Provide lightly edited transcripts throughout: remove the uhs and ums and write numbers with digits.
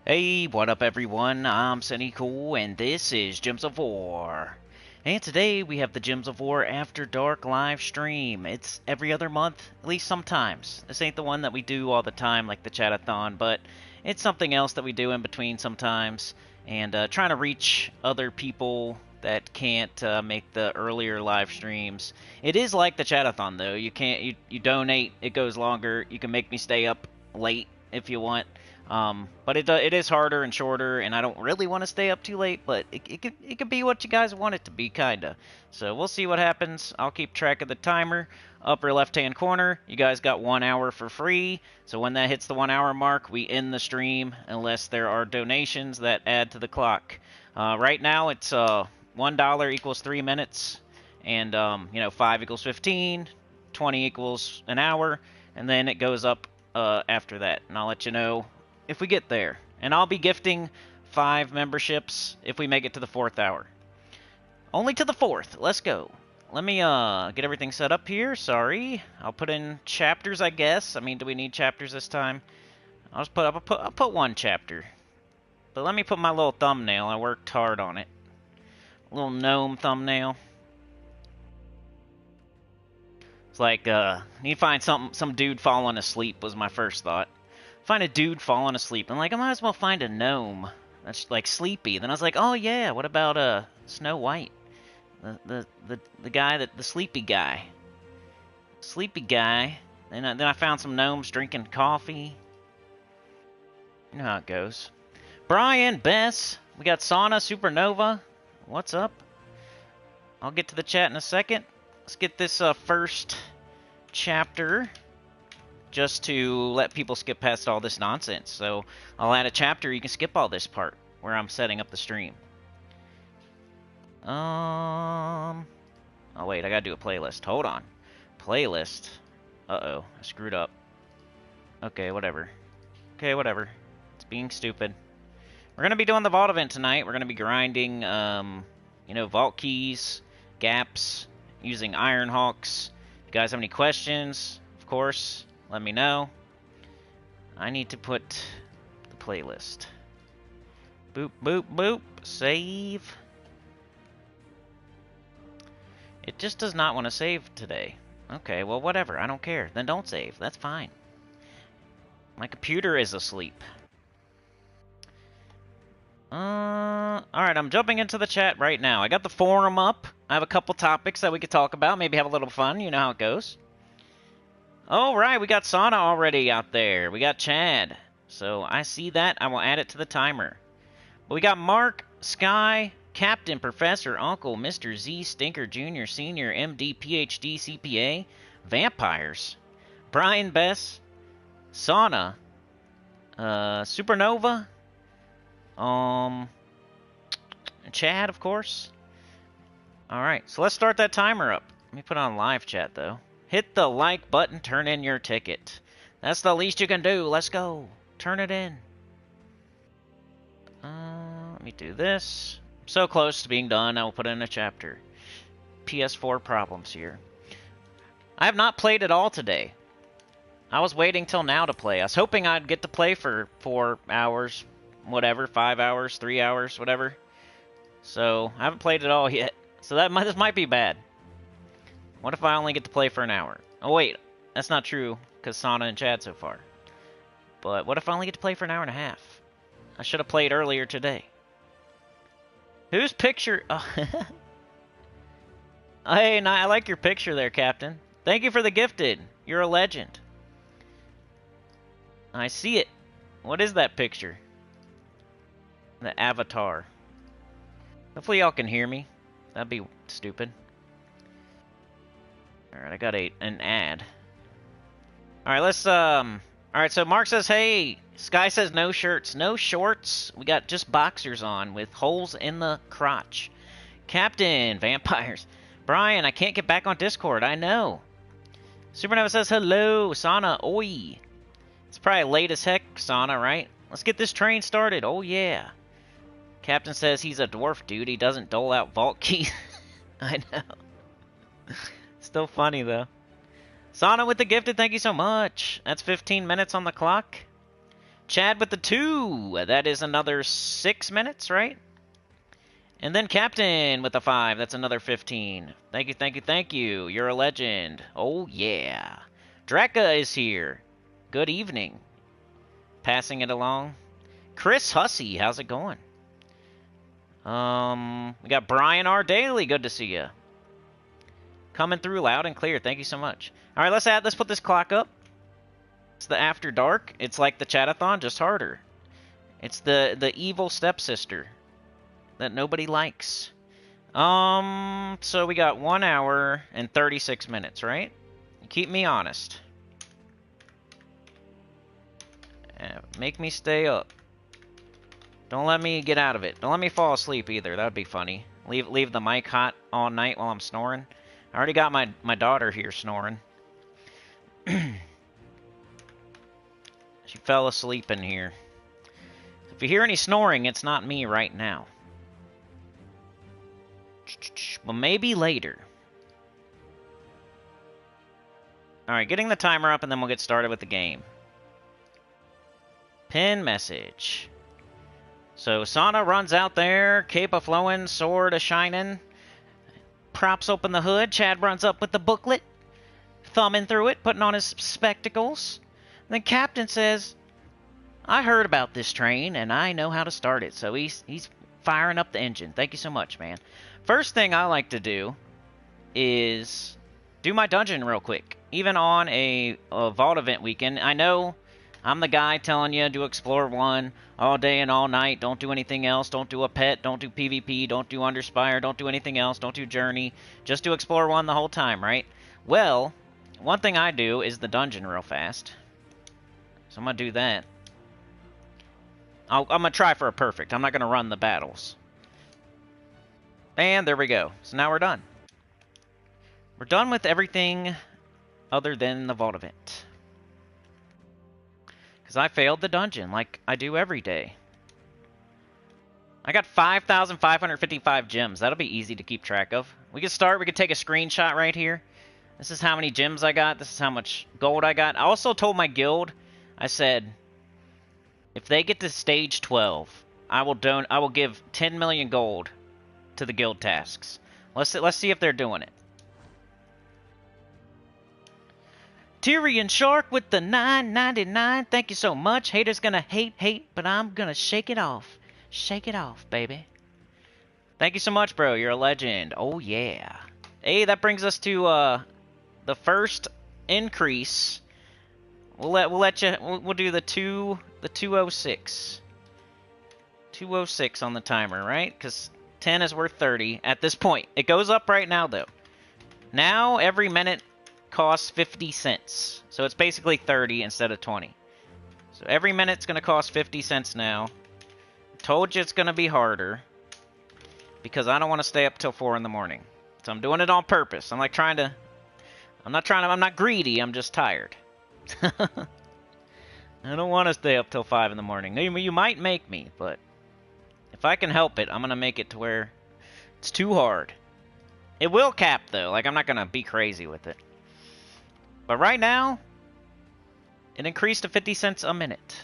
Hey, what up everyone? I'm Sinnycool and this is Gems of War. And today we have the Gems of War After Dark live stream. It's every other month, at least sometimes. This ain't the one that we do all the time like the chatathon, but it's something else that we do in between sometimes. And trying to reach other people that can't make the earlier live streams. It is like the chatathon though. You donate, it goes longer. You can make me stay up late if you want. But it is harder and shorter, and I don't really want to stay up too late, but it could be what you guys want it to be, kinda. So we'll see what happens. I'll keep track of the timer. Upper left-hand corner, you guys got 1 hour for free. So when that hits the 1 hour mark, we end the stream, unless there are donations that add to the clock. Right now, it's $1 equals 3 minutes, and 5 equals 15, 20 equals an hour, and then it goes up after that. And I'll let you know if we get there. And I'll be gifting 5 memberships if we make it to the 4th hour. Only to the 4th. Let's go. Let me get everything set up here. Sorry. I'll put in chapters, I guess. I mean, do we need chapters this time? I'll put 1 chapter. But let me put my little thumbnail. I worked hard on it. A little gnome thumbnail. It's like, need to find some dude falling asleep was my first thought. Find a dude falling asleep. I'm like, I might as well find a gnome that's like sleepy. Then I was like, oh yeah, what about Snow White? The guy the sleepy guy. Sleepy guy. And then I found some gnomes drinking coffee. You know how it goes. Brian, Bess, we got Sauna, Supernova. What's up? I'll get to the chat in a second. Let's get this first chapter, just to let people skip past all this nonsense. So I'll add a chapter. You can skip all this part where I'm setting up the stream. Oh wait, I gotta do a playlist. Hold on. Playlist. Uh-oh, I screwed up. Okay, whatever. Okay, whatever. It's being stupid. We're gonna be doing the vault event tonight. We're gonna be grinding, vault keys, gaps, using Iron Hawks. If you guys have any questions, of course, let me know. I need to put the playlist. Boop, boop, boop. Save. It just does not want to save today. Okay, well, whatever. I don't care. Then don't save. That's fine. My computer is asleep. Alright, I'm jumping into the chat right now. I got the forum up. I have a couple topics that we could talk about. Maybe have a little fun. You know how it goes. Alright, we got Sauna already out there. We got Chad. So I see that. I will add it to the timer. But we got Mark, Sky, Captain, Professor, Uncle, Mr. Z, Stinker, Jr., Senior, MD, PhD, CPA, Vampires, Brian, Bess, Sauna, Supernova, Chad, of course. Alright, so let's start that timer up. Let me put on live chat, though. Hit the like button, turn in your ticket. That's the least you can do. Let's go. Turn it in. Let me do this. I'm so close to being done, I will put in a chapter. PS4 problems here. I have not played at all today. I was waiting till now to play. I was hoping I'd get to play for 4 hours, whatever, 5 hours, 3 hours, whatever. So, I haven't played at all yet. So this might be bad. What if I only get to play for an hour? Oh wait, that's not true, because Sauna and Chad so far. But what if I only get to play for an hour and a half? I should have played earlier today. Whose picture? Oh. Hey, I like your picture there, Captain. Thank you for the gifted. You're a legend. I see it. What is that picture? The avatar. Hopefully y'all can hear me. That'd be stupid. Alright, I got an ad. Alright, let's, Alright, so Mark says, hey. Sky says no shirts. No shorts. We got just boxers on with holes in the crotch. Captain, Vampires. Brian, I can't get back on Discord. I know. Supernova says hello. Sauna, oi. It's probably late as heck, Sauna, right? Let's get this train started. Oh, yeah. Captain says he's a dwarf dude. He doesn't dole out vault keys. I know. Still funny, though. Sauna with the gifted, thank you so much. That's 15 minutes on the clock. Chad with the 2. That is another 6 minutes, right? And then Captain with the 5. That's another 15. Thank you, thank you, thank you. You're a legend. Oh, yeah. Drekka is here. Good evening. Passing it along. Chris Hussey, how's it going? We got Brian R. Daly. Good to see you. Coming through loud and clear. Thank you so much. All right, let's put this clock up. It's the After Dark. It's like the Chatathon, just harder. It's the evil stepsister that nobody likes. So we got 1 hour and 36 minutes, right? Keep me honest. Make me stay up. Don't let me get out of it. Don't let me fall asleep either. That would be funny. Leave the mic hot all night while I'm snoring. I already got my daughter here snoring. She fell asleep in here. If you hear any snoring, it's not me right now. But maybe later. Alright, getting the timer up and then we'll get started with the game. Pin message. So Sana runs out there, cape a-flowing, sword a-shining, props open the hood, Chad runs up with the booklet, thumbing through it, putting on his spectacles. Then Captain says, I heard about this train, and I know how to start it. So he's firing up the engine. Thank you so much, man. First thing I like to do is do my dungeon real quick. Even on a Vault event weekend, I know I'm the guy telling you to explore 1 all day and all night. Don't do anything else. Don't do a pet. Don't do PvP. Don't do Underspire. Don't do anything else. Don't do Journey. Just do explore 1 the whole time, right? Well, one thing I do is the dungeon real fast. So I'm going to do that. I'm going to try for a perfect. I'm not going to run the battles. And there we go. So now we're done. We're done with everything other than the Vault event. Because I failed the dungeon like I do every day. I got 5,555 gems. That'll be easy to keep track of. We can start. We can take a screenshot right here. This is how many gems I got. This is how much gold I got. I also told my guild, I said, if they get to stage 12, I will give 10 million gold to the guild tasks. Let's see if they're doing it. Tyrion Shark with the $9.99. Thank you so much. Haters gonna hate, but I'm gonna shake it off. Shake it off, baby. Thank you so much, bro. You're a legend. Oh yeah. Hey, that brings us to the first increase. We'll do the 206. 206 on the timer, right? Because 10 is worth 30 at this point. It goes up right now though. Now every minute costs 50 cents. So it's basically 30 instead of 20. So every minute's going to cost 50 cents now. Told you it's going to be harder. Because I don't want to stay up till 4 in the morning. So I'm doing it on purpose. I'm not greedy, I'm just tired. I don't want to stay up till 5 in the morning. You might make me, but if I can help it, I'm going to make it to where it's too hard. It will cap though. Like, I'm not going to be crazy with it. But right now, it increased to 50 cents a minute.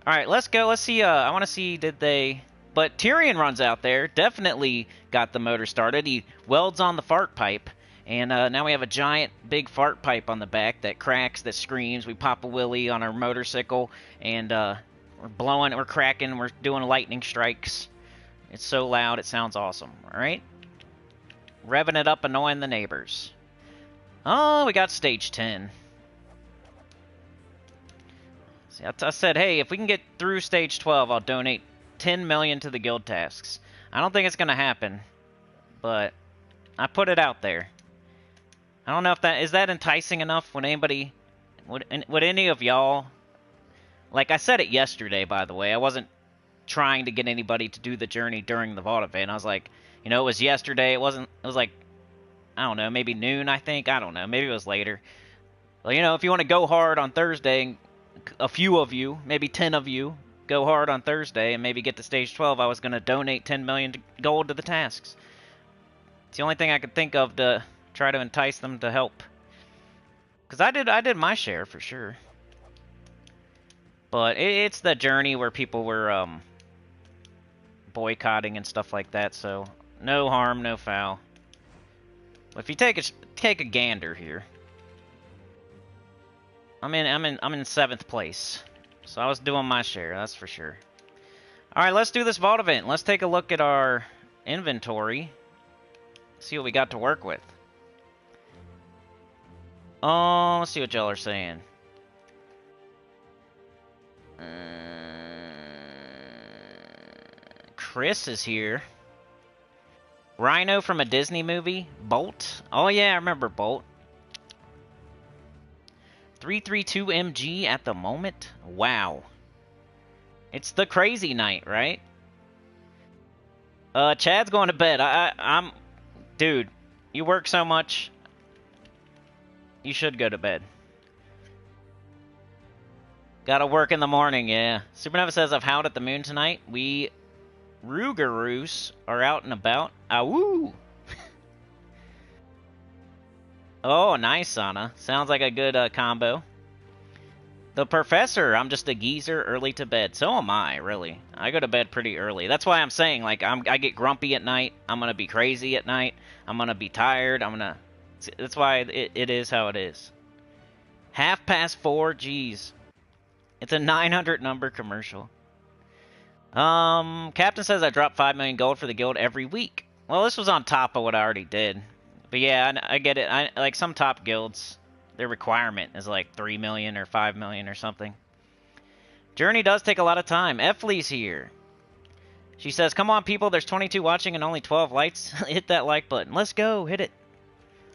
Alright, let's go. Let's see. I want to see, did they... But Tyrion runs out there. Definitely got the motor started. He welds on the fart pipe. And now we have a giant, big fart pipe on the back that cracks, that screams. We pop a wheelie on our motorcycle. And we're blowing, we're cracking, we're doing lightning strikes. It's so loud, it sounds awesome. Alright? Revving it up, annoying the neighbors. Oh, we got stage 10. See, I said, hey, if we can get through stage 12, I'll donate 10 million to the guild tasks. I don't think it's going to happen, but I put it out there. I don't know if is that enticing enough. Would any of y'all, like I said it yesterday, by the way, I wasn't trying to get anybody to do the journey during the Vault event. I was like, you know, it was yesterday. It was like, I don't know, maybe noon, I think. I don't know. Maybe it was later. Well, you know, if you want to go hard on Thursday, a few of you, maybe 10 of you, go hard on Thursday and maybe get to stage 12, I was going to donate 10 million gold to the tasks. It's the only thing I could think of to try to entice them to help. Because I did my share for sure. But it's the journey where people were boycotting and stuff like that, so no harm, no foul. But if you take a gander here, I'm in 7th place, so I was doing my share, that's for sure. All right, let's do this vault event. Let's take a look at our inventory, see what we got to work with. Oh, let's see what y'all are saying. Chris is here. Rhino from a Disney movie. Bolt. Oh yeah, I remember Bolt. 332 MG at the moment. Wow. It's the crazy night, right? Chad's going to bed. I'm... Dude, you work so much. You should go to bed. Gotta work in the morning, yeah. Supernova says, I've howled at the moon tonight. We Rougarous are out and about. Awoo! Oh, nice, Sana. Sounds like a good combo. The Professor, I'm just a geezer, early to bed. So am I, really. I go to bed pretty early. That's why I'm saying, like, I get grumpy at night. I'm gonna be crazy at night. I'm gonna be tired. That's why it is how it is. 4:30, geez. It's a 900 number commercial. Captain says I drop 5 million gold for the guild every week. Well, this was on top of what I already did. But yeah, I get it. Like some top guilds, their requirement is like 3 million or 5 million or something. Journey does take a lot of time. Efley's here. She says, come on, people. There's 22 watching and only 12 likes. Hit that like button. Let's go. Hit it.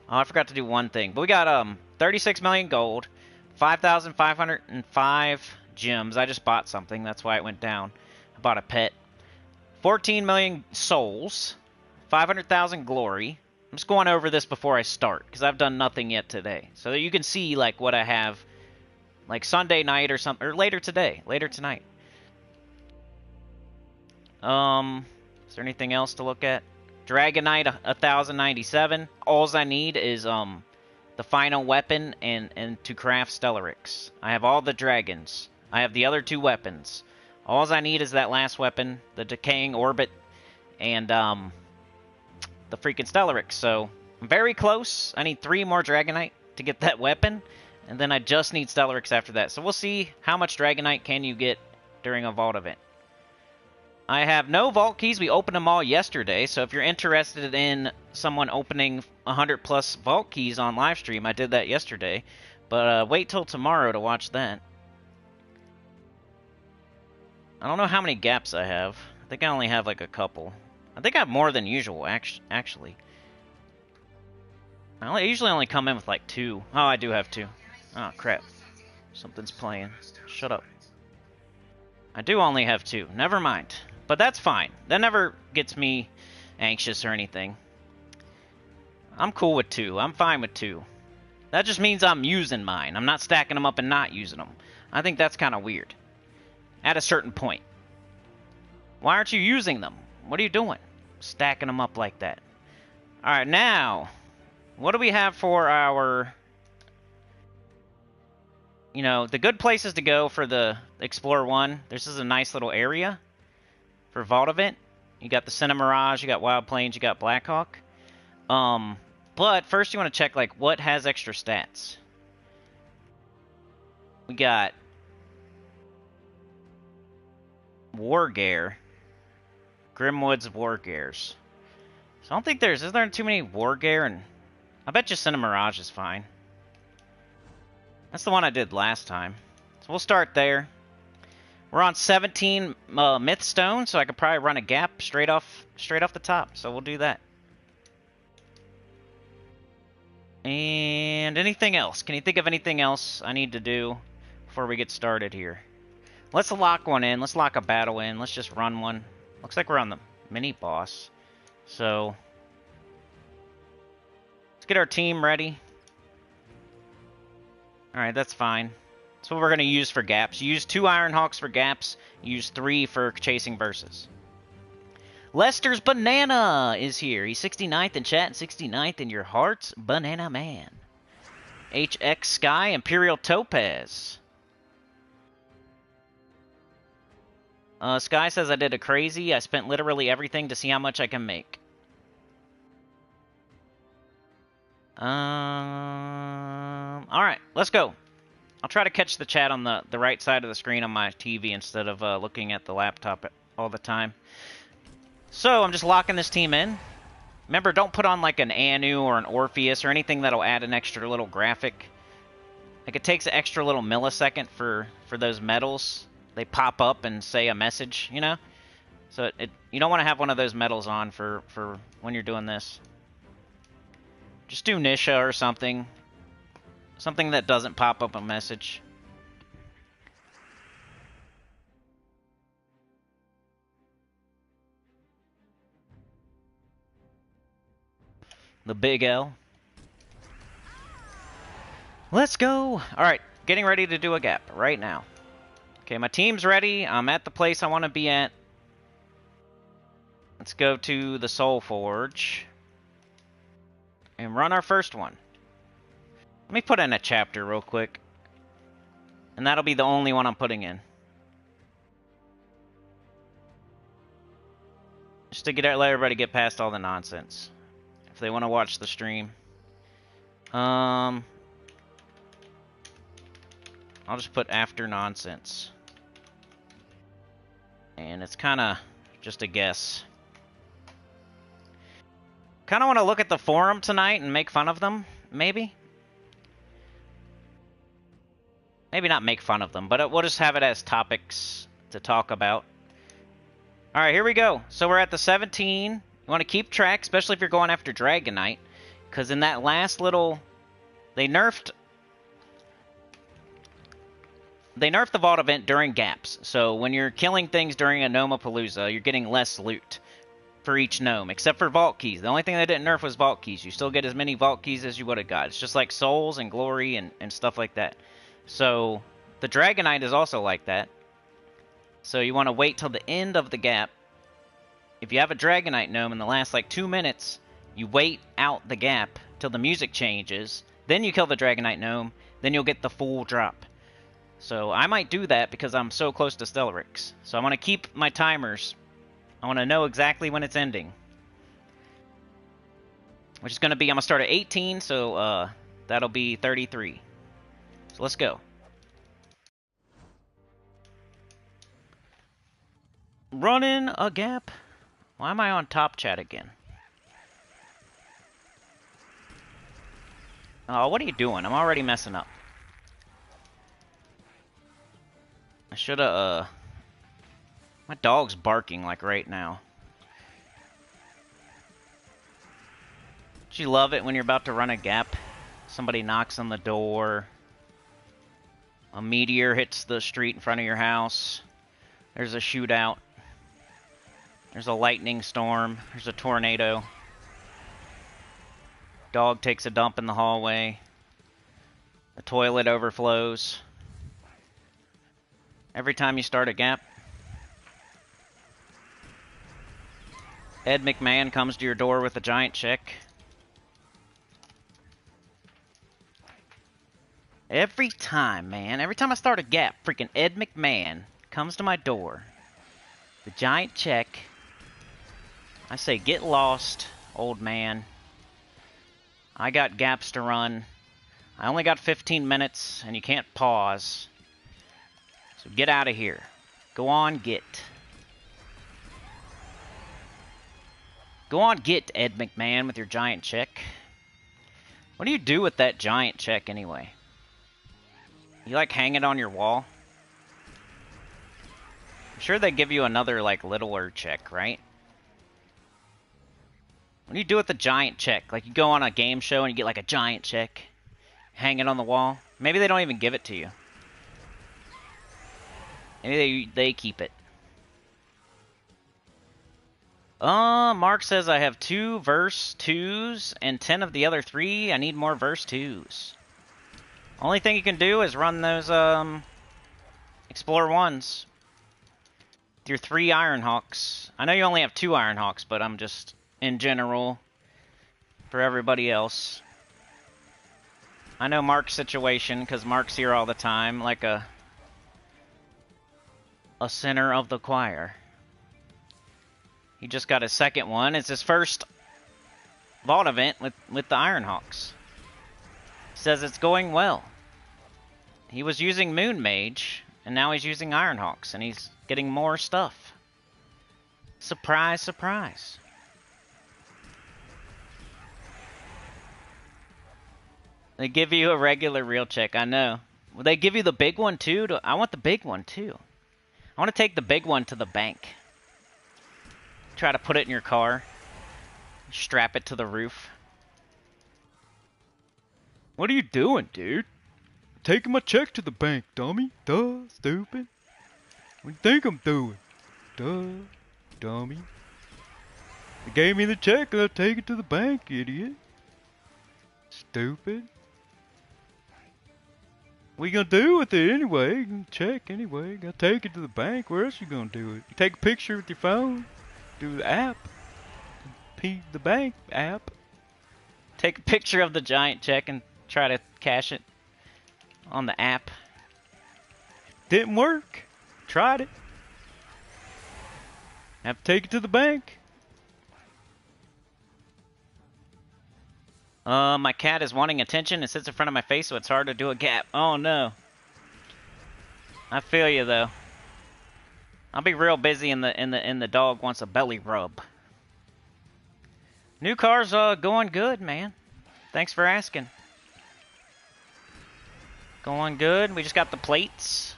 Oh, I forgot to do one thing. But we got 36 million gold, 5,505 gems. I just bought something. That's why it went down. I bought a pet. 14 million souls, 500,000 glory. I'm just going over this before I start because I've done nothing yet today. So that you can see like what I have like Sunday night or something, or later today, later tonight. Is there anything else to look at? Dragonite 1097. Alls I need is the final weapon and to craft Stellarix. I have all the dragons. I have the other 2 weapons. Alls I need is that last weapon, the decaying orbit, and the freaking Stellarix. So I'm very close. I need 3 more Dragonite to get that weapon, and then I just need Stellarix after that. So we'll see how much Dragonite can you get during a vault event. I have no vault keys. We opened them all yesterday, so if you're interested in someone opening 100 plus vault keys on live stream, I did that yesterday. But wait till tomorrow to watch that. I don't know how many gaps I have. I think I only have like a couple. I think I have more than usual, actually. I usually only come in with like 2. Oh, I do have 2. Oh, crap. Something's playing. Shut up. I do only have 2. Never mind. But that's fine. That never gets me anxious or anything. I'm cool with 2. I'm fine with 2. That just means I'm using mine. I'm not stacking them up and not using them. I think that's kind of weird. At a certain point. Why aren't you using them? What are you doing? Stacking them up like that. Alright, now, what do we have for our... You know, the good places to go for the Explorer 1. This is a nice little area for Vault Event. You got the Senna Mirage, you got Wild Plains, you got Blackhawk. But first you want to check, like, what has extra stats. We got Wargare. Grimwood's Wargares. So I don't think is there too many Wargare, and I bet you Senna Mirage is fine. That's the one I did last time. So we'll start there. We're on 17 Myth Stone, so I could probably run a gap straight off the top. So we'll do that. And anything else? Can you think of anything else I need to do before we get started here? Let's lock one in. Let's lock a battle in. Let's just run one. Looks like we're on the mini-boss. So, let's get our team ready. Alright, that's fine. That's what we're going to use for gaps. Use 2 Iron Hawks for gaps. Use 3 for chasing versus. Lester's Banana is here. He's 69th in chat and 69th in your hearts. Banana Man. HX Sky, Imperial Topaz. Sky says I did a crazy. I spent literally everything to see how much I can make. Alright, let's go. I'll try to catch the chat on the right side of the screen on my TV instead of looking at the laptop all the time. So, I'm just locking this team in. Remember, don't put on like an Anu or an Orpheus or anything that'll add an extra little graphic. Like, it takes an extra little millisecond for those medals. They pop up and say a message, you know? So, you don't want to have one of those medals on for when you're doing this. Just do Nisha or something. Something that doesn't pop up a message. The big L. Let's go! Alright, getting ready to do a gap right now. Okay, my team's ready. I'm at the place I want to be at. Let's go to the Soul Forge. And run our first one. Let me put in a chapter real quick. And that'll be the only one I'm putting in. Just to let everybody get past all the nonsense. If they want to watch the stream. I'll just put after nonsense. And it's kind of just a guess. Kind of want to look at the forum tonight and make fun of them, maybe? Maybe not make fun of them, but we'll just have it as topics to talk about. Alright, here we go. So we're at the 17. You want to keep track, especially if you're going after Dragonite. Because in that last little... They nerfed the Vault event during gaps. So when you're killing things during a Gnomapalooza, you're getting less loot for each gnome, except for Vault Keys. The only thing they didn't nerf was Vault Keys. You still get as many Vault Keys as you would have got. It's just like Souls and Glory and stuff like that. So the Dragonite is also like that. So you want to wait till the end of the gap. If you have a Dragonite gnome in the last like 2 minutes, you wait out the gap till the music changes. Then you kill the Dragonite gnome. Then you'll get the full drop. So I might do that because I'm so close to Stellaryx. So I want to keep my timers. I want to know exactly when it's ending. Which is going to be, I'm going to start at 18, so that'll be 33. So let's go. Running a gap. Why am I on top chat again? Oh, what are you doing? I'm already messing up. I should have, my dog's barking, like, right now. Do you love it when you're about to run a gap? Somebody knocks on the door. A meteor hits the street in front of your house. There's a shootout. There's a lightning storm. There's a tornado. Dog takes a dump in the hallway. The toilet overflows. Every time you start a gap. Ed McMahon comes to your door with a giant check. Every time, man. Every time I start a gap, freaking Ed McMahon comes to my door. The giant check. I say, get lost, old man. I got gaps to run. I only got 15 minutes, and you can't pause. So get out of here. Go on, get. Go on, get, Ed McMahon, with your giant check. What do you do with that giant check, anyway? You, like, hang it on your wall? I'm sure they give you another, like, littler check, right? What do you do with the giant check? Like, you go on a game show and you get, like, a giant check. Hang it on the wall. Maybe they don't even give it to you. Maybe they keep it. Mark says I have 2 verse 2s and 10 of the other 3. I need more verse 2s. Only thing you can do is run those, Explore 1s. With your 3 Ironhawks. I know you only have 2 Ironhawks, but I'm just, in general, for everybody else. I know Mark's situation, because Mark's here all the time, like a a center of the choir. He just got his second one. It's his first vault event with the Ironhawks. Says it's going well. He was using Moon Mage, and now he's using Ironhawks, and he's getting more stuff. Surprise, surprise. They give you a regular real check, I know. Will they give you the big one too? I want the big one too. I want to take the big one to the bank. Try to put it in your car. Strap it to the roof. What are you doing, dude? Taking my check to the bank, dummy. Duh, stupid. What do you think I'm doing? Duh, dummy. They gave me the check, I'll take it to the bank, idiot. Stupid. What you gonna do with it anyway? You can check anyway. You gotta take it to the bank. Where else you gonna do it? You take a picture with your phone. Do the app. The bank app. Take a picture of the giant check and try to cash it on the app. Didn't work. Tried it. Have to take it to the bank. My cat is wanting attention and sits in front of my face, so it's hard to do a gap. Oh no. I feel you though. I'll be real busy and the dog wants a belly rub. New car's going good, man. Thanks for asking. Going good. We just got the plates.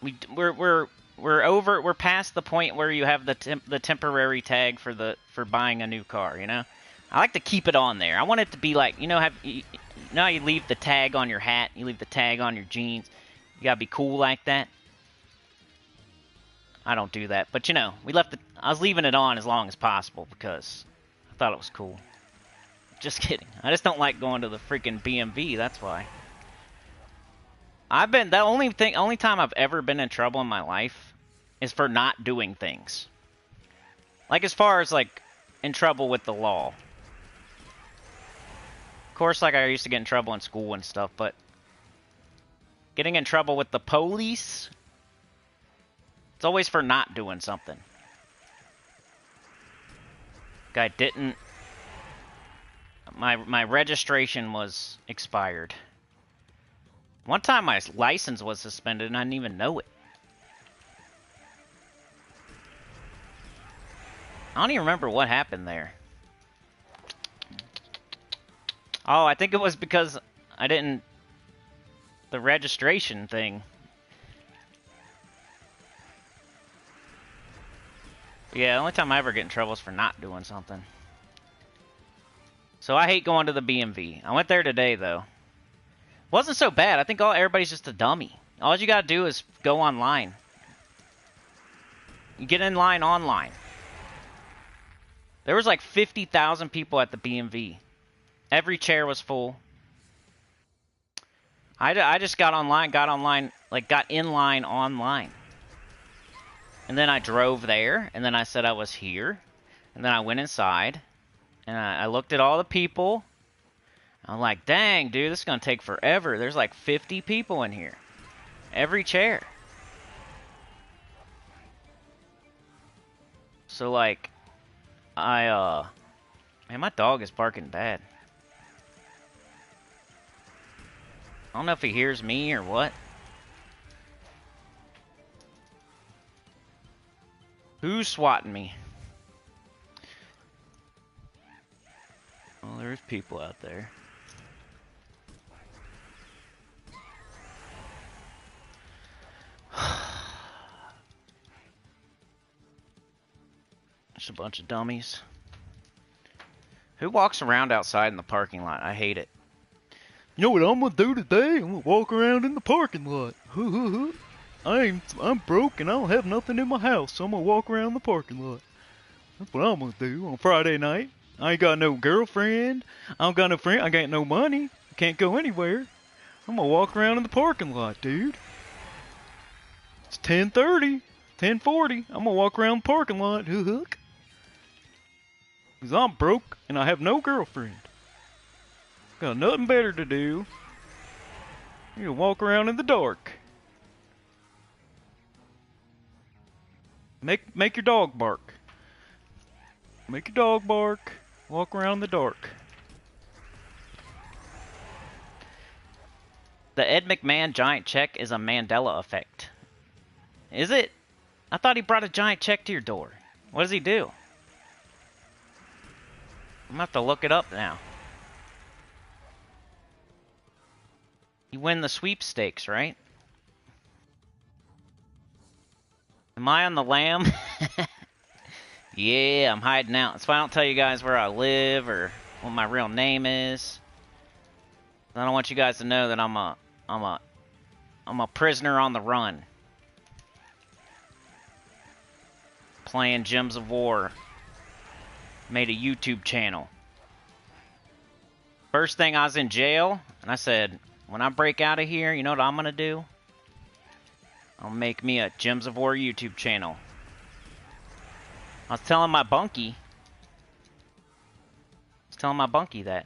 We're past the point where you have the temporary tag for buying a new car, you know? I like to keep it on there. I want it to be like, you know how you leave the tag on your hat, you leave the tag on your jeans. You gotta be cool like that. I don't do that, but you know, I was leaving it on as long as possible because I thought it was cool. Just kidding. I just don't like going to the freaking BMV, that's why. The only time I've ever been in trouble in my life is for not doing things. Like as far as like in trouble with the law. Of course, like I used to get in trouble in school and stuff, but getting in trouble with the police, it's always for not doing something. Guy didn't. My registration was expired. One time my license was suspended and I didn't even know it. I don't even remember what happened there. Oh, I think it was because I didn't... The registration thing. Yeah, the only time I ever get in trouble is for not doing something. So I hate going to the BMV. I went there today, though. Wasn't so bad. I think everybody's just a dummy. All you gotta do is go online. You get in line online. There was like 50,000 people at the BMV. Every chair was full. I just got in line online. And then I drove there, and then I said I was here. And then I went inside, and I looked at all the people. I'm like, dang, dude, this is going to take forever. There's like 50 people in here. Every chair. So, like, man, my dog is barking bad. I don't know if he hears me or what. Who's swatting me? Well, there's people out there. Just a bunch of dummies. Who walks around outside in the parking lot? I hate it. You know what I'm gonna do today? I'm gonna walk around in the parking lot. I'm broke and I don't have nothing in my house, so I'm gonna walk around the parking lot. That's what I'm gonna do on Friday night. I ain't got no girlfriend. I don't got no friend. I got no money. I can't go anywhere. I'm gonna walk around in the parking lot, dude. It's 10:30, 10:40. I'm gonna walk around the parking lot. Cause I'm broke and I have no girlfriend. Got nothing better to do. You can walk around in the dark. Make your dog bark. Make your dog bark. Walk around in the dark. The Ed McMahon giant check is a Mandela effect. Is it? I thought he brought a giant check to your door. What does he do? I'm gonna have to look it up now. You win the sweepstakes, right? Am I on the lam? Yeah, I'm hiding out. That's why I don't tell you guys where I live or what my real name is. I don't want you guys to know that I'm a prisoner on the run. Playing Gems of War. Made a YouTube channel. First thing, I was in jail, and I said, when I break out of here, you know what I'm gonna do? I'll make me a Gems of War YouTube channel. I was telling my bunkie that.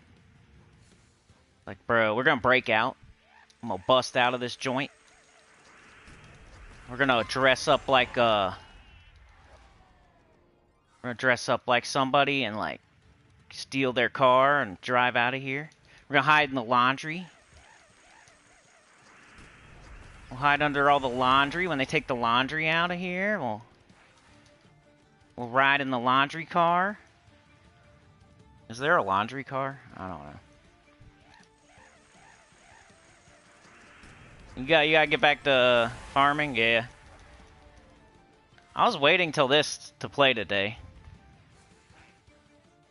Like, bro, we're gonna break out. I'm gonna bust out of this joint. We're gonna dress up like somebody and like steal their car and drive out of here. We're gonna hide in the laundry. We'll hide under all the laundry. When they take the laundry out of here, we'll ride in the laundry car. Is there a laundry car? I don't know. You gotta get back to farming? Yeah. I was waiting till this to play today.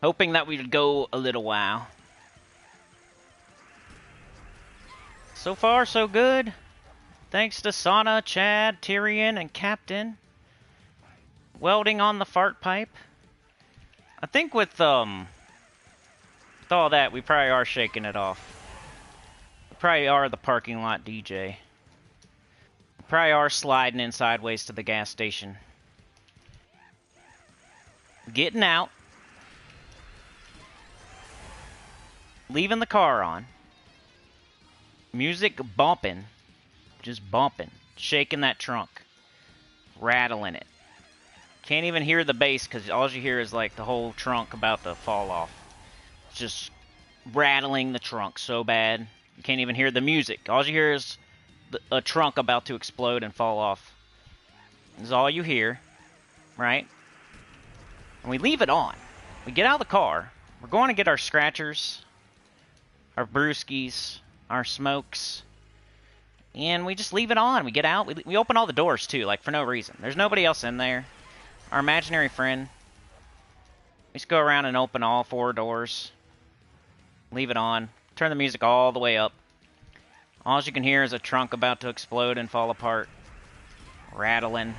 Hoping that we'd go a little while. So far, so good. Thanks to Sana, Chad, Tyrion, and Captain. Welding on the fart pipe. I think with all that, we probably are shaking it off. We probably are the parking lot DJ. We probably are sliding in sideways to the gas station. Getting out. Leaving the car on. Music bumping. Just bumping. Shaking that trunk. Rattling it. Can't even hear the bass because all you hear is like the whole trunk about to fall off. Just rattling the trunk so bad. You can't even hear the music. All you hear is a trunk about to explode and fall off. This is all you hear. Right? And we leave it on. We get out of the car. We're going to get our scratchers. Our brewskis. Our smokes. And we just leave it on. We get out. We open all the doors, too, like, for no reason. There's nobody else in there. Our imaginary friend. We just go around and open all 4 doors. Leave it on. Turn the music all the way up. All you can hear is a trunk about to explode and fall apart. Rattling.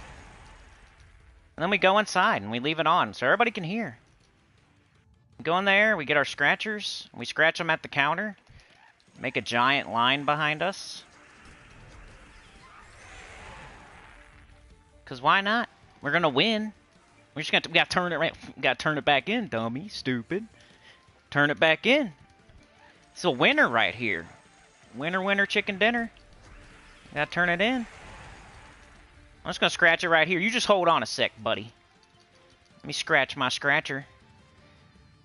And then we go inside and we leave it on so everybody can hear. We go in there. We get our scratchers. We scratch them at the counter. Make a giant line behind us. Because why not? We're going to win. We got to turn it right. We got to turn it back in, dummy. Stupid. Turn it back in. It's a winner right here. Winner, winner, chicken dinner. Got to turn it in. I'm just going to scratch it right here. You just hold on a sec, buddy. Let me scratch my scratcher.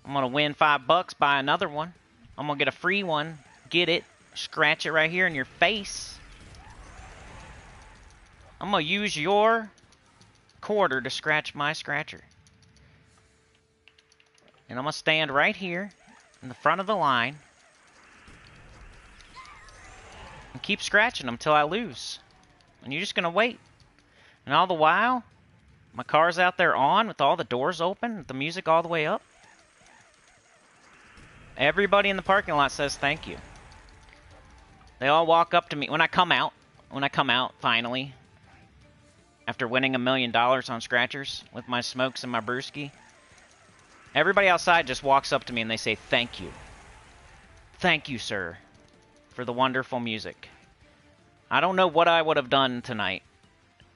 I'm going to win $5, buy another one. I'm going to get a free one. Get it. Scratch it right here in your face. I'm going to use your quarter to scratch my scratcher. And I'm going to stand right here in the front of the line. And keep scratching them until I lose. And you're just going to wait. And all the while, my car's out there on with all the doors open, with the music all the way up. Everybody in the parking lot says thank you. They all walk up to me when I come out. Finally, after winning $1 million on scratchers with my smokes and my brewski, everybody outside just walks up to me and they say thank you. Thank you, sir, for the wonderful music. I don't know what I would have done tonight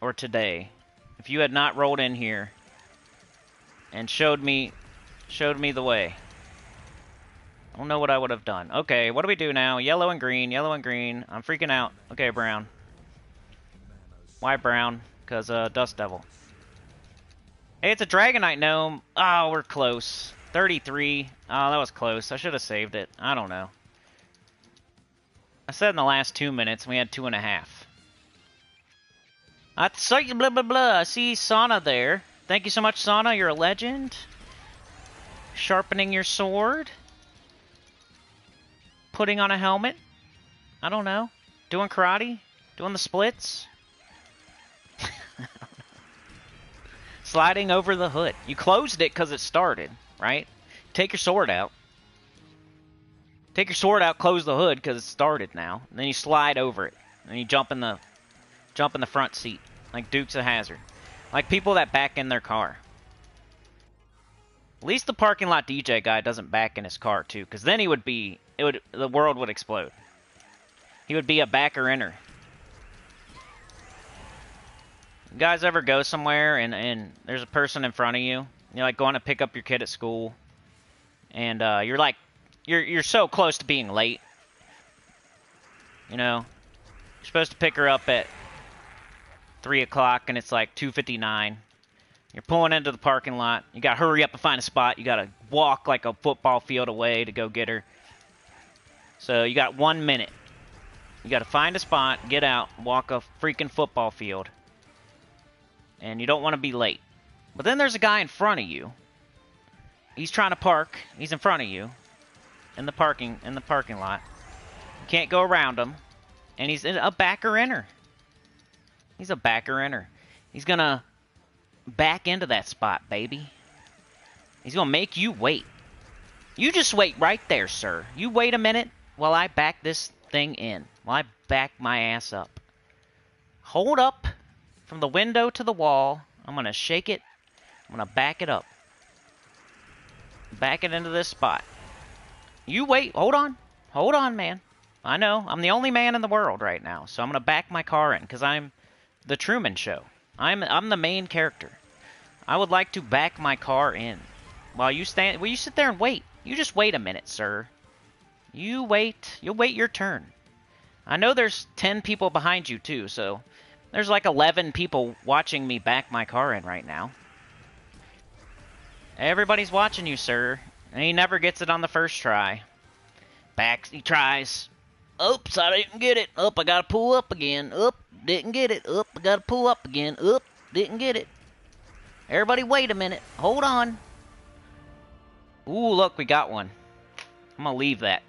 or today if you had not rolled in here and showed me the way. I don't know what I would have done. Okay, what do we do now? Yellow and green, yellow and green. I'm freaking out. Okay, brown. Why brown? Because, Dust Devil. Hey, it's a Dragonite gnome. Oh, we're close. 33. Oh, that was close. I should have saved it. I don't know. I said in the last 2 minutes, we had 2.5. I saw you, blah, blah, blah. I see Sana there. Thank you so much, Sana. You're a legend. Sharpening your sword. Putting on a helmet. I don't know. Doing karate. Doing the splits. Sliding over the hood. You closed it because it started, right? Take your sword out. Take your sword out, close the hood because it started now. And then you slide over it. And you jump in the front seat. Like Dukes of Hazzard. Like people that back in their car. At least the parking lot DJ guy doesn't back in his car too, because then the world would explode. He would be a backer-inner. You guys ever go somewhere and there's a person in front of you? You're like going to pick up your kid at school, and you're so close to being late. You know, you're supposed to pick her up at 3 o'clock, and it's like 2:59. You're pulling into the parking lot. You gotta hurry up and find a spot. You gotta walk like a football field away to go get her. So you got 1 minute. You gotta find a spot, get out, walk a freaking football field. And you don't want to be late. But then there's a guy in front of you. He's trying to park. He's in front of you. In the parking lot. You can't go around him. And he's a backer-inner. He's a backer-inner. He's gonna back into that spot, baby. He's gonna make you wait. You just wait right there, sir. You wait a minute while I back this thing in. While I back my ass up. Hold up from the window to the wall. I'm gonna shake it. I'm gonna back it up. Back it into this spot. You wait. Hold on. Hold on, man. I know. I'm the only man in the world right now, so I'm gonna back my car in, because I'm the Truman Show. I'm the main character. I would like to back my car in. While you sit there and wait. You just wait a minute, sir. You wait. You'll wait your turn. I know there's 10 people behind you, too, so there's like 11 people watching me back my car in right now. Everybody's watching you, sir. And he never gets it on the first try. He tries. Oops, I didn't get it. Up, I gotta pull up again. Up, didn't get it. Up, I gotta pull up again. Up, didn't get it. Everybody wait a minute. Hold on. Ooh, look, we got one. I'm gonna leave that.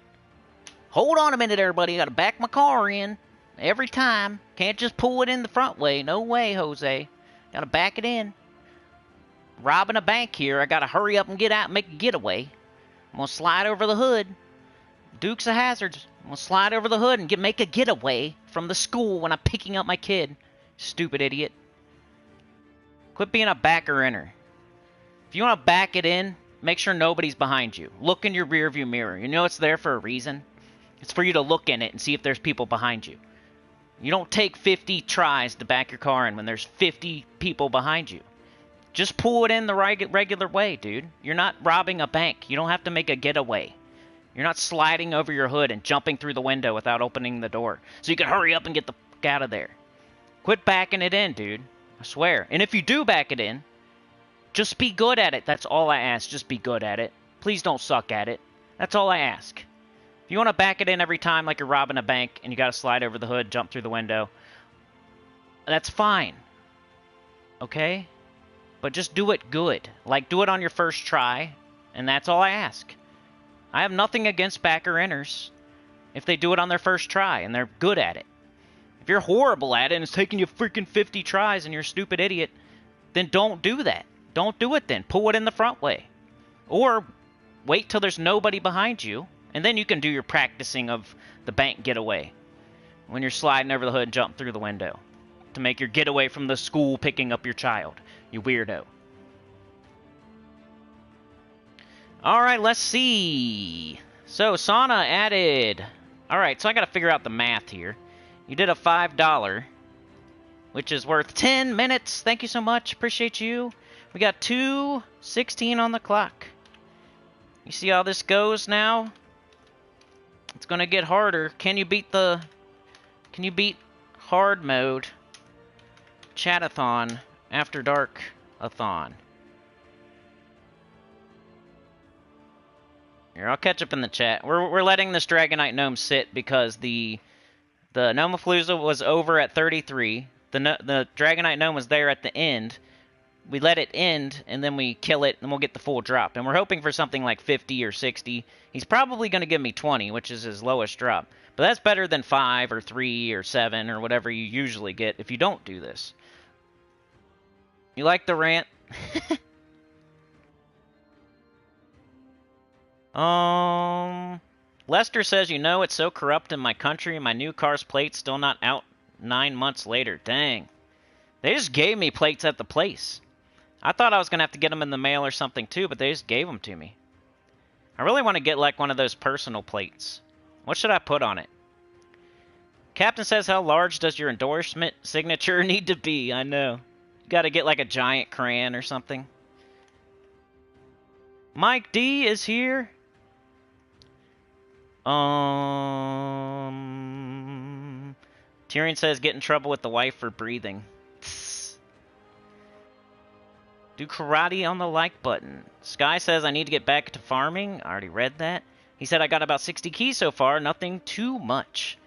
Hold on a minute, everybody. I gotta back my car in. Every time. Can't just pull it in the front way. No way, Jose. Gotta back it in. Robbing a bank here. I gotta hurry up and get out and make a getaway. I'm gonna slide over the hood. Dukes of Hazzards. I'm gonna slide over the hood and make a getaway from the school when I'm picking up my kid. Stupid idiot. Quit being a backer-inner. If you want to back it in, make sure nobody's behind you. Look in your rearview mirror. You know it's there for a reason. It's for you to look in it and see if there's people behind you. You don't take 50 tries to back your car in when there's 50 people behind you. Just pull it in the regular way, dude. You're not robbing a bank. You don't have to make a getaway. You're not sliding over your hood and jumping through the window without opening the door. So you can hurry up and get the fuck out of there. Quit backing it in, dude. I swear. And if you do back it in, just be good at it. That's all I ask. Just be good at it. Please don't suck at it. That's all I ask. If you want to back it in every time like you're robbing a bank and you got to slide over the hood, jump through the window, that's fine. Okay? But just do it good. Like, do it on your first try, and that's all I ask. I have nothing against backer-inners if they do it on their first try and they're good at it. If you're horrible at it and it's taking you freaking 50 tries and you're a stupid idiot, then don't do that. Don't do it then. Pull it in the front way. Or wait till there's nobody behind you, and then you can do your practicing of the bank getaway when you're sliding over the hood and jump through the window to make your getaway from the school picking up your child. You weirdo. Alright, let's see. So, Sana added... Alright, so I gotta figure out the math here. You did a $5, which is worth 10 minutes. Thank you so much. Appreciate you. We got 2:16 on the clock. You see how this goes now? It's gonna get harder. Can you beat hard mode? Chatathon. After Dark-a-thon. Here, I'll catch up in the chat. We're letting this Dragonite Gnome sit because the Gnomapalooza was over at 33. The Dragonite Gnome was there at the end. We let it end, and then we kill it, and we'll get the full drop. And we're hoping for something like 50 or 60. He's probably going to give me 20, which is his lowest drop. But that's better than 5 or 3 or 7 or whatever you usually get if you don't do this. You like the rant? Lester says, you know, it's so corrupt in my country, my new car's plate's still not out 9 months later. Dang. They just gave me plates at the place. I thought I was going to have to get them in the mail or something too, but they just gave them to me. I really want to get like one of those personal plates. What should I put on it? Captain says, how large does your endorsement signature need to be? I know. You got to get like a giant crayon or something. Mike D is here. Tyrion says, get in trouble with the wife for breathing. Do karate on the like button. Sky says, I need to get back to farming. I already read that. He said, I got about 60 keys so far. Nothing too much.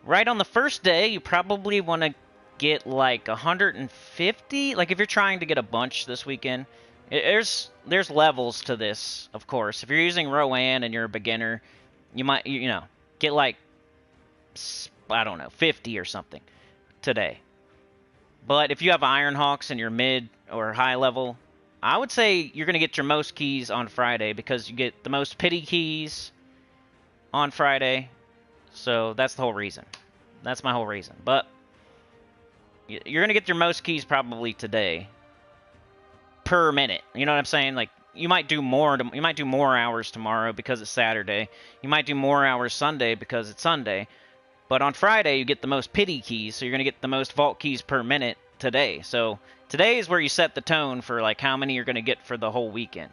Right on the first day, you probably want to get like 150. Like if you're trying to get a bunch this weekend. There's levels to this, of course. If you're using Rowan and you're a beginner, you might, you know, get like, I don't know, 50 or something today. But if you have Iron Hawks and you're mid or high level, I would say you're going to get your most keys on Friday because you get the most pity keys on Friday. So that's the whole reason. That's my whole reason. But you're going to get your most keys probably today per minute. You know what I'm saying? Like, you might do more hours tomorrow because it's Saturday. You might do more hours Sunday because it's Sunday. But on Friday, you get the most pity keys, so you're going to get the most vault keys per minute today. So today is where you set the tone for like how many you're going to get for the whole weekend.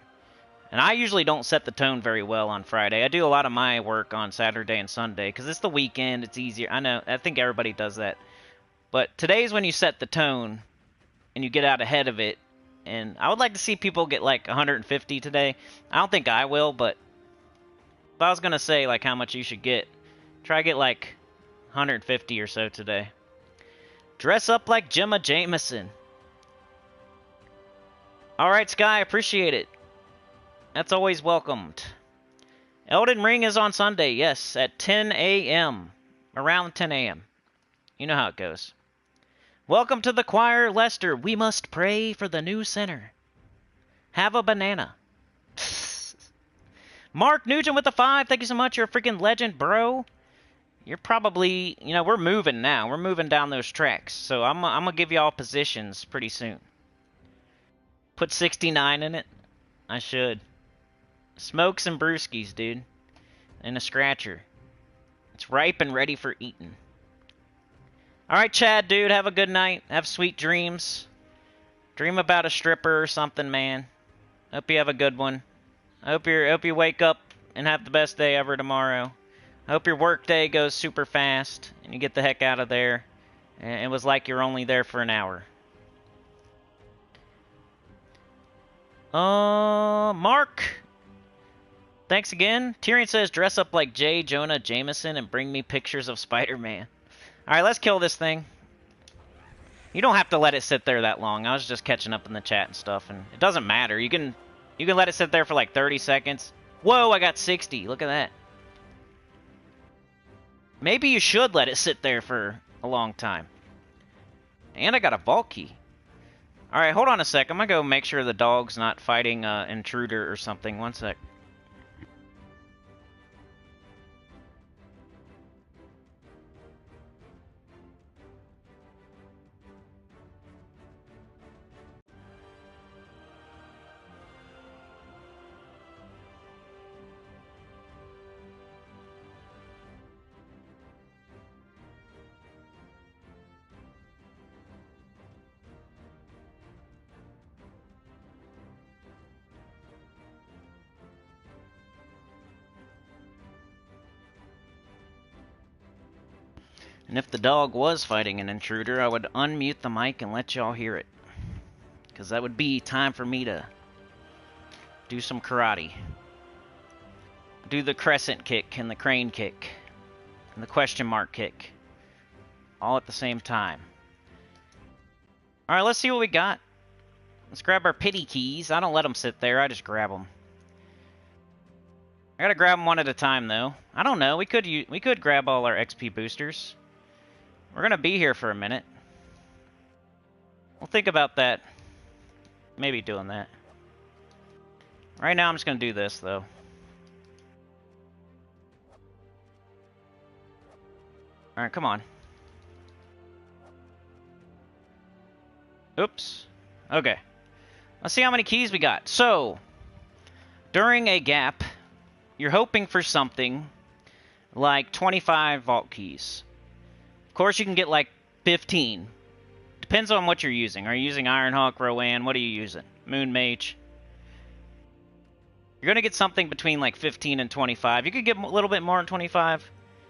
And I usually don't set the tone very well on Friday. I do a lot of my work on Saturday and Sunday because it's the weekend. It's easier. I know. I think everybody does that. But today's when you set the tone and you get out ahead of it. And I would like to see people get like 150 today. I don't think I will, but if I was going to say like how much you should get, try to get like 150 or so today. Dress up like Gemma Jameson. Alright, Sky, appreciate it. That's always welcomed. Elden Ring is on Sunday, yes, at 10 a.m. Around 10 a.m. You know how it goes. Welcome to the choir, Lester. We must pray for the new sinner. Have a banana. Mark Nugent with the 5. Thank you so much. You're a freaking legend, bro. You're probably, you know, we're moving now. We're moving down those tracks. So I'm going to give y'all positions pretty soon. Put 69 in it. I should. Smokes and brewskis, dude. And a scratcher. It's ripe and ready for eating. Alright, Chad, dude. Have a good night. Have sweet dreams. Dream about a stripper or something, man. Hope you have a good one. I hope you wake up and have the best day ever tomorrow. I hope your work day goes super fast and you get the heck out of there. And it was like you're only there for an hour. Mark. Thanks again. Tyrion says, dress up like J. Jonah Jameson and bring me pictures of Spider-Man. Alright, let's kill this thing. You don't have to let it sit there that long. I was just catching up in the chat and stuff, and it doesn't matter. You can let it sit there for like 30 seconds. Whoa, I got 60. Look at that. Maybe you should let it sit there for a long time. And I got a vault key. Alright, hold on a sec. I'm gonna go make sure the dog's not fighting an intruder or something. One sec. And if the dog was fighting an intruder, I would unmute the mic and let y'all hear it. Because that would be time for me to do some karate. do the crescent kick and the crane kick and the question mark kick all at the same time. Alright, let's see what we got. Let's grab our pity keys. I don't let them sit there, I just grab them. I gotta grab them one at a time, though. I don't know, we could grab all our XP boosters. We're gonna be here for a minute. We'll think about that. Maybe doing that. Right now I'm just gonna do this, though. Alright, come on. Oops. Okay. Let's see how many keys we got. So, during a gap, you're hoping for something like 25 vault keys. Of course, you can get like 15. Depends on what you're using. Are you using Ironhawk, Rowan? What are you using? Moon Mage? You're going to get something between like 15 and 25. You could get a little bit more than 25.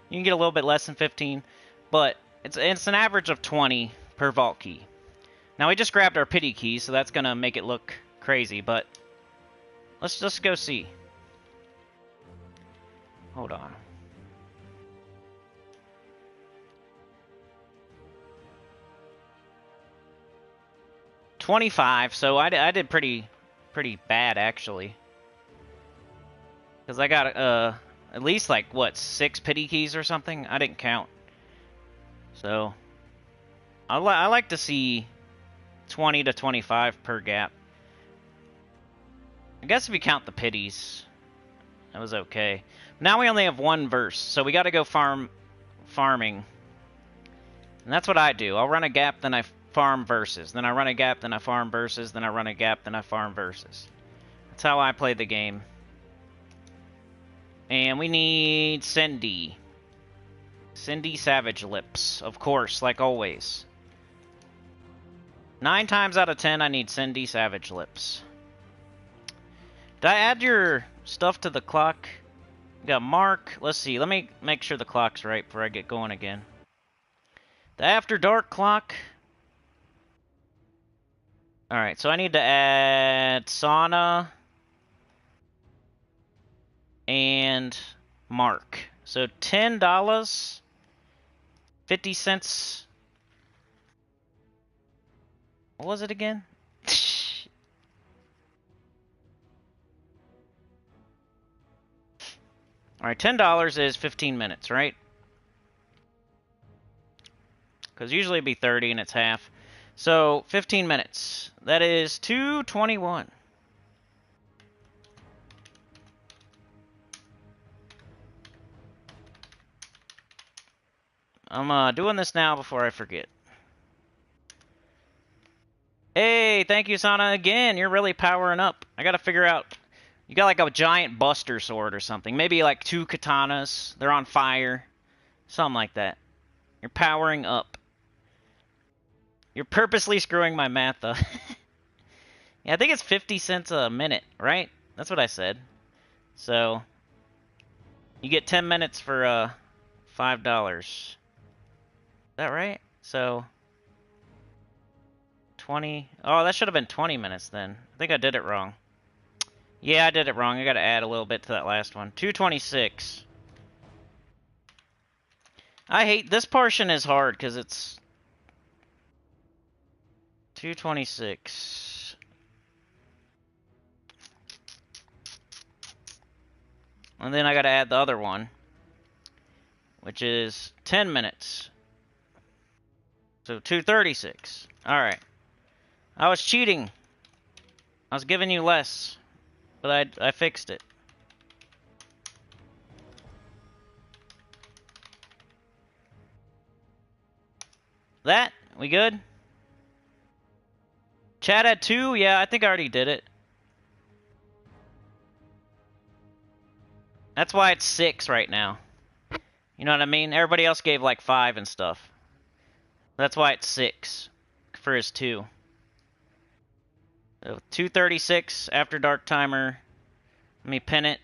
You can get a little bit less than 15. But it's an average of 20 per vault key. Now, we just grabbed our pity key, so that's going to make it look crazy. But let's just go see. Hold on. $25, so I did pretty bad, actually. Because I got at least, like, what, 6 pity keys or something? I didn't count. So, I like to see 20 to 25 per gap. I guess if you count the pities, that was okay. Now we only have one verse, so we got to go farming. And that's what I do. I'll run a gap, then I farm verses. Then I run a gap, then I farm verses. Then I run a gap, then I farm verses. That's how I play the game. And we need Cindy. Cindy Savage Lips, of course, like always. 9 times out of 10, I need Cindy Savage Lips. Did I add your stuff to the clock? We got Mark. Let's see. Let me make sure the clock's right before I get going again. The After Dark clock. Alright, so I need to add Sauna and Mark. So $10, 50 cents. What was it again? Alright, $10 is 15 minutes, right? Because usually it'd be 30 and it's half. So, 15 minutes. That is $2.21. I'm doing this now before I forget. Hey, thank you, Sana, again. You're really powering up. I gotta figure out... You got like a giant buster sword or something. Maybe like 2 katanas. They're on fire. Something like that. You're powering up. You're purposely screwing my math up. Yeah, I think it's 50 cents a minute, right? That's what I said. So, you get 10 minutes for $5. Is that right? So, 20... Oh, that should have been 20 minutes then. I think I did it wrong. Yeah, I did it wrong. I gotta add a little bit to that last one. 226. I hate... This portion is hard, because it's... 226. And then I gotta add the other one, which is 10 minutes. So 236. Alright. I was cheating. I was giving you less. But I fixed it. That? We good? Chat had 2? Yeah, I think I already did it. That's why it's 6 right now. You know what I mean? Everybody else gave like 5 and stuff. That's why it's 6 for his 2. So 236 After Dark timer. Let me pin it.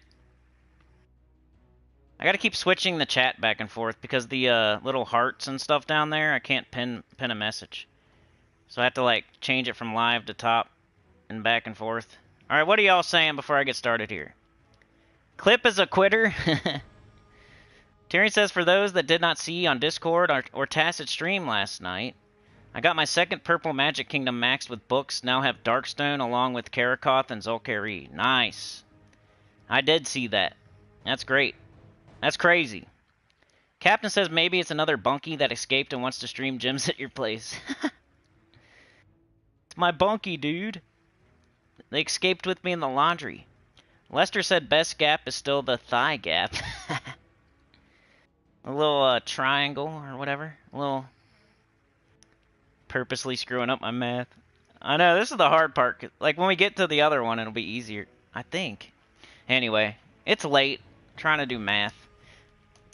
I gotta keep switching the chat back and forth because the little hearts and stuff down there, I can't pin a message. So I have to like change it from live to top and back and forth. Alright, what are y'all saying before I get started here? Clip is a quitter. Tyrion says, for those that did not see on Discord or Tacit stream last night, I got my second Purple Magic Kingdom maxed with books, now have Darkstone along with Karakoth and Zolkari. Nice. I did see that. That's great. That's crazy. Captain says maybe it's another bunkie that escaped and wants to stream gyms at your place. It's my bunkie, dude. They escaped with me in the laundry. Lester said best gap is still the thigh gap. A little triangle or whatever. A little purposely screwing up my math. I know, this is the hard part. Like, when we get to the other one, it'll be easier, I think. Anyway, it's late. I'm trying to do math.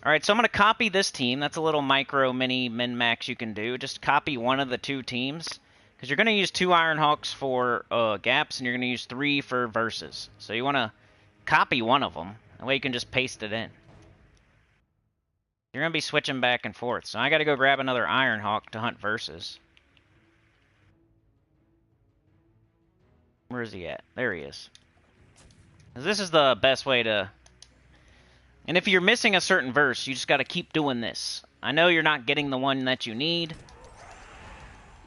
Alright, so I'm going to copy this team. That's a little micro mini min-max you can do. Just copy one of the two teams. Because you're going to use 2 Ironhawks for gaps, and you're going to use 3 for verses. So you want to copy one of them. That way you can just paste it in. You're going to be switching back and forth. So I got to go grab another Ironhawk to hunt verses. Where is he at? There he is. This is the best way to... And if you're missing a certain verse, you just got to keep doing this. I know you're not getting the one that you need,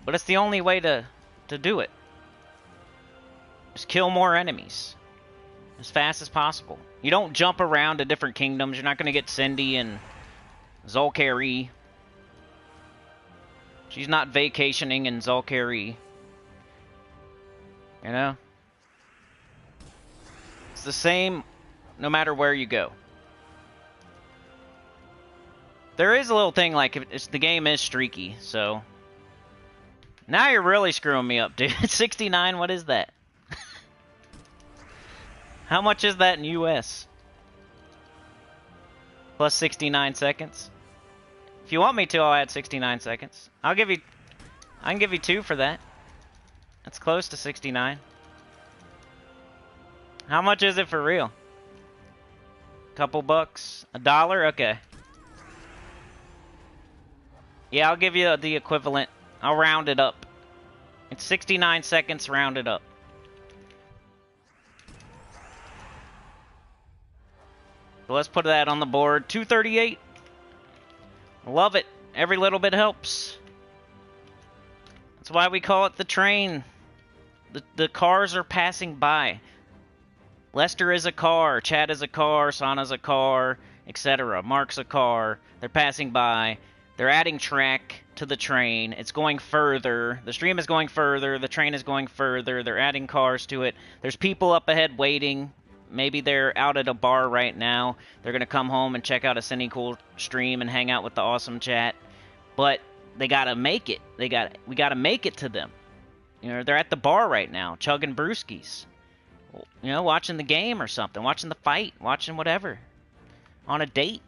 but it's the only way to do it. Just kill more enemies as fast as possible. You don't jump around to different kingdoms. You're not going to get Cindy and Zolkari. She's not vacationing in Zolkari. You know? It's the same no matter where you go. There is a little thing like if the game is streaky, so... Now you're really screwing me up, dude. 69, what is that? How much is that in US? Plus 69 seconds? If you want me to, I'll add 69 seconds. I can give you 2 for that. That's close to 69. How much is it for real? Couple bucks? $1? Okay. Yeah, I'll give you the equivalent. I'll round it up. It's 69 seconds rounded up. So let's put that on the board. 238. Love it. Every little bit helps. That's why we call it the train. The cars are passing by. Lester is a car. Chad is a car. Sana's a car. Etc. Mark's a car. They're passing by. They're adding track to the train. It's going further. The stream is going further. The train is going further. They're adding cars to it. There's people up ahead waiting. Maybe they're out at a bar right now. They're going to come home and check out a Sinnycool stream and hang out with the awesome chat. But they got to make it. We got to make it to them. You know, they're at the bar right now, chugging brewskis. You know, watching the game or something. Watching the fight. Watching whatever. On a date.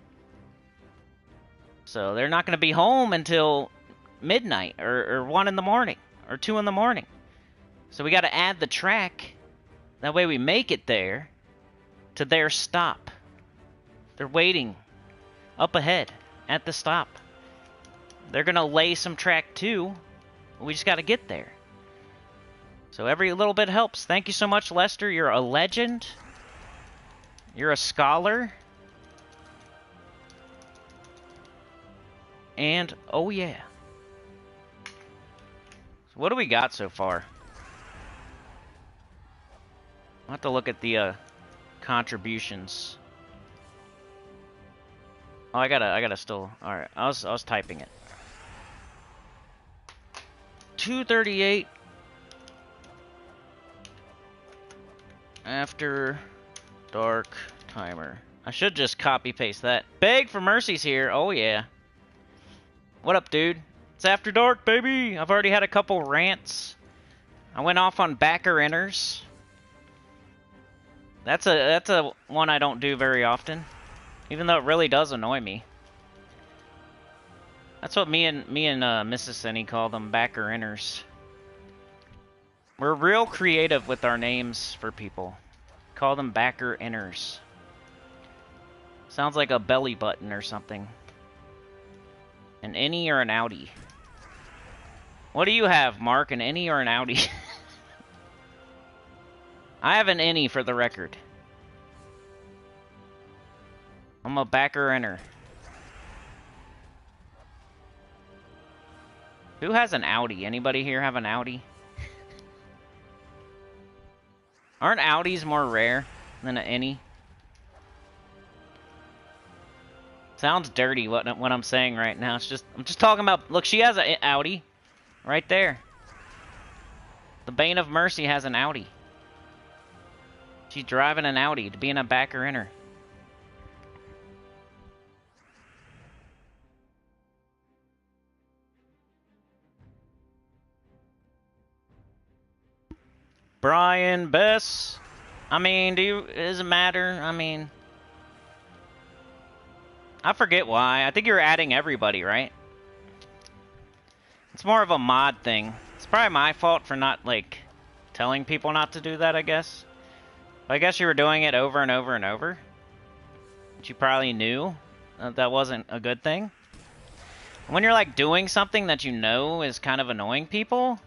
So they're not going to be home until midnight or 1 in the morning or 2 in the morning. So we got to add the track. That way we make it there to their stop. They're waiting up ahead at the stop. They're going to lay some track too. We just got to get there. So every little bit helps. Thank you so much, Lester. You're a legend. You're a scholar. And, oh yeah. So what do we got so far? I'll have to look at the contributions. Oh, I gotta still... Alright, I was typing it. 238. After dark timer. I should just copy paste that. Beg for Mercy's here. Oh yeah. What up, dude? It's after dark, baby. I've already had a couple rants. I went off on backer inners. That's a one I don't do very often, even though it really does annoy me. That's what me and Mrs. Senny call them, backer inners. We're real creative with our names for people. Call them backer inners. Sounds like a belly button or something. An innie or an outie? What do you have, Mark? An innie or an outie? I have an innie for the record. I'm a backer inner. Who has an Audi? Anybody here have an Audi? Aren't Audis more rare than an Innie? Sounds dirty what I'm saying right now. It's just I'm just talking about. Look, she has an Audi, right there. The Bane of Mercy has an Audi. She's driving an Audi to be in a backer inner. Brian Bess. I mean, does it matter? I mean, I forget why. I think you're adding everybody, right? It's more of a mod thing. It's probably my fault for not, like, telling people not to do that, I guess. But I guess you were doing it over and over and over. But you probably knew that wasn't a good thing. When you're, like, doing something that you know is kind of annoying people...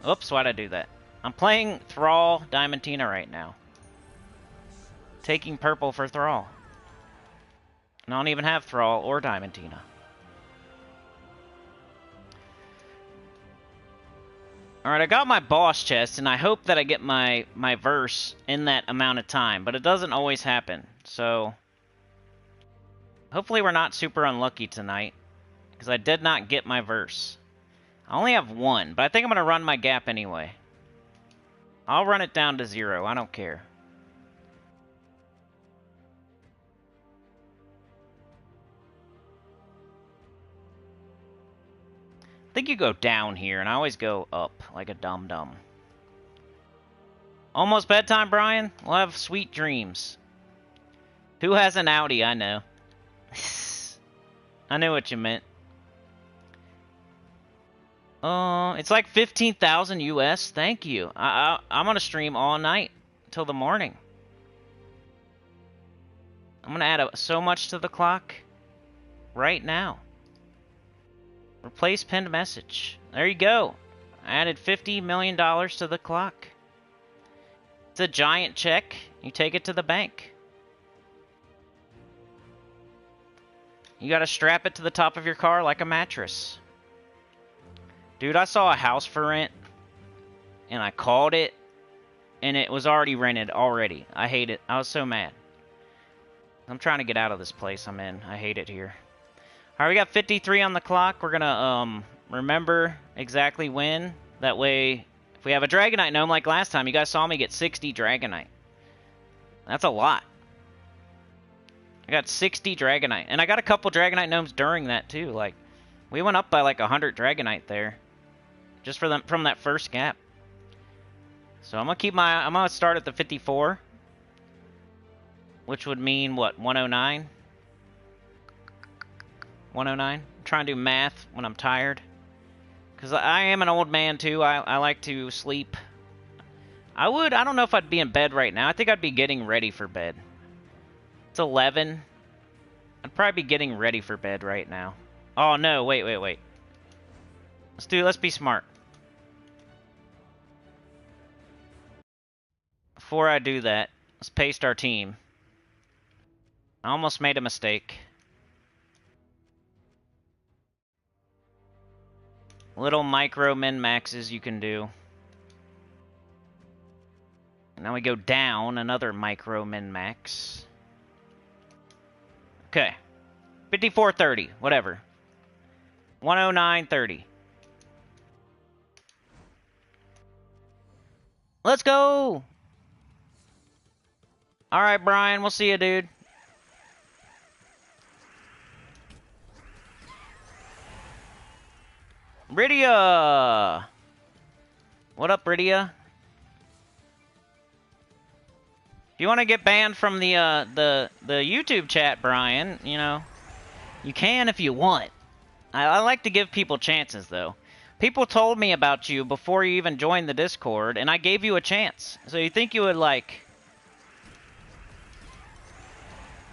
Oops, why'd I do that? I'm playing Thrall Diamantina right now. Taking purple for Thrall. And I don't even have Thrall or Diamantina. Alright, I got my boss chest, and I hope that I get my verse in that amount of time, but it doesn't always happen, so... Hopefully we're not super unlucky tonight, because I did not get my verse. I only have one, but I think I'm going to run my gap anyway. I'll run it down to 0, I don't care. I think you go down here, and I always go up, like a dum-dum. Almost bedtime, Brian? We'll have sweet dreams. Who has an Audi? I know. I knew what you meant. It's like 15,000 US. Thank you. I'm gonna stream all night till the morning. I'm gonna add so much to the clock right now. Replace pinned message. There you go. I added $50 million to the clock. It's a giant check. You take it to the bank. You gotta strap it to the top of your car like a mattress. Dude, I saw a house for rent, and I called it, and it was already rented already. I hate it. I was so mad. I'm trying to get out of this place I'm in. I hate it here. Alright, we got 53 on the clock. We're gonna, remember exactly when. That way, if we have a Dragonite Gnome like last time, you guys saw me get 60 Dragonite. That's a lot. I got 60 Dragonite. And I got a couple Dragonite Gnomes during that, too. Like, we went up by like 100 Dragonite there. Just for them from that first gap. So I'm gonna start at the 54. Which would mean, what, 109? 109? I'm trying to do math when I'm tired. Because I am an old man, too. I like to sleep. I don't know if I'd be in bed right now. I think I'd be getting ready for bed. It's 11. I'd probably be getting ready for bed right now. Oh, no. Wait. Let's be smart. Before I do that, let's paste our team. I almost made a mistake. Little micro min-maxes you can do. Now we go down another micro min-max. Okay. 54.30, whatever. 109.30. Let's go! Alright, Brian, we'll see you, dude. Rydia! What up, Rydia? If you want to get banned from the YouTube chat, Brian, you know, you can if you want. I like to give people chances, though. People told me about you before you even joined the Discord, and I gave you a chance. So you think you would, like...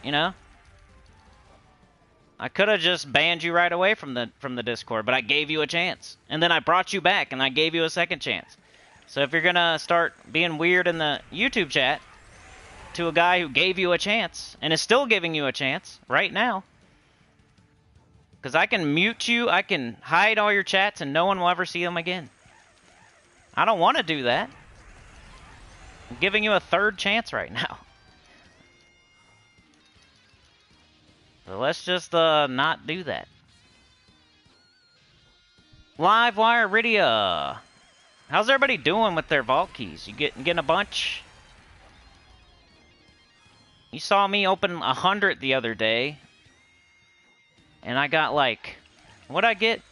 You know? I could have just banned you right away from the Discord, but I gave you a chance. And then I brought you back, and I gave you a second chance. So if you're gonna start being weird in the YouTube chat, to a guy who gave you a chance and is still giving you a chance right now. Because I can mute you, I can hide all your chats, and no one will ever see them again. I don't want to do that. I'm giving you a third chance right now. So let's just not do that. Livewire Iridia. How's everybody doing with their vault keys? You getting a bunch? You saw me open 100 the other day. And I got like... What'd I get?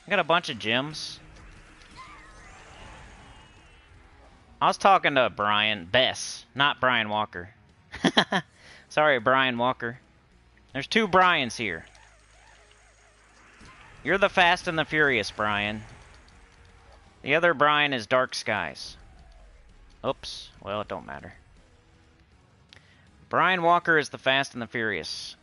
I got a bunch of gems. I was talking to Brian Bess, not Brian Walker. Sorry, Brian Walker. There's two Brians here. You're the Fast and the Furious, Brian. The other Brian is Dark Skies. Oops. Well, it don't matter. Brian Walker is the Fast and the Furious.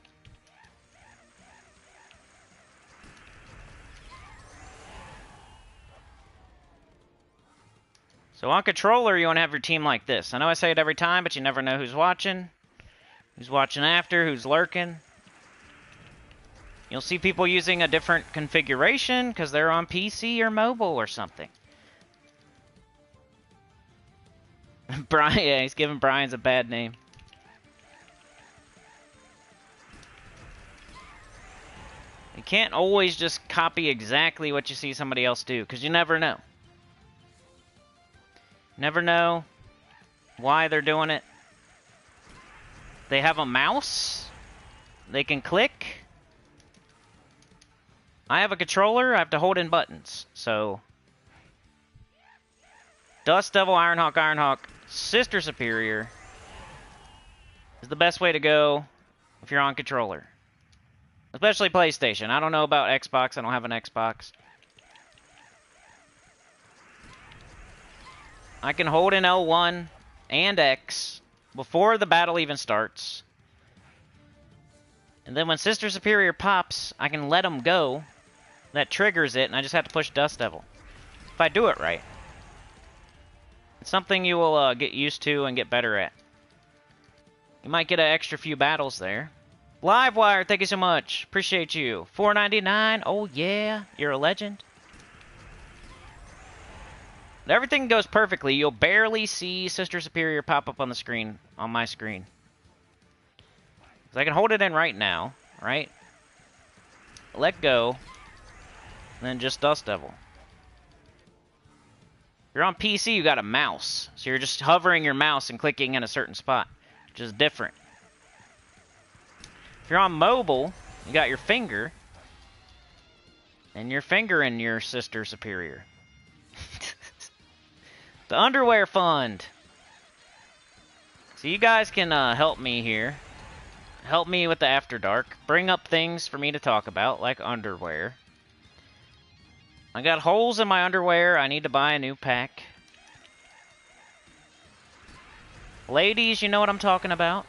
So on controller, you want to have your team like this. I know I say it every time, but you never know who's watching after, who's lurking. You'll see people using a different configuration because they're on PC or mobile or something. Brian, yeah, he's giving Brian's a bad name. You can't always just copy exactly what you see somebody else do, because you never know. Never know why they're doing it. They have a mouse. They can click. I have a controller. I have to hold in buttons. So, Dust Devil, Ironhawk, Sister Superior is the best way to go if you're on controller. Especially PlayStation. I don't know about Xbox. I don't have an Xbox. I can hold in L1 and X before the battle even starts. And then when Sister Superior pops, I can let him go. That triggers it, and I just have to push Dust Devil. If I do it right. It's something you will get used to and get better at. You might get an extra few battles there. Livewire, thank you so much. Appreciate you. $4.99. Oh yeah, you're a legend. Everything goes perfectly. You'll barely see Sister Superior pop up on the screen, on my screen. So I can hold it in right now, right? Let go. And then just Dust Devil. If you're on PC, you got a mouse. So you're just hovering your mouse and clicking in a certain spot, which is different. If you're on mobile, you got your finger. And your finger in your Sister Superior. The Underwear Fund. So you guys can help me here. Help me with the After Dark. Bring up things for me to talk about, like underwear. I got holes in my underwear. I need to buy a new pack. Ladies, you know what I'm talking about.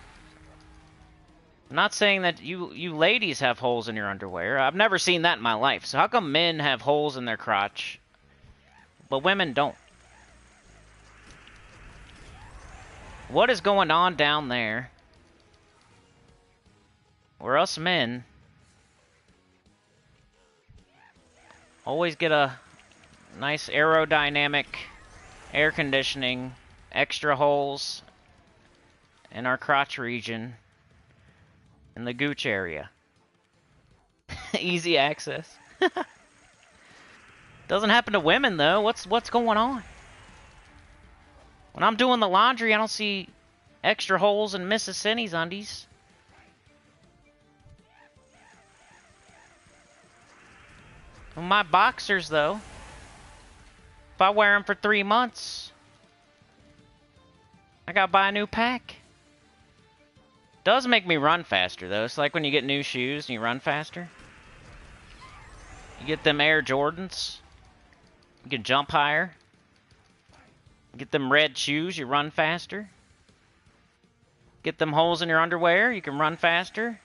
I'm not saying that you ladies have holes in your underwear. I've never seen that in my life. So how come men have holes in their crotch, but women don't? What is going on down there? Where us men always get a nice aerodynamic air conditioning, extra holes in our crotch region, in the gooch area. Easy access. Doesn't happen to women though. What's going on? When I'm doing the laundry, I don't see extra holes in Mrs. Sinny's undies. Well, my boxers, though, if I wear them for 3 months, I gotta buy a new pack. Does make me run faster, though. It's like when you get new shoes and you run faster. You get them Air Jordans, you can jump higher. Get them red shoes, you run faster. Get them holes in your underwear, you can run faster.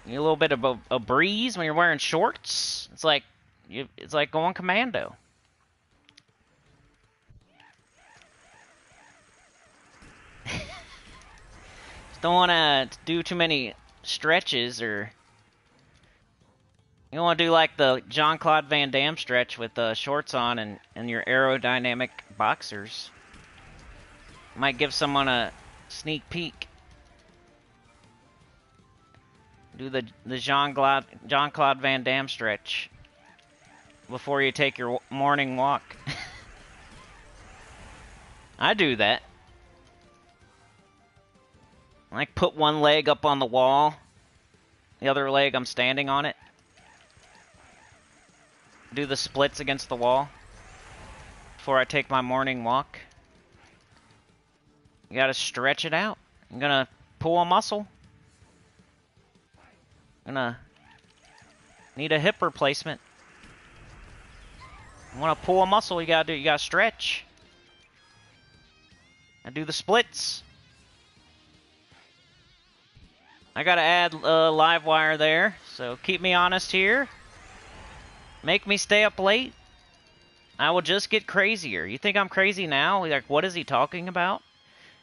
You get a little bit of a breeze when you're wearing shorts. It's like going commando. Don't want to do too many stretches, or you don't want to do like the Jean-Claude Van Damme stretch with shorts on and your aerodynamic boxers. Might give someone a sneak peek. Do the Jean-Claude Van Damme stretch before you take your morning walk. I do that. Like, put one leg up on the wall, the other leg I'm standing on it. Do the splits against the wall before I take my morning walk. You gotta stretch it out. I'm gonna pull a muscle. Gonna need a hip replacement. You wanna pull a muscle, you gotta stretch. I do the splits. I gotta add a live wire there, so keep me honest here. Make me stay up late. I will just get crazier. You think I'm crazy now? Like, what is he talking about?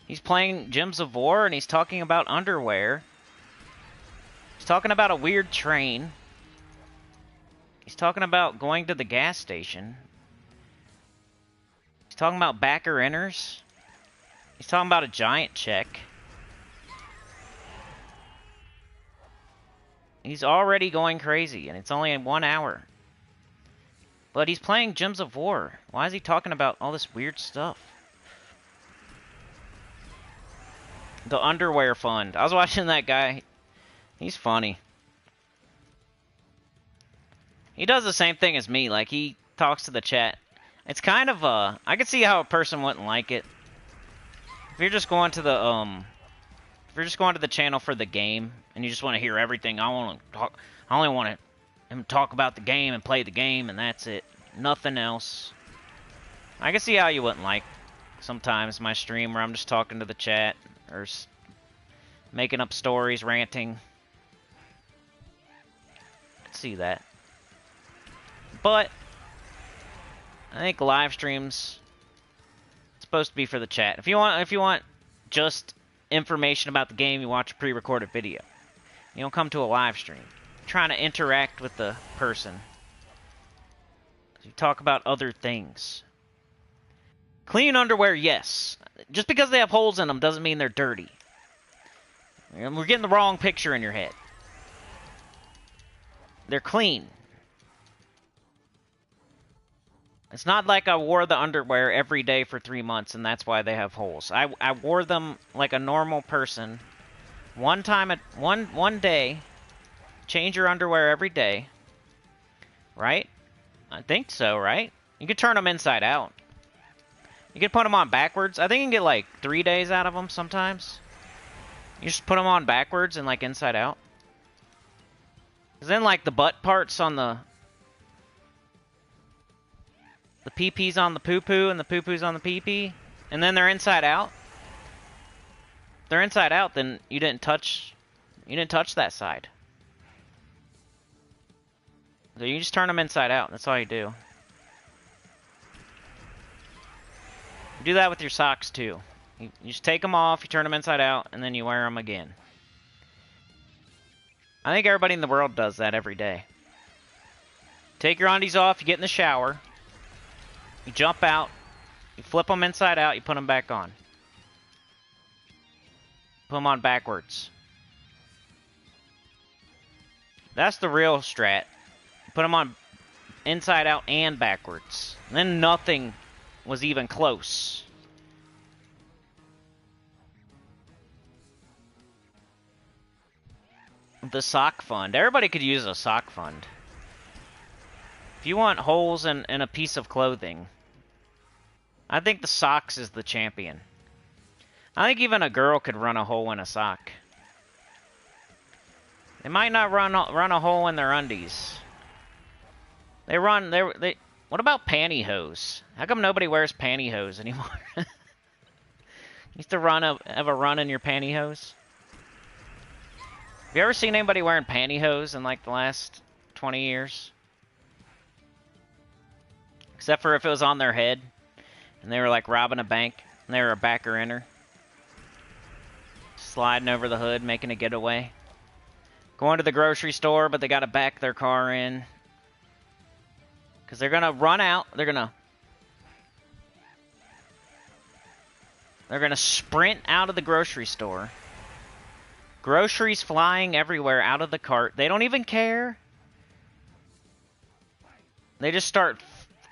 He's playing Gems of War and he's talking about underwear. He's talking about a weird train. He's talking about going to the gas station. He's talking about backer inners. He's talking about a giant check. He's already going crazy, and it's only in 1 hour. But he's playing Gems of War. Why is he talking about all this weird stuff? The underwear fund. I was watching that guy. He's funny. He does the same thing as me. Like, he talks to the chat. It's kind of, I could see how a person wouldn't like it. If you're just going to the, if you're just going to the channel for the game, and you just want to hear everything, I only want him to talk about the game and play the game, and that's it. Nothing else. I can see how you wouldn't like sometimes my stream where I'm just talking to the chat, or making up stories, ranting. I can see that. But I think live streams supposed to be for the chat. If you want just information about the game, you watch a pre-recorded video. You don't come to a live stream. You're trying to interact with the person. You talk about other things. Clean underwear, yes. Just because they have holes in them doesn't mean they're dirty. We're getting the wrong picture in your head. They're clean. It's not like I wore the underwear every day for 3 months and that's why they have holes. I wore them like a normal person. One day. Change your underwear every day. Right? I think so, right? You could turn them inside out. You could put them on backwards. I think you can get like 3 days out of them sometimes. You just put them on backwards and like inside out. Because then like the butt parts on the pee-pee's on the poo-poo and the poo-poo's on the pee-pee. And then they're inside out. If they're inside out, then you didn't touch that side. So you just turn them inside out. That's all you do. You do that with your socks too. You just take them off, you turn them inside out, and then you wear them again. I think everybody in the world does that every day. Take your undies off, you get in the shower, you jump out, you flip them inside out, you put them back on. Put them on backwards. That's the real strat. Put them on inside out and backwards. And then nothing was even close. The sock fund. Everybody could use a sock fund. If you want holes in a piece of clothing, I think the socks is the champion. I think even a girl could run a hole in a sock. They might not run a hole in their undies. What about pantyhose? How come nobody wears pantyhose anymore? Used to have a run in your pantyhose? Have you ever seen anybody wearing pantyhose in like the last 20 years? Except for if it was on their head and they were like robbing a bank and they were a backer inner. sliding over the hood, making a getaway. Going to the grocery store, but they got to back their car in. Because they're going to run out. They're going to sprint out of the grocery store. Groceries flying everywhere out of the cart. They don't even care. They just start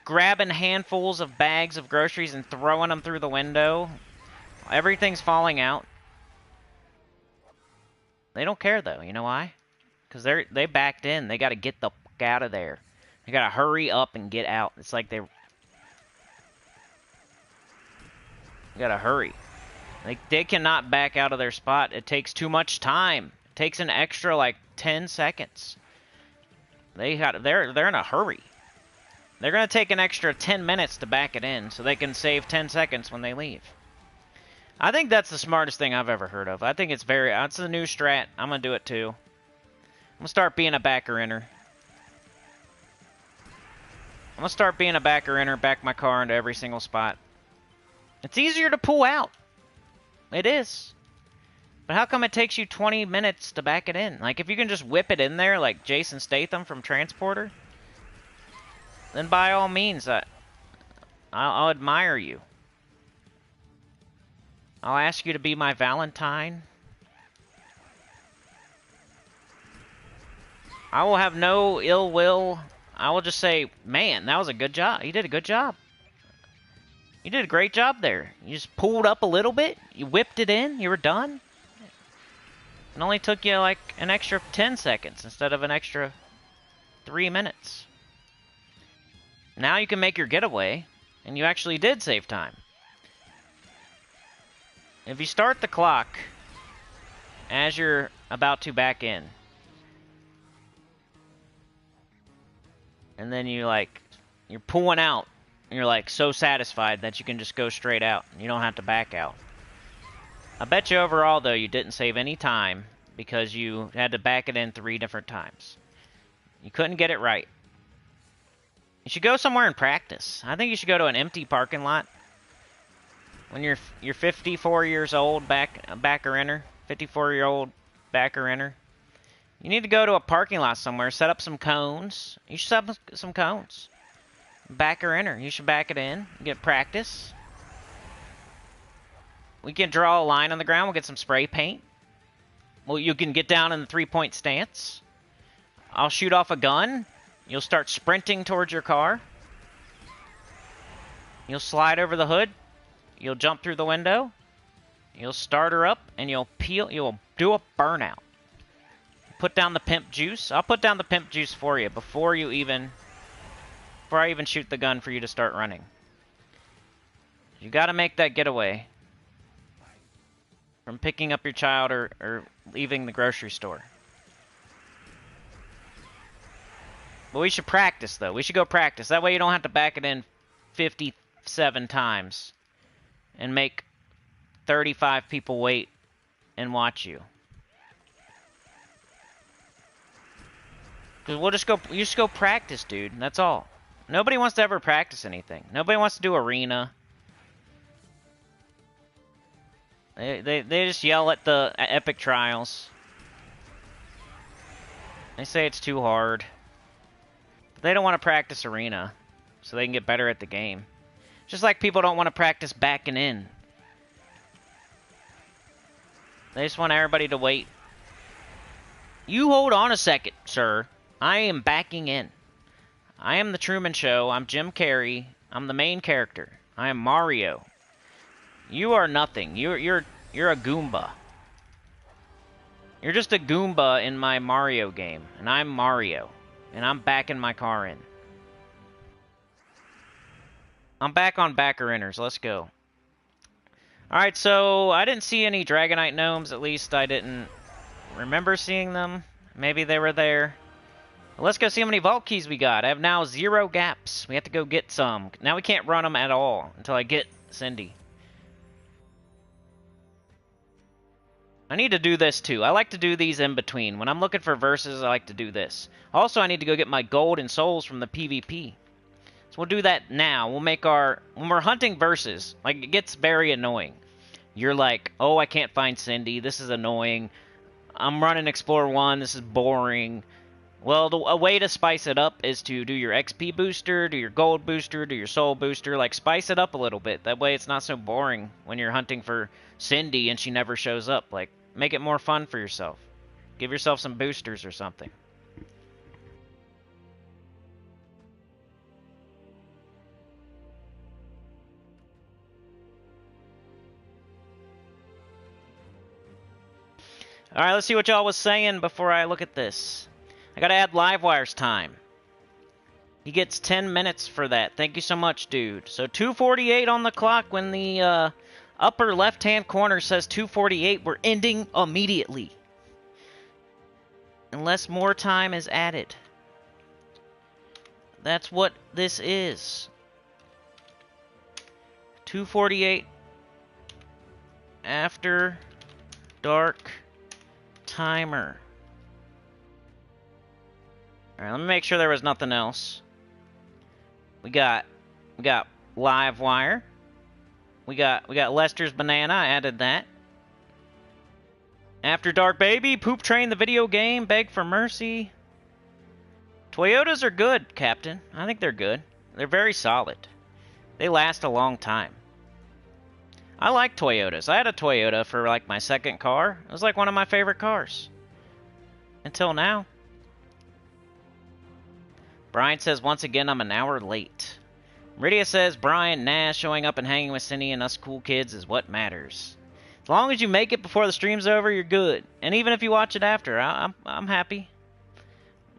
grabbing handfuls of bags of groceries and throwing them through the window. Everything's falling out. They don't care, though. You know why? Because they backed in. They got to get the fuck out of there. They got to hurry up and get out. It's like they got to hurry. They cannot back out of their spot. It takes too much time. It takes an extra, like, 10 seconds. They're in a hurry. They're going to take an extra 10 minutes to back it in so they can save 10 seconds when they leave. I think that's the smartest thing I've ever heard of. I think it's a new strat. I'm going to do it too. I'm going to start being a backer-inner. Back my car into every single spot. It's easier to pull out. It is. But how come it takes you 20 minutes to back it in? Like, if you can just whip it in there like Jason Statham from Transporter, then by all means, I'll admire you. I'll ask you to be my Valentine. I will have no ill will. I will just say, man, that was a good job. You did a good job. You did a great job there. You just pulled up a little bit. You whipped it in. You were done. It only took you like an extra 10 seconds instead of an extra 3 minutes. Now you can make your getaway, and you actually did save time. If you start the clock as you're about to back in, and then you're pulling out, and you're like so satisfied that you can just go straight out. You don't have to back out. I bet you overall, though, you didn't save any time because you had to back it in 3 different times. You couldn't get it right. You should go somewhere and practice. I think you should go to an empty parking lot. When you're 54 years old, backer-inner, 54-year-old backer-inner, you need to go to a parking lot somewhere, set up some cones. You should set up some cones. Backer-inner, you should back it in, get practice. We can draw a line on the ground, we'll get some spray paint. Well, you can get down in the 3-point stance. I'll shoot off a gun. You'll start sprinting towards your car. You'll slide over the hood. You'll jump through the window. You'll start her up, and you'll do a burnout. Put down the pimp juice. I'll put down the pimp juice for you before I even shoot the gun for you to start running. You got to make that getaway from picking up your child or leaving the grocery store. But we should practice, though. We should go practice. That way you don't have to back it in 57 times and make 35 people wait and watch you. Because you just go practice, dude. That's all. Nobody wants to ever practice anything. Nobody wants to do arena. They just yell at the epic trials. They say it's too hard. They don't want to practice arena so they can get better at the game. Just like people don't want to practice backing in. They just want everybody to wait. You hold on a second, sir. I am backing in. I am the Truman Show. I'm Jim Carrey. I'm the main character. I am Mario. You are nothing. You're a Goomba. You're just a Goomba in my Mario game, and I'm Mario. And I'm backing my car in. I'm back on backer-inners. Let's go. Alright, so I didn't see any Dragonite Gnomes. At least I didn't remember seeing them. Maybe they were there. Let's go see how many vault keys we got. I have now 0 gaps. We have to go get some. Now we can't run them at all until I get Cindy. I need to do this too. I like to do these in between. When I'm looking for verses, I like to do this. Also, I need to go get my gold and souls from the PvP. So we'll do that now. We'll make when we're hunting verses, like, it gets very annoying. you're like, oh, I can't find Cindy. This is annoying. I'm running Explorer 1. This is boring. Well, a way to spice it up is to do your XP booster, do your gold booster, do your soul booster. Like, spice it up a little bit. That way it's not so boring when you're hunting for Cindy and she never shows up. Like, make it more fun for yourself. Give yourself some boosters or something. Alright, let's see what y'all was saying before I look at this. I gotta add Livewire's time. He gets 10 minutes for that. Thank you so much, dude. So 2:48 on the clock. When the upper left-hand corner says 2:48, we're ending immediately. Unless more time is added. That's what this is. 2:48 after dark timer. Alright, let me make sure there was nothing else. We got Livewire. We got Lester's Banana. I added that. After Dark Baby, Poop Train the video game, Beg for Mercy. Toyotas are good, Captain. I think they're good. They're very solid. They last a long time. I like Toyotas. I had a Toyota for like my second car. It was like one of my favorite cars. Until now. Brian says, once again, I'm an hour late. Meridia says, Brian, Nash showing up and hanging with Cindy and us cool kids is what matters. As long as you make it before the stream's over, you're good. And even if you watch it after, I'm happy.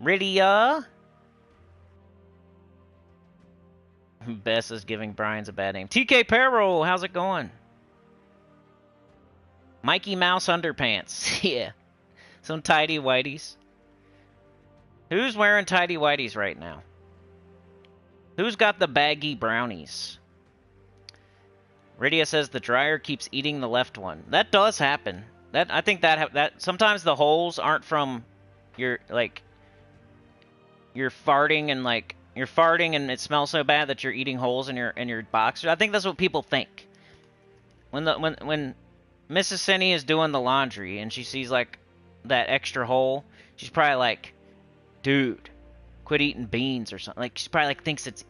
Meridia. Bess is giving Brian's a bad name. TK Perro, how's it going? Mikey Mouse Underpants. Yeah. Some tidy whities. Who's wearing tidy whities right now? Who's got the baggy brownies? Rydia says the dryer keeps eating the left one. That does happen. I think that sometimes the holes aren't from your you're farting and it smells so bad that you're eating holes in your boxers. I think that's what people think. When Mrs. Cindy is doing the laundry and she sees like that extra hole, she's probably like, dude, quit eating beans or something. Like, she probably like thinks it's,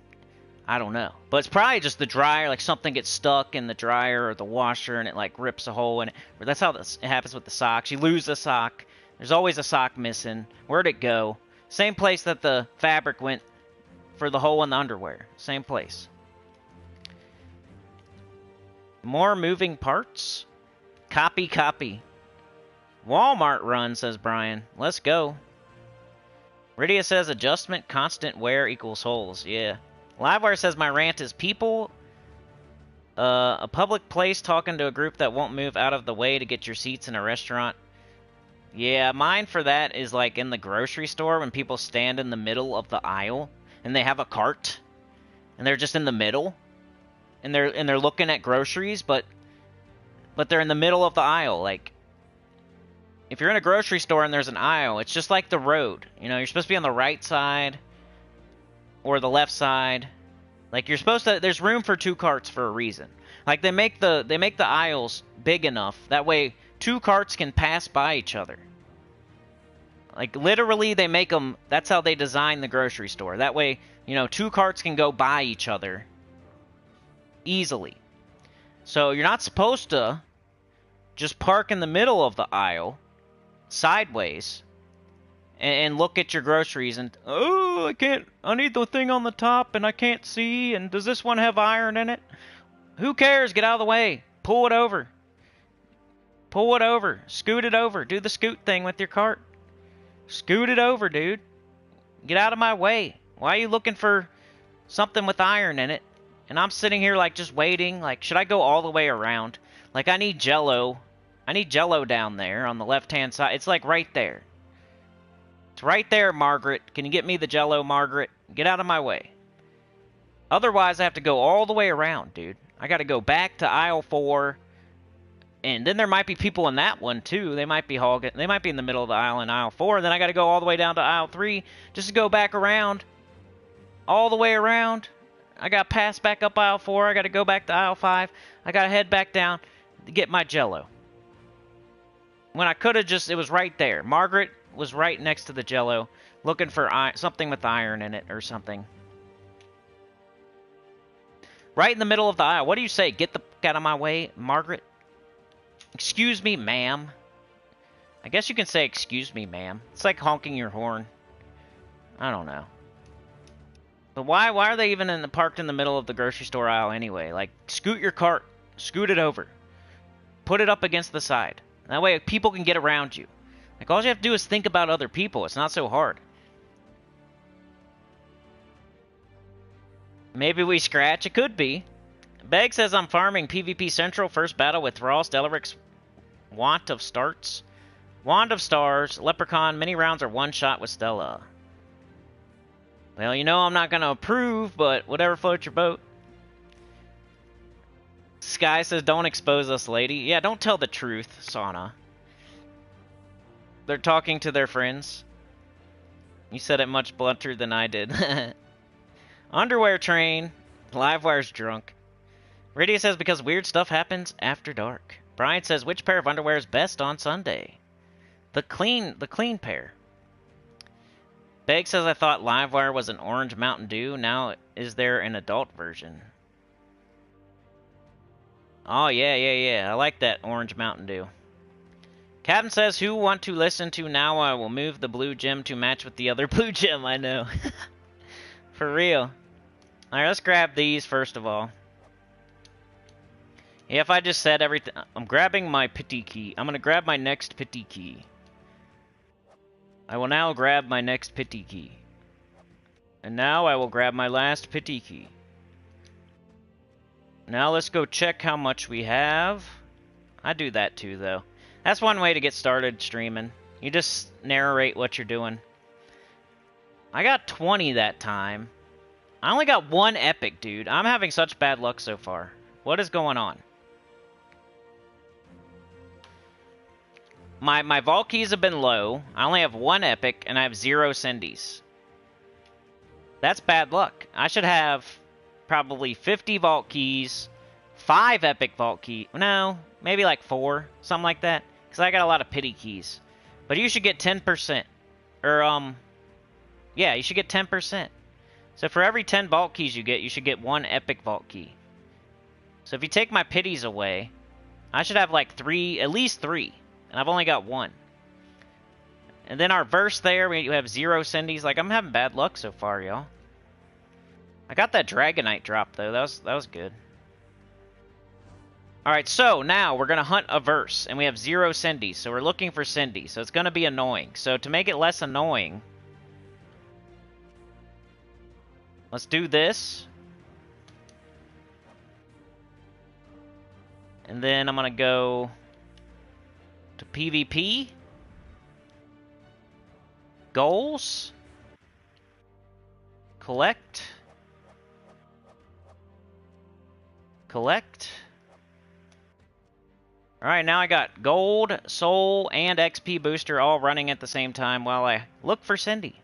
I don't know. But it's probably just the dryer, like something gets stuck in the dryer or the washer and it like rips a hole in it. That's how it happens with the socks. You lose a sock. There's always a sock missing. Where'd it go? Same place that the fabric went for the hole in the underwear. Same place. More moving parts? Copy. Walmart run, says Brian. Let's go. Rydia says adjustment constant wear equals holes. Yeah. Livewire says my rant is people. A public place talking to a group that won't move out of the way to get your seats in a restaurant. Yeah, mine for that is like in the grocery store when people stand in the middle of the aisle and they have a cart and they're just in the middle and they're looking at groceries, but they're in the middle of the aisle. Like, if you're in a grocery store and there's an aisle, it's just like the road. You know, you're supposed to be on the right side or the left side. Like, you're supposed to, there's room for two carts for a reason. Like, they make the aisles big enough that way two carts can pass by each other. Like, literally, they make them, that's how they design the grocery store. That way, you know, two carts can go by each other easily. So you're not supposed to just park in the middle of the aisle sideways and look at your groceries and, oh, I need the thing on the top and I can't see, and does this one have iron in it? Who cares? Get out of the way. Pull it over. Scoot it over. Do the scoot thing with your cart. Scoot it over, dude. Get out of my way. Why are you looking for something with iron in it? And I'm sitting here like just waiting. Like, should I go all the way around? Like, I need Jello. I need Jello down there on the left-hand side. It's like right there. It's right there, Margaret. Can you get me the Jello, Margaret? Get out of my way. Otherwise, I have to go all the way around, dude. I got to go back to aisle 4. And then there might be people in that one, too. They might be hogging. They might be in the middle of the aisle in aisle 4. And then I got to go all the way down to aisle 3 just to go back around. All the way around. I got to pass back up aisle 4. I got to go back to aisle 5. I got to head back down. get my Jello. When I could have just, it was right there. Margaret was right next to the Jello, looking for something with iron in it or something. Right in the middle of the aisle. What do you say? Get the fuck out of my way, Margaret? Excuse me, ma'am. I guess you can say excuse me, ma'am. It's like honking your horn. I don't know. But why are they even parked in the middle of the grocery store aisle anyway? Like, scoot your cart. Scoot it over. Put it up against the side. That way people can get around you. Like, all you have to do is think about other people. It's not so hard. Maybe we scratch? It could be. Beg says I'm farming PvP Central. First battle with Ross, Delaric's Want of Starts. Wand of Stars, Leprechaun, many rounds are one shot with Stella. Well, you know I'm not going to approve, but whatever floats your boat. Sky says, don't expose us, lady. Yeah, don't tell the truth, Sauna. They're talking to their friends. You said it much blunter than I did. Underwear train. Livewire's drunk. Radia says, because weird stuff happens after dark. Brian says, which pair of underwear is best on Sunday? The clean pair. Beg says, I thought Livewire was an orange Mountain Dew. Now, is there an adult version? Oh, yeah. I like that orange Mountain Dew. Captain says, who want to listen to now? I will move the blue gem to match with the other blue gem. I know. For real. Alright, let's grab these first of all. Yeah, if I just said everything... I'm grabbing my pity key. I'm going to grab my next pity key. I will now grab my next pity key. And now I will grab my last pity key. Now let's go check how much we have. I do that too, though. That's one way to get started streaming. You just narrate what you're doing. I got 20 that time. I only got one epic, dude. I'm having such bad luck so far. What is going on? My vault keys have been low. I only have one epic, and I have 0 Cindy's. That's bad luck. I should have probably 50 vault keys, 5 epic vault keys. No, maybe like 4, something like that. Because I got a lot of pity keys. But you should get 10%. Or, yeah, you should get 10%. So for every 10 vault keys you get, you should get 1 epic vault key. So if you take my pities away, I should have like 3, at least 3. And I've only got 1. And then our verse there, we have 0 Cindy's. Like, I'm having bad luck so far, y'all. I got that Dragonite drop, though. That was good. Alright, so now we're going to hunt a verse. And we have 0 Cindy's, so we're looking for Cindy. So it's going to be annoying. So to make it less annoying, let's do this. And then I'm going to go to PvP. Goals. Collect. Alright, now I got gold, soul, and XP booster all running at the same time while I look for Cindy.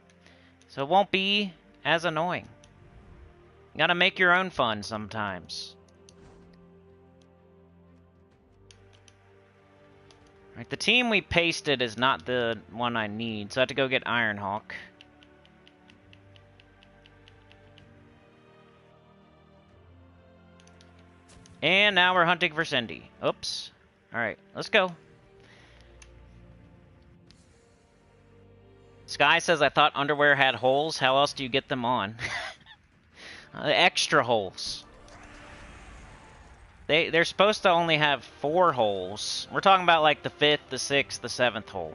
So it won't be as annoying. You gotta make your own fun sometimes. Alright, the team we pasted is not the one I need, so I have to go get Ironhawk. And now we're hunting for Cindy. Oops. Alright, let's go. Sky says, I thought underwear had holes. How else do you get them on? Extra holes. They're supposed to only have 4 holes. We're talking about like the 5th, the 6th, the 7th hole.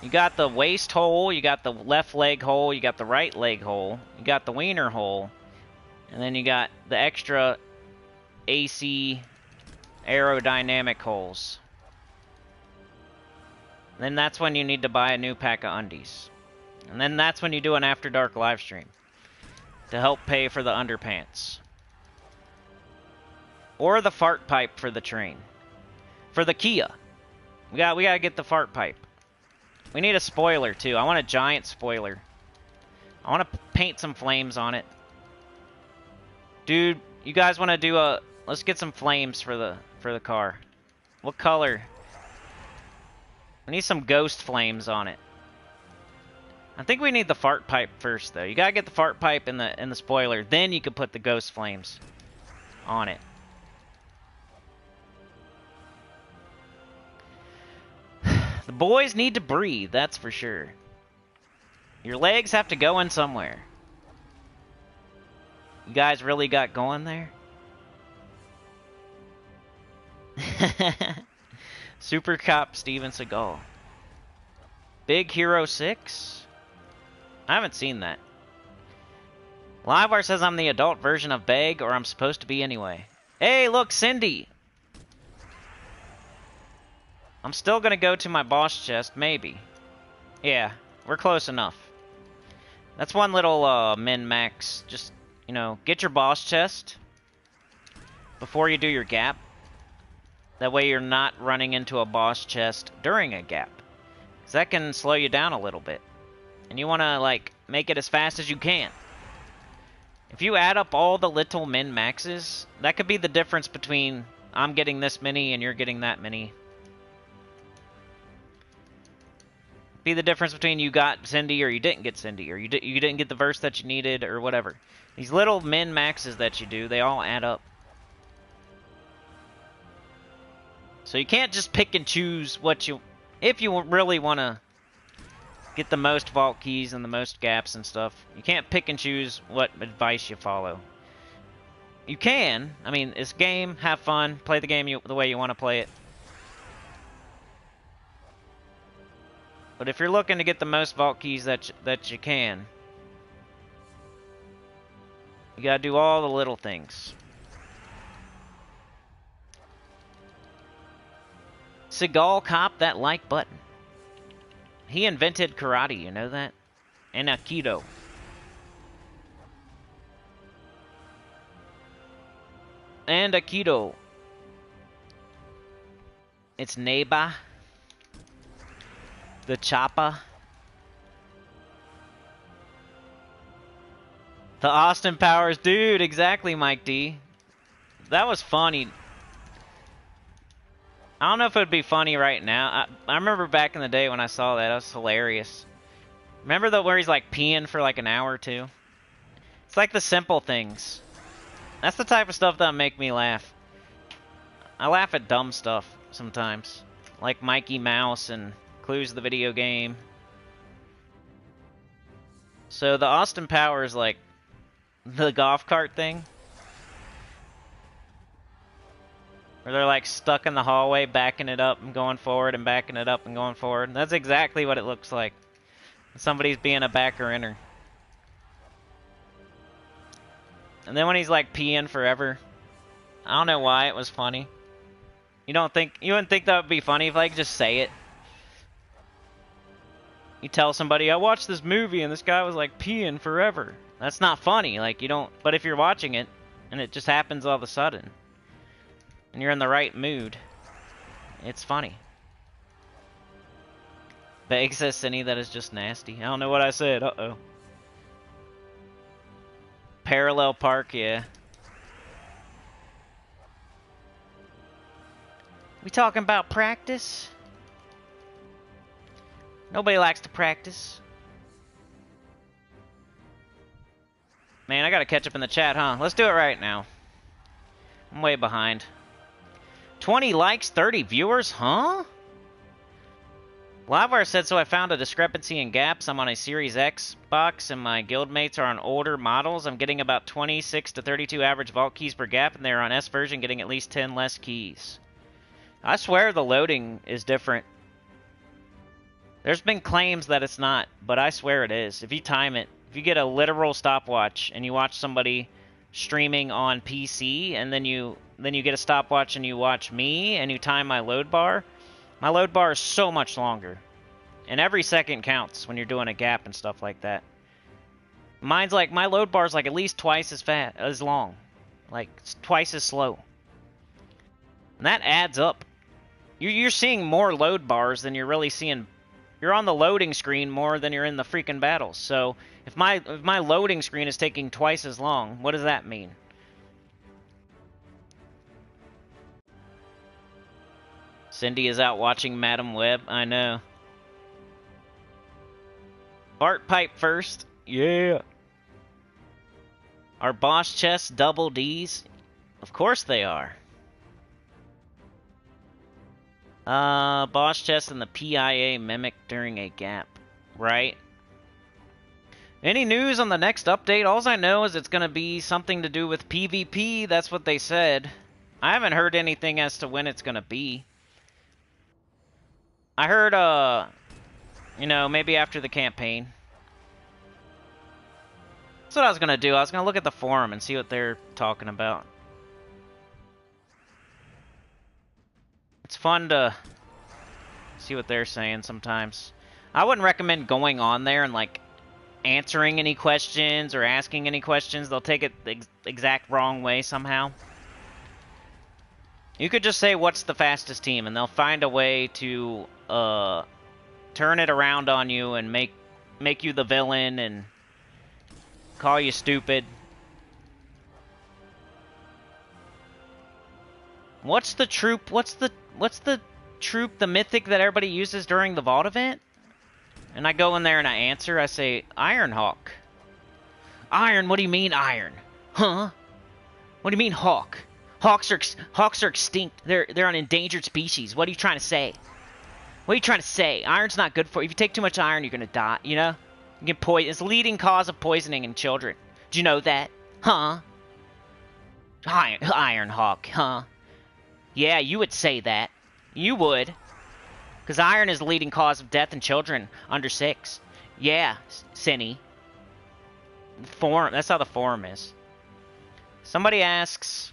You got the waist hole, you got the left leg hole, you got the right leg hole, you got the wiener hole, and then you got the extra AC aerodynamic holes. Then that's when you need to buy a new pack of undies. And then that's when you do an After Dark live stream to help pay for the underpants. Or the fart pipe for the train. For the Kia. We gotta get the fart pipe. We need a spoiler too. I want a giant spoiler. I want to paint some flames on it. Dude, You guys want to do a... Let's get some flames for the car. What color? We need some ghost flames on it. I think we need the fart pipe first, though. You gotta get the fart pipe in the spoiler. Then you can put the ghost flames on it. The boys need to breathe, that's for sure. Your legs have to go in somewhere. You guys really got going there? Super Cop Steven Seagal. Big Hero 6? I haven't seen that. Livewire says I'm the adult version of Beg, or I'm supposed to be anyway. Hey, look, Cindy! I'm still gonna go to my boss chest, maybe. Yeah, we're close enough. That's one little min-max. Just, you know, get your boss chest before you do your gap. That way you're not running into a boss chest during a gap. Because that can slow you down a little bit. And you want to, like, make it as fast as you can. If you add up all the little min-maxes, that could be the difference between I'm getting this many and you're getting that many. Be the difference between you got Cindy or you didn't get Cindy, or you didn't get the verse that you needed, or whatever. These little min-maxes that you do, they all add up. So you can't just pick and choose what you... If you really want to get the most vault keys and the most gaps and stuff, you can't pick and choose what advice you follow. You can. I mean, it's a game. Have fun. Play the game the way you want to play it. But if you're looking to get the most vault keys that you can, you gotta do all the little things. Seagal Cop that like button. He invented karate, you know that? And Aikido. And Aikido. It's Neba. The Choppa. The Austin Powers. Dude, exactly, Mike D. That was funny. I don't know if it would be funny right now. I remember back in the day when I saw that. That was hilarious. Remember where he's like peeing for like an hour or two? It's like the simple things. That's the type of stuff that make me laugh. I laugh at dumb stuff sometimes. Like Mikey Mouse and Clues the video game. So the Austin Powers, like the golf cart thing. Where they're like stuck in the hallway, backing it up and going forward and backing it up and going forward. That's exactly what it looks like. Somebody's being a backer-inner. And then when he's like peeing forever. I don't know why it was funny. You wouldn't think that would be funny if I could just say it. You tell somebody, I watched this movie and this guy was like peeing forever. That's not funny. Like, you don't... But if you're watching it and it just happens all of a sudden, and you're in the right mood, it's funny. Beg says Cindy that is just nasty. I don't know what I said. Uh-oh. Parallel park, yeah. We talking about practice? Nobody likes to practice. Man, I gotta catch up in the chat, huh? Let's do it right now. I'm way behind. 20 likes, 30 viewers, huh? Livewire said, so I found a discrepancy in gaps. I'm on a Series X box, and my guildmates are on older models. I'm getting about 26 to 32 average vault keys per gap, and they're on S version getting at least 10 less keys. I swear the loading is different. There's been claims that it's not, but I swear it is. If you time it, if you get a literal stopwatch, and you watch somebody streaming on PC, and then you get a stopwatch and you watch me, and you time my load bar is so much longer. And every second counts when you're doing a gap and stuff like that. Mine's like, my load bar is like at least twice as long. Like, twice as slow. And that adds up. You're seeing more load bars than you're really seeing. You're on the loading screen more than you're in the freaking battles. So, if my loading screen is taking twice as long, what does that mean? Cindy is out watching Madam Web. I know. Bart pipe first. Yeah. Are boss chests double Ds? Of course they are. Boss chest and the PIA mimic during a gap. Right? Any news on the next update? All I know is it's going to be something to do with PvP. That's what they said. I haven't heard anything as to when it's going to be. I heard, you know, maybe after the campaign. That's what I was going to do. I was going to look at the forum and see what they're talking about. It's fun to see what they're saying sometimes. I wouldn't recommend going on there and, like, answering any questions or asking any questions. They'll take it the exact wrong way somehow. You could just say, what's the fastest team? And they'll find a way to turn it around on you and make you the villain and call you stupid. What's the troop? What's the troop, the mythic that everybody uses during the Vault event? And I go in there and I answer. I say, Ironhawk. Iron? What do you mean, iron? Huh? What do you mean, hawk? Hawks are extinct. They're an endangered species. What are you trying to say? What are you trying to say? Iron's not good for you. If you take too much iron, you're gonna die. You know? You get poison. It's the leading cause of poisoning in children. Do you know that? Huh? Ironhawk, huh? Yeah, you would say that. You would. Because iron is the leading cause of death in children under 6. Yeah, Cinny. Forum. That's how the forum is. Somebody asks,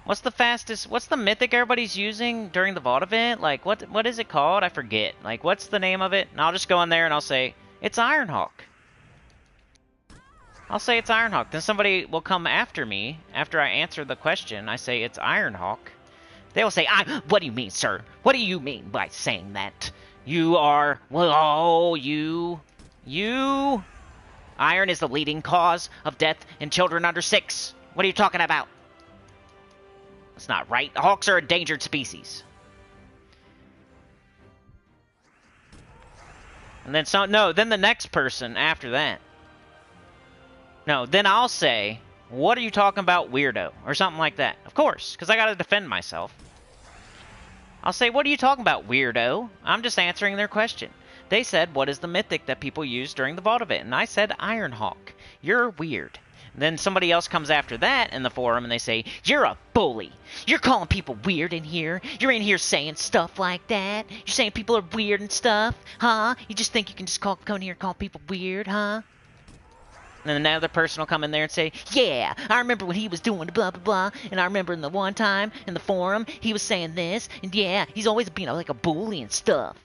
what's the mythic everybody's using during the Vault event? Like, what is it called? I forget. Like, what's the name of it? And I'll just go in there and I'll say, it's Ironhawk. I'll say it's Ironhawk. Then somebody will come after me, after I answer the question. I say, it's Ironhawk. They will say, what do you mean, sir? What do you mean by saying that? You are, well, you. Iron is the leading cause of death in children under 6. What are you talking about? That's not right. Hawks are a endangered species. And then then the next person after that. No, then I'll say, what are you talking about, weirdo? Or something like that. Of course, because I gotta defend myself. I'll say, what are you talking about, weirdo? I'm just answering their question. They said, what is the mythic that people use during the Vault event? And I said, Ironhawk. You're weird. And then somebody else comes after that in the forum and they say, you're a bully. You're calling people weird in here. You're in here saying stuff like that. You're saying people are weird and stuff, huh? You just think you can just come in here and call people weird, huh? And then another person will come in there and say, yeah, I remember when he was doing blah, blah, blah, and I remember in the one time in the forum, he was saying this, and yeah, he's always being like a bully and stuff.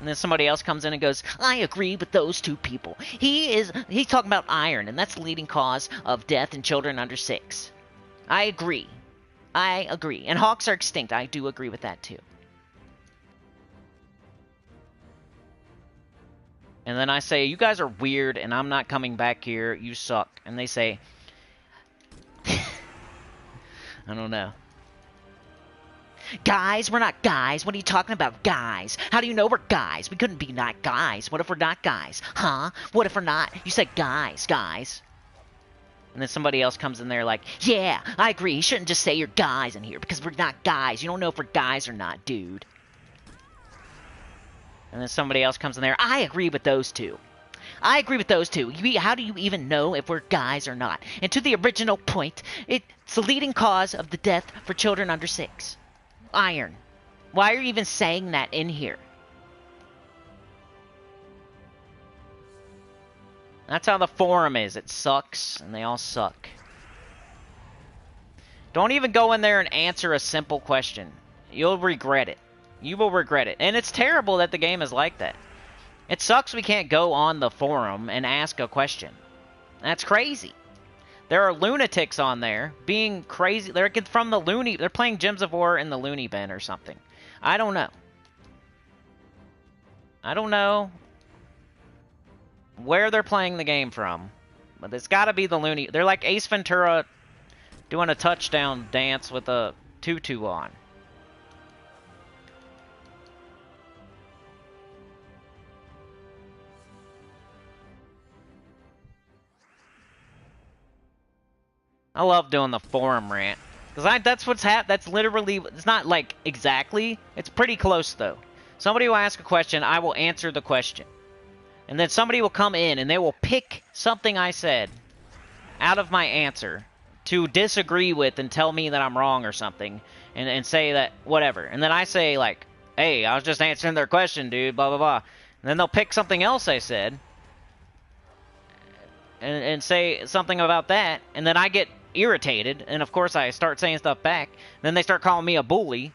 And then somebody else comes in and goes, I agree with those two people. He's talking about iron, and that's the leading cause of death in children under 6. I agree. And hawks are extinct. I do agree with that, too. And then I say, you guys are weird, and I'm not coming back here. You suck. And they say, I don't know. Guys, we're not guys. What are you talking about, guys? How do you know we're guys? We couldn't be not guys. What if we're not guys? Huh? What if we're not? You said guys. And then somebody else comes in there like, yeah, I agree. You shouldn't just say you're guys in here because we're not guys. You don't know if we're guys or not, dude. And then somebody else comes in there, I agree with those two. How do you even know if we're guys or not? And to the original point, it's the leading cause of the death for children under 6. Iron. Why are you even saying that in here? That's how the forum is. It sucks, and they all suck. Don't even go in there and answer a simple question. You'll regret it. You will regret it. And it's terrible that the game is like that. It sucks we can't go on the forum and ask a question. That's crazy. There are lunatics on there being crazy. They're from the loony. They're playing Gems of War in the loony bin or something. I don't know. I don't know where they're playing the game from. But it's got to be the loony. They're like Ace Ventura doing a touchdown dance with a tutu on. I love doing the forum rant. Because that's what's that's literally, it's not like exactly, it's pretty close though. Somebody will ask a question, I will answer the question. And then somebody will come in and they will pick something I said out of my answer to disagree with and tell me that I'm wrong or something. And say that, whatever. And then I say like, hey, I was just answering their question, dude, blah, blah, blah. And then they'll pick something else I said. And say something about that. And then I get irritated. And of course I start saying stuff back. Then they start calling me a bully.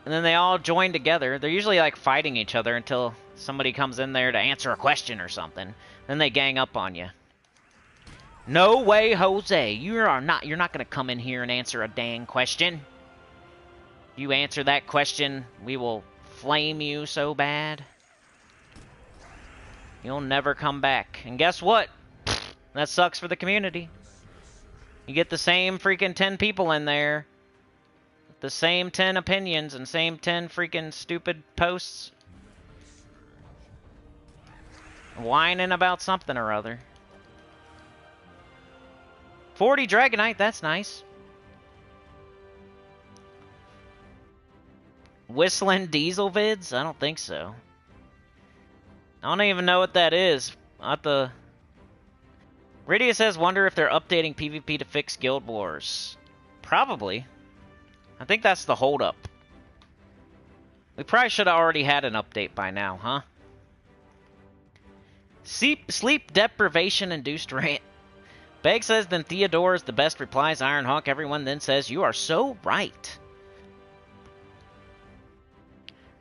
And then they all join together. They're usually like fighting each other until somebody comes in there to answer a question or something. Then they gang up on you. No way, Jose. You're not gonna come in here and answer a dang question. You answer that question, we will flame you so bad. You'll never come back. And guess what? That sucks for the community. You get the same freaking 10 people in there. The same 10 opinions and same 10 freaking stupid posts. Whining about something or other. 40 Dragonite, that's nice. Whistling Diesel vids? I don't think so. I don't even know what that is. Rydia says, wonder if they're updating PvP to fix Guild Wars. Probably. I think that's the holdup. We probably should have already had an update by now, huh? Sleep deprivation induced rant. Beg says, then Theodore is the best, replies Ironhawk. Everyone then says, you are so right.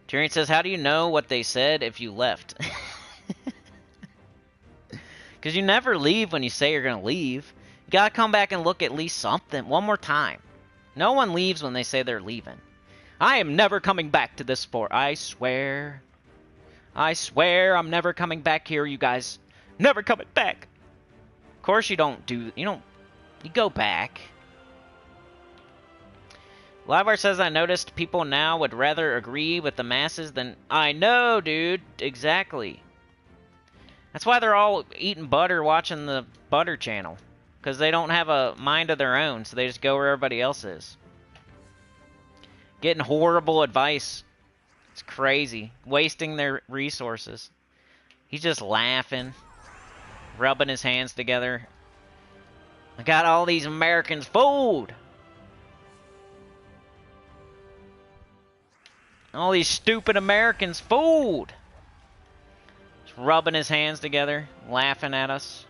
Tyrion says, how do you know what they said if you left? Because you never leave when you say you're going to leave. You got to come back and look at least something one more time. No one leaves when they say they're leaving. I am never coming back to this sport. I swear. I swear I'm never coming back here, you guys. Never coming back. Of course you go back. Livewire says, I noticed people now would rather agree with the masses than... I know, dude. Exactly. That's why they're all eating butter watching the Butter channel. Because they don't have a mind of their own, so they just go where everybody else is. Getting horrible advice. It's crazy. Wasting their resources. He's just laughing. Rubbing his hands together. I got all these Americans fooled. All these stupid Americans fooled. Just rubbing his hands together. Laughing at us.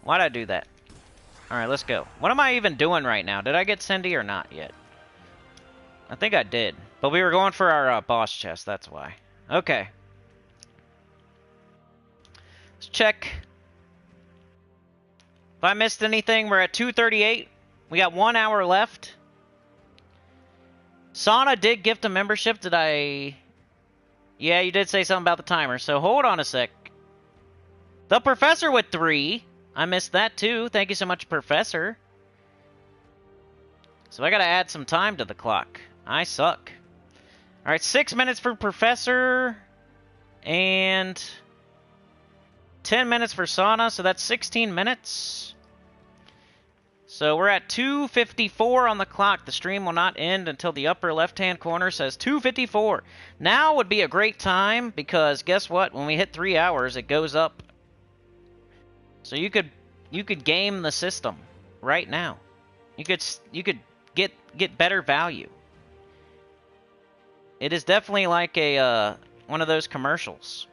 Why'd I do that? Alright, let's go. What am I even doing right now? Did I get Cindy or not yet? I think I did. But we were going for our boss chest, that's why. Okay. Let's check. If I missed anything, we're at 2:38. We got 1 hour left. Sauna did gift a membership. Did I... Yeah, you did say something about the timer, so hold on a sec. The Professor with 3. I missed that too. Thank you so much, Professor. So I gotta add some time to the clock. I suck. Alright, 6 minutes for Professor. And 10 minutes for Sauna, so that's 16 minutes. So we're at 2:54 on the clock. The stream will not end until the upper left-hand corner says 2:54. Now would be a great time, because guess what? When we hit 3 hours, it goes up. So you could game the system right now. You could get better value. It is definitely like a one of those commercials.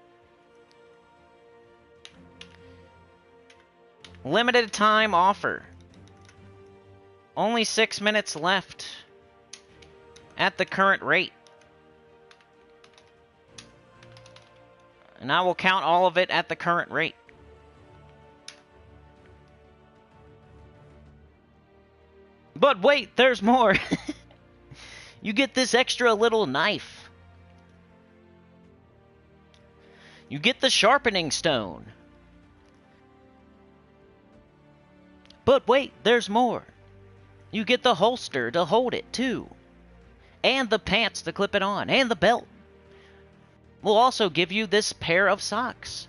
Limited time offer. Only 6 minutes left at the current rate. And I will count all of it at the current rate. But wait, there's more. You get this extra little knife. You get the sharpening stone. But wait, there's more. You get the holster to hold it, too. And the pants to clip it on, and the belt. We'll also give you this pair of socks.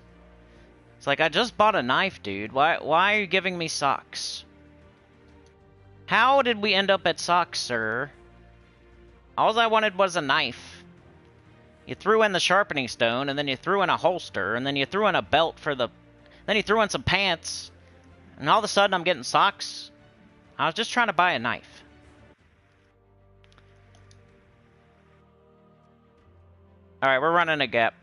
It's like, I just bought a knife, dude. Why are you giving me socks? How did we end up at socks, sir? All I wanted was a knife. You threw in the sharpening stone, and then you threw in a holster, and then you threw in a belt for the... Then you threw in some pants, and all of a sudden I'm getting socks? I was just trying to buy a knife. Alright, we're running a gap.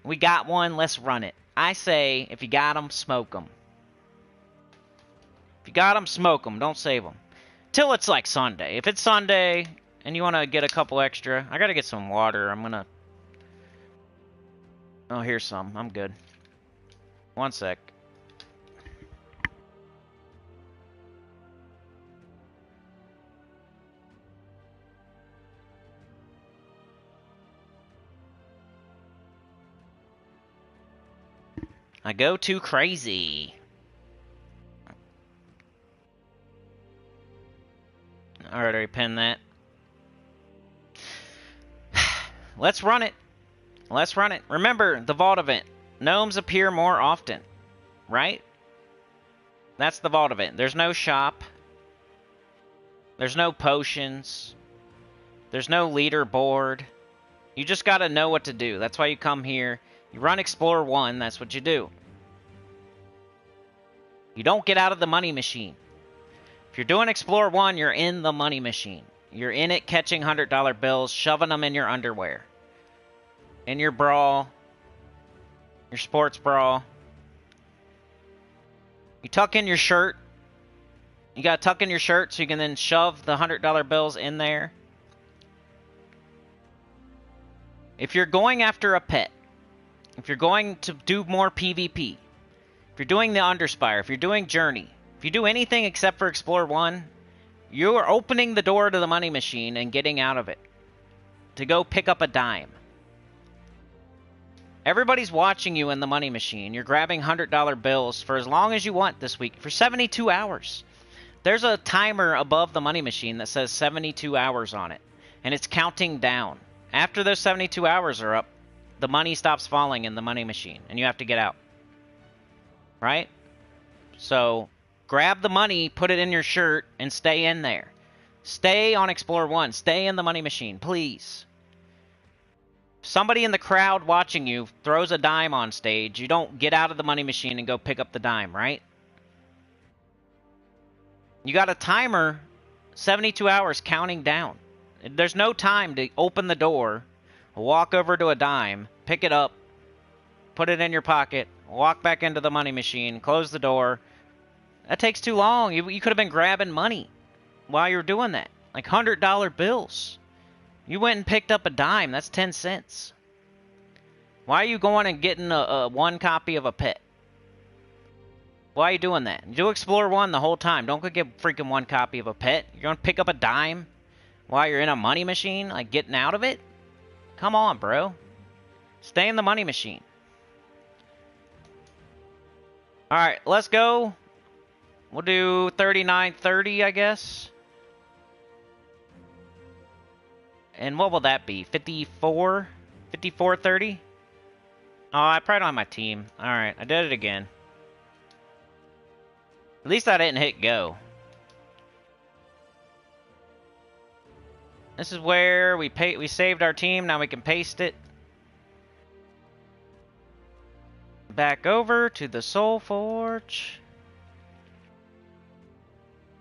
We got one, let's run it. I say, if you got them, smoke them. If you got them, smoke them. Don't save them. Till it's like Sunday. If it's Sunday and you want to get a couple extra, I got to get some water. I'm going to... Oh, here's some. I'm good. One sec. I go too crazy. Alright, I pinned that. Let's run it. Let's run it. Remember, the vault event. Gnomes appear more often. Right? That's the vault event. There's no shop. There's no potions. There's no leaderboard. You just gotta know what to do. That's why you come here. You run Explore 1, that's what you do. You don't get out of the money machine. If you're doing Explore 1, you're in the money machine. You're in it catching $100 bills, shoving them in your underwear. In your bra. Your sports bra. You tuck in your shirt. You gotta tuck in your shirt so you can then shove the $100 bills in there. If you're going after a pet, if you're going to do more PvP, if you're doing the Underspire, if you're doing Journey, if you do anything except for Explore 1, you are opening the door to the money machine and getting out of it. To go pick up a dime. Everybody's watching you in the money machine. You're grabbing $100 bills for as long as you want this week. For 72 hours. There's a timer above the money machine that says 72 hours on it. And it's counting down. After those 72 hours are up, the money stops falling in the money machine, and you have to get out. Right? So, grab the money, put it in your shirt, and stay in there. Stay on Explore 1. Stay in the money machine, please. If somebody in the crowd watching you throws a dime on stage, you don't get out of the money machine and go pick up the dime, right? You got a timer, 72 hours counting down. There's no time to open the door, walk over to a dime, pick it up, put it in your pocket, walk back into the money machine, close the door. That takes too long. You could have been grabbing money while you were doing that. Like $100 bills. You went and picked up a dime. That's 10 cents. Why are you going and getting a one copy of a pet? Why are you doing that? Do Explore 1 the whole time. Don't go get freaking one copy of a pet. You're going to pick up a dime while you're in a money machine? Like getting out of it? Come on, bro. Stay in the money machine. Alright, let's go. We'll do 39.30, I guess. And what will that be? 54? 54.30? Oh, I probably don't have my team. Alright, I did it again. At least I didn't hit go. This is where we saved our team. Now we can paste it. Back over to the Soul Forge.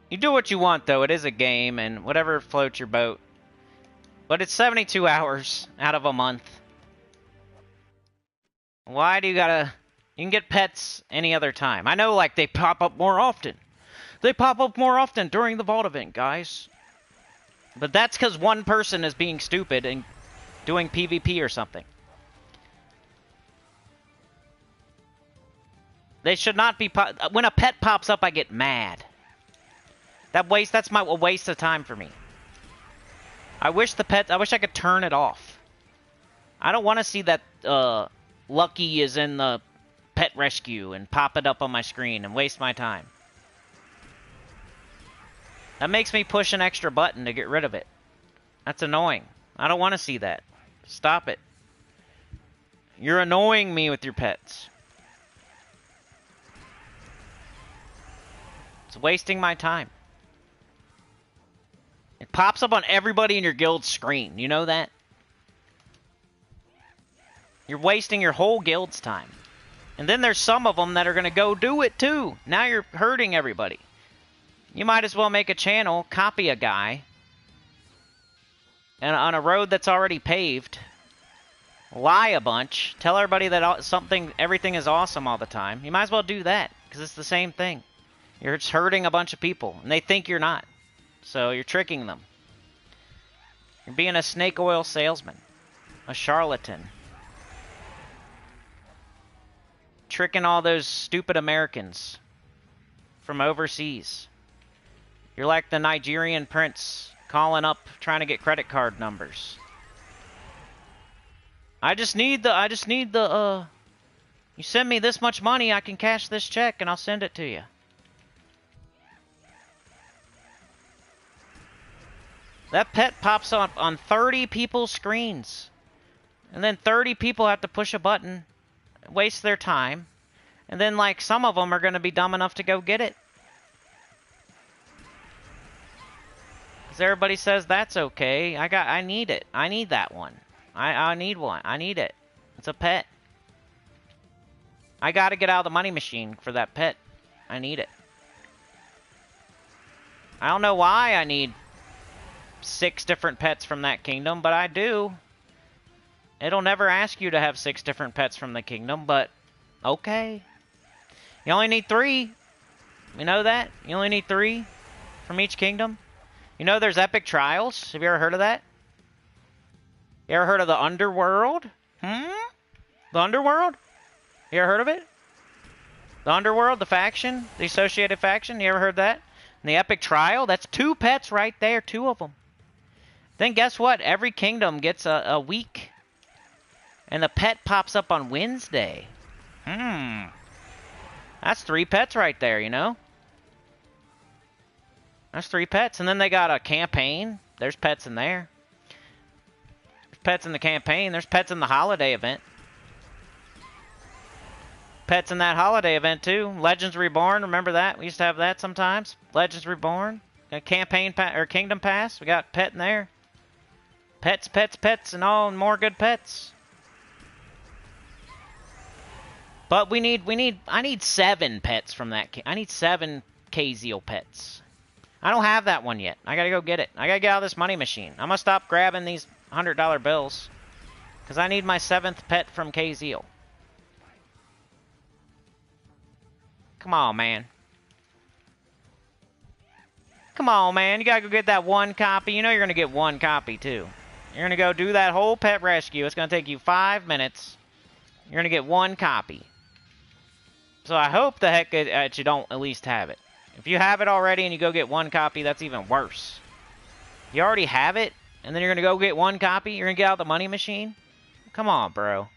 You do what you want, though. It is a game, and whatever floats your boat. But it's 72 hours out of a month. Why do you gotta... You can get pets any other time. I know, like, they pop up more often. They pop up more often during the vault event, guys. But that's because one person is being stupid and doing PvP or something. They should not be... When a pet pops up, I get mad. That's a waste of time for me. I wish I could turn it off. I don't want to see that Lucky is in the pet rescue and pop it up on my screen and waste my time. That makes me push an extra button to get rid of it. That's annoying. I don't want to see that. Stop it. You're annoying me with your pets. It's wasting my time. It pops up on everybody in your guild's screen. You know that? You're wasting your whole guild's time. And then there's some of them that are going to go do it too. Now you're hurting everybody. You might as well make a channel, copy a guy, and on a road that's already paved, lie a bunch, tell everybody that everything is awesome all the time. You might as well do that, because it's the same thing. You're just hurting a bunch of people, and they think you're not. So you're tricking them. You're being a snake oil salesman. A charlatan. Tricking all those stupid Americans from overseas. You're like the Nigerian prince calling up trying to get credit card numbers. I just need the you send me this much money, I can cash this check and I'll send it to you. That pet pops up on 30 people's screens. And then 30 people have to push a button, waste their time, and then like some of them are going to be dumb enough to go get it. Because everybody says that's okay. I need it. I need that one. I need one. I need it. It's a pet. I got to get out of the money machine for that pet. I need it. I don't know why I need 6 different pets from that kingdom, but I do. It'll never ask you to have 6 different pets from the kingdom, but okay. You only need 3. You know that? You only need 3 from each kingdom. You know there's epic trials? Have you ever heard of that? You ever heard of the Underworld? The Underworld? You ever heard of it? The Underworld, the faction, the associated faction, you ever heard that? And the epic trial, that's 2 pets right there, 2 of them. Then guess what? Every kingdom gets a week. And the pet pops up on Wednesday. That's 3 pets right there, you know? That's 3 pets. And then they got a campaign. There's pets in there. There's pets in the campaign. There's pets in the holiday event. Pets in that holiday event, too. Legends Reborn. Remember that? We used to have that sometimes. Legends Reborn. A campaign or Kingdom Pass. We got pet in there. Pets, pets, pets, and all, and more good pets. But I need 7 pets from that. I need 7 Kazeel pets. I don't have that one yet. I gotta go get it. I gotta get out of this money machine. I'm gonna stop grabbing these $100 bills. Because I need my 7th pet from Kazeel. Come on, man. Come on, man. You gotta go get that 1 copy. You know you're gonna get 1 copy, too. You're gonna go do that whole pet rescue. It's gonna take you 5 minutes. You're gonna get 1 copy. So I hope the heck that you don't at least have it. If you have it already and you go get 1 copy, that's even worse. You already have it, and then you're going to go get 1 copy? You're going to get out the money machine? Come on, bro.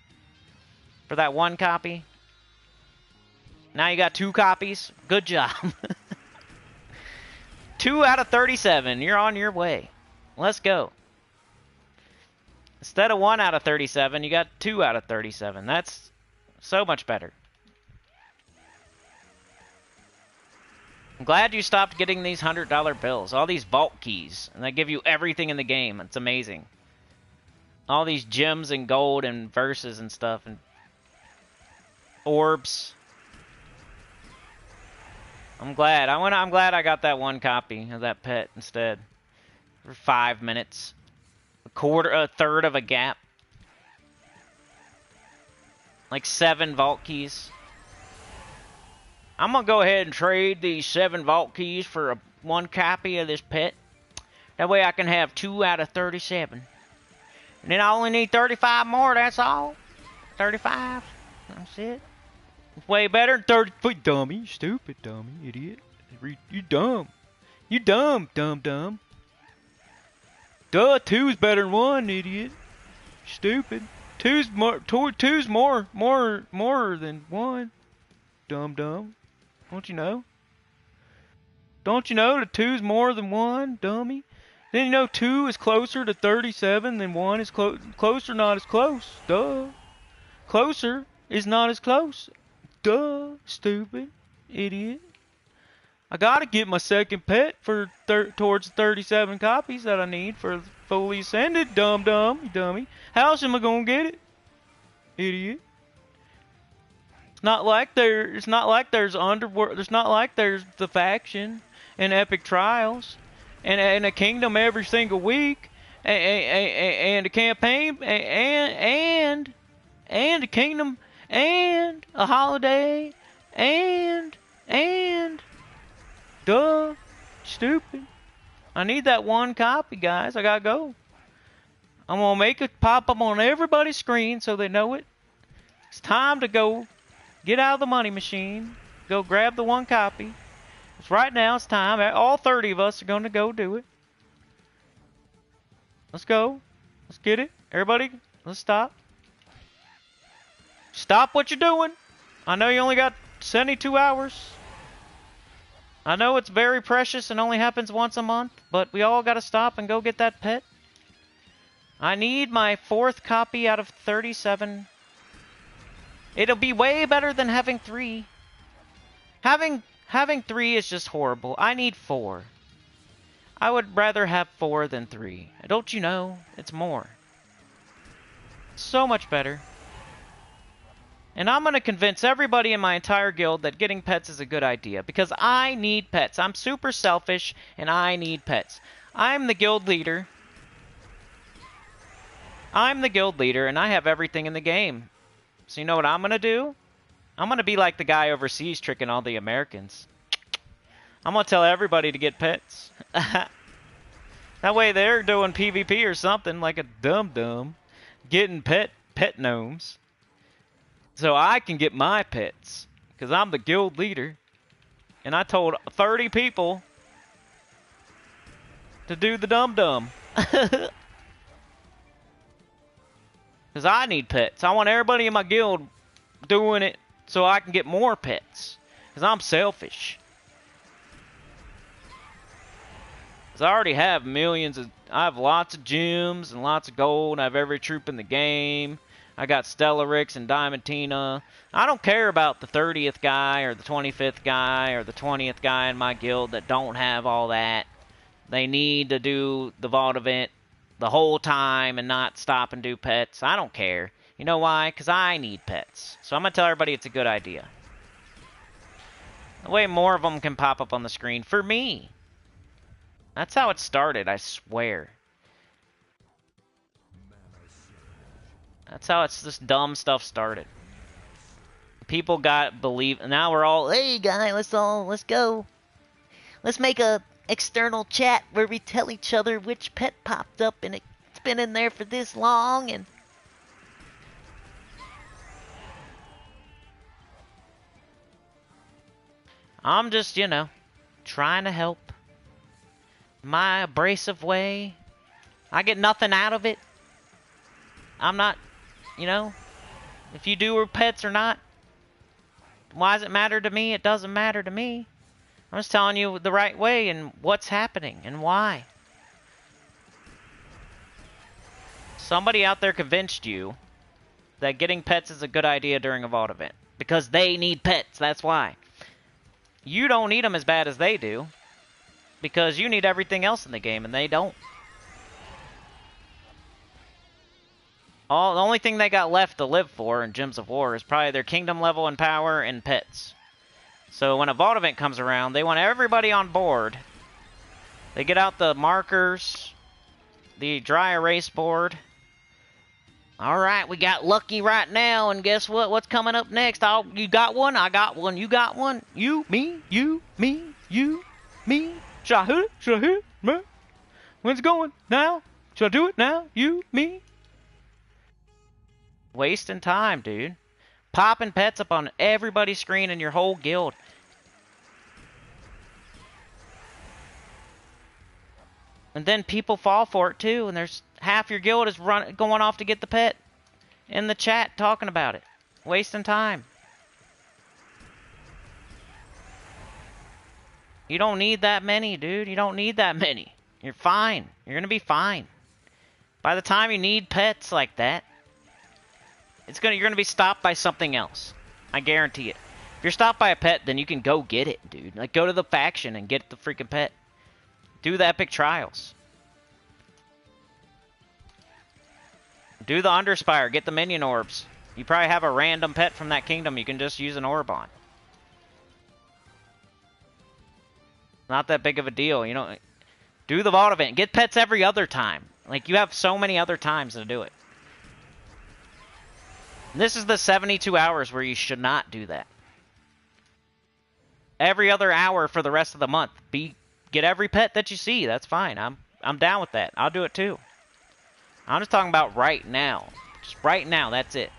For that 1 copy? Now you got 2 copies? Good job. 2 out of 37. You're on your way. Let's go. Instead of 1 out of 37, you got 2 out of 37. That's so much better. I'm glad you stopped getting these $100 bills. All these vault keys. And they give you everything in the game. It's amazing. All these gems and gold and verses and stuff. And orbs. I'm glad. I'm glad I got that 1 copy of that pet instead. For 5 minutes. A third of a gap. Like 7 vault keys. I'm going to go ahead and trade these 7 vault keys for 1 copy of this pet. That way I can have 2 out of 37. And then I only need 35 more, that's all. 35. That's it. It's way better than 30. Dummy, stupid dummy, idiot. You dumb. You dumb, dumb. Duh, two's better than one, idiot. Stupid. Two's more than one. Dumb. Don't you know? Don't you know that two's more than one, dummy? Then you know 2 is closer to 37 than 1 is closer, not as close. Duh. Closer is not as close. Duh, stupid, idiot. I gotta get my second pet for towards 37 copies that I need for fully ascended. Dummy. How else am I gonna get it, idiot? It's not like there's underworld. It's not like there's the faction and epic trials and a kingdom every single week and a campaign and a kingdom and a holiday and duh, stupid. I need that one copy, guys. I gotta go. I'm gonna make it pop up on everybody's screen so they know it. It's time to go get out of the money machine. Go grab the one copy. It's right now. It's time. All 30 of us are gonna go do it. Let's go. Let's get it. Everybody, let's stop. Stop what you're doing. I know you only got 72 hours. I know it's very precious and only happens once a month, but we all gotta stop and go get that pet. I need my 4th copy out of 37. It'll be way better than having 3. Having 3 is just horrible. I need 4. I would rather have 4 than 3. Don't you know? It's more. So much better. And I'm going to convince everybody in my entire guild that getting pets is a good idea. Because I need pets. I'm super selfish, and I need pets. I'm the guild leader. And I have everything in the game. So you know what I'm going to do? I'm going to be like the guy overseas tricking all the Americans. I'm going to tell everybody to get pets. That way they're doing PvP or something like a dum-dum. Getting pet gnomes. So I can get my pets. Because I'm the guild leader. And I told 30 people to do the dum-dum. Because I need pets. I want everybody in my guild doing it so I can get more pets. Because I'm selfish. Because I already have millions of... I have lots of gems and lots of gold. I have every troop in the game. I got Stellarix and Diamantina. I don't care about the 30th guy or the 25th guy or the 20th guy in my guild that don't have all that. They need to do the vault event the whole time and not stop and do pets. I don't care. You know why? Because I need pets. So I'm going to tell everybody it's a good idea. The way more of them can pop up on the screen for me. That's how it started, I swear. That's how this dumb stuff started. People believe. Now we're all, hey guy, let's go. Let's make a external chat where we tell each other which pet popped up and it's been in there for this long and. I'm just, trying to help. My abrasive way. I get nothing out of it. I'm not. If you do pets or not, why does it matter to me? It doesn't matter to me. I'm just telling you the right way and what's happening and why. Somebody out there convinced you that getting pets is a good idea during a vault event. Because they need pets, that's why. You don't need them as bad as they do. Because you need everything else in the game and they don't. The only thing they got left to live for in Gems of War is probably their kingdom level and power and pets. So when a vault event comes around, they want everybody on board. They get out the markers, the dry erase board. Alright, we got lucky right now, and guess what? What's coming up next? You got one? I got one. You got one? You, me, you, me, you, me. Should I hit it? Should I hit it? When's it going? Now? Should I do it now? You, me? Wasting time, dude. Popping pets up on everybody's screen in your whole guild. And then people fall for it too, and there's half your guild is going off to get the pet in the chat talking about it. Wasting time. You don't need that many, dude. You don't need that many. You're fine. You're gonna be fine. By the time you need pets like that, you're gonna be stopped by something else. I guarantee it. If you're stopped by a pet, then you can go get it, dude. Like, go to the faction and get the freaking pet. Do the epic trials. Do the Underspire. Get the minion orbs. You probably have a random pet from that kingdom you can just use an orb on. Not that big of a deal, you know. Do the vault event. Get pets every other time. Like, you have so many other times to do it. And this is the 72 hours where you should not do that. Every other hour for the rest of the month. Get every pet that you see. That's fine. I'm down with that. I'll do it too. I'm just talking about right now. Just right now, that's it.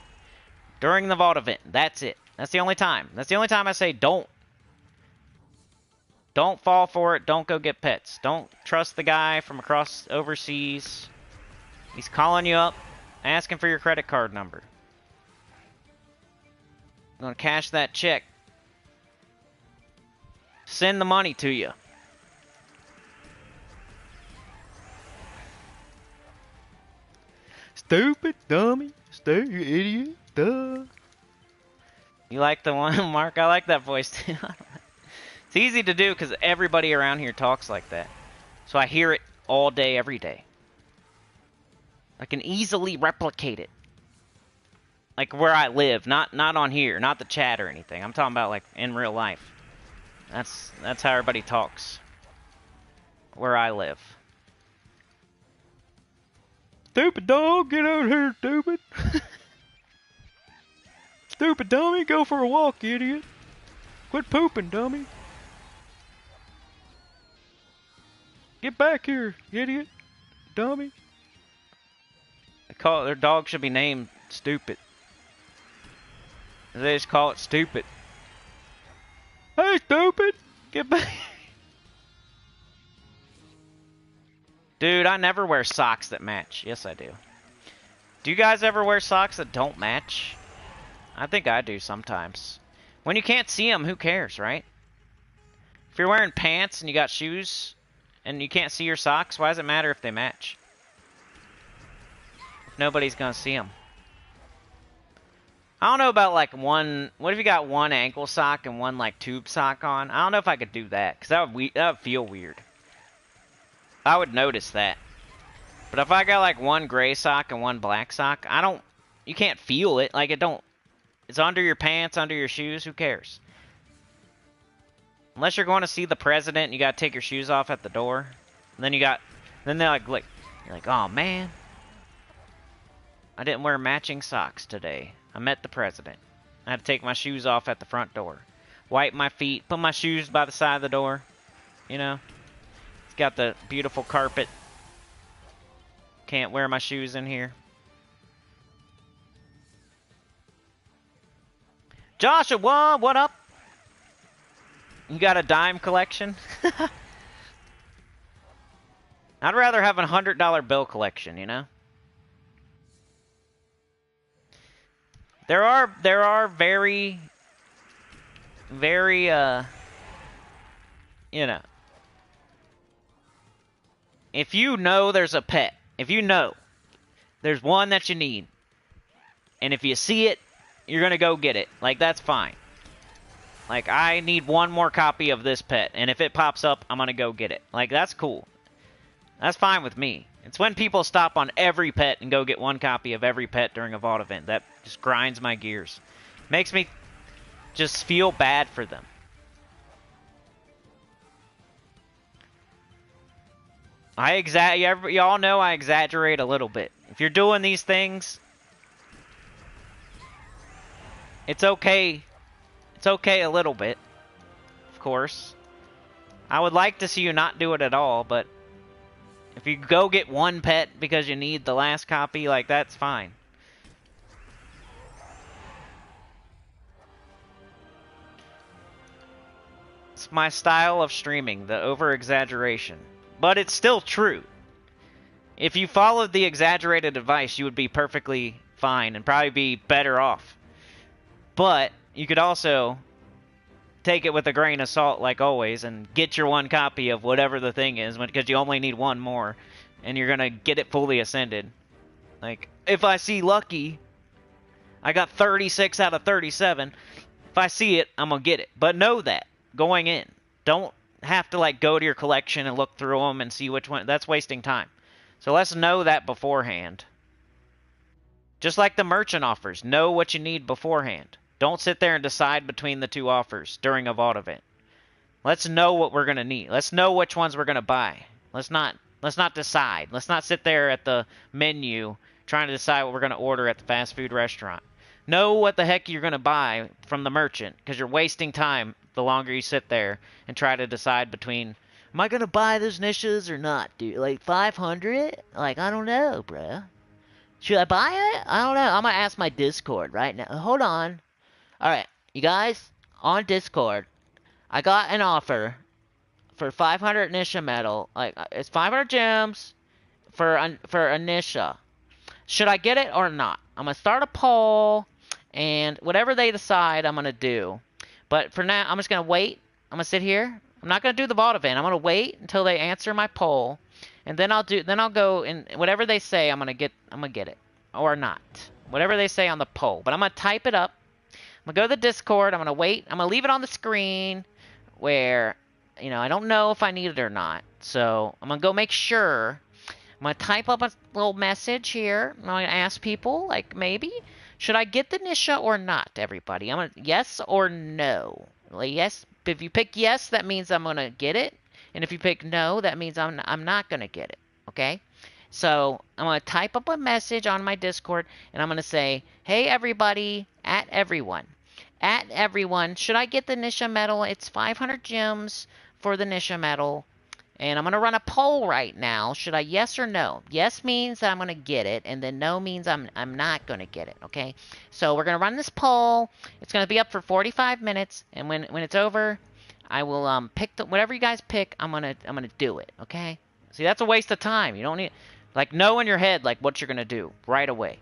During the vault event, that's it. That's the only time. That's the only time I say don't fall for it. Don't go get pets. Don't trust the guy from across overseas. He's calling you up, asking for your credit card number. I'm going to cash that check. Send the money to you. Stupid, dummy, stupid, idiot, duh. You like the one, Mark? I like that voice too. It's easy to do because everybody around here talks like that. So I hear it all day, every day. I can easily replicate it. Like where I live, not on here, not the chat or anything. I'm talking about like in real life. That's how everybody talks. Where I live. Stupid dog, get out here, stupid. Stupid dummy, go for a walk, idiot. Quit pooping, dummy. Get back here, idiot. Dummy. Their dog should be named Stupid. They just call it Stupid. Hey, stupid! Get back. Dude, I never wear socks that match. Yes, I do. Do you guys ever wear socks that don't match? I think I do sometimes. When you can't see them, who cares, right? If you're wearing pants and you got shoes and you can't see your socks, why does it matter if they match? If nobody's gonna see them. I don't know about like one. What if you got one ankle sock and one like tube sock on? I don't know if I could do that because that would feel weird. I would notice that. But if I got like one gray sock and one black sock, you can't feel it. Like it's under your pants, under your shoes, who cares? Unless you're going to see the president and you gotta take your shoes off at the door. And then they're like, you're like, oh man. I didn't wear matching socks today. I met the president. I had to take my shoes off at the front door. Wipe my feet, put my shoes by the side of the door. You know? It's got the beautiful carpet. Can't wear my shoes in here. Joshua, what up? You got a dime collection? I'd rather have a $100 bill collection, you know? There are very, you know, if you know there's a pet, if you know there's one that you need, and if you see it, you're going to go get it. Like, that's fine. Like, I need one more copy of this pet, and if it pops up, I'm going to go get it. Like, that's cool. That's fine with me. It's when people stop on every pet and go get one copy of every pet during a vault event. That just grinds my gears. Makes me just feel bad for them. Y'all know I exaggerate a little bit. If you're doing these things, it's okay. It's okay a little bit, of course. I would like to see you not do it at all, but if you go get one pet because you need the last copy, like, that's fine. It's my style of streaming, the over-exaggeration. but it's still true. If you followed the exaggerated advice, you would be perfectly fine and probably be better off. But you could also take it with a grain of salt, like always, and get your one copy of whatever the thing is, because you only need one more, and you're gonna get it fully ascended. Like, if I see lucky, I got 36 out of 37. If I see it, I'm gonna get it. But know that going in. Don't have to like go to your collection and look through them and see which one. That's wasting time. So let's know that beforehand. Just like the merchant offers, know what you need beforehand. Don't sit there and decide between the two offers during a vault event. Let's know what we're gonna need. Let's know which ones we're gonna buy. Let's not decide. Let's not sit there at the menu trying to decide what we're gonna order at the fast food restaurant. Know what the heck you're gonna buy from the merchant, because you're wasting time the longer you sit there and try to decide between, am I gonna buy those niches or not, dude? Like 500? Like, I don't know, bruh. Should I buy it? I don't know. I'm gonna ask my Discord right now. Hold on. Alright, you guys, on Discord, I got an offer for 500 Nisha metal. Like, it's 500 gems for a Nisha. Should I get it or not? I'm gonna start a poll, and whatever they decide, I'm gonna do. But for now, I'm just gonna wait. I'm gonna sit here. I'm not gonna do the vault event. I'm gonna wait until they answer my poll, and then I'll go and whatever they say, I'm gonna get it or not. Whatever they say on the poll. But I'm gonna type it up. I'm gonna go to the Discord. I'm gonna wait. I'm gonna leave it on the screen where, you know, I don't know if I need it or not. So I'm gonna go make sure. I'm gonna type up a little message here. I'm gonna ask people, like, maybe, should I get the Nisha or not, everybody? I'm gonna, yes or no. Like, yes, if you pick yes, that means I'm gonna get it. And if you pick no, that means I'm not gonna get it, okay? So I'm gonna type up a message on my Discord, and I'm gonna say, hey, everybody, at everyone, should I get the Nisha medal? It's 500 gems for the Nisha medal. And I'm going to run a poll right now. Should I yes or no? Yes means that I'm going to get it, and then no means I'm not going to get it, okay? So we're going to run this poll. It's going to be up for 45 minutes, and when it's over, I will pick whatever you guys pick, I'm going to do it, okay? See, that's a waste of time. You don't need, like, know in your head, like, what you're going to do right away.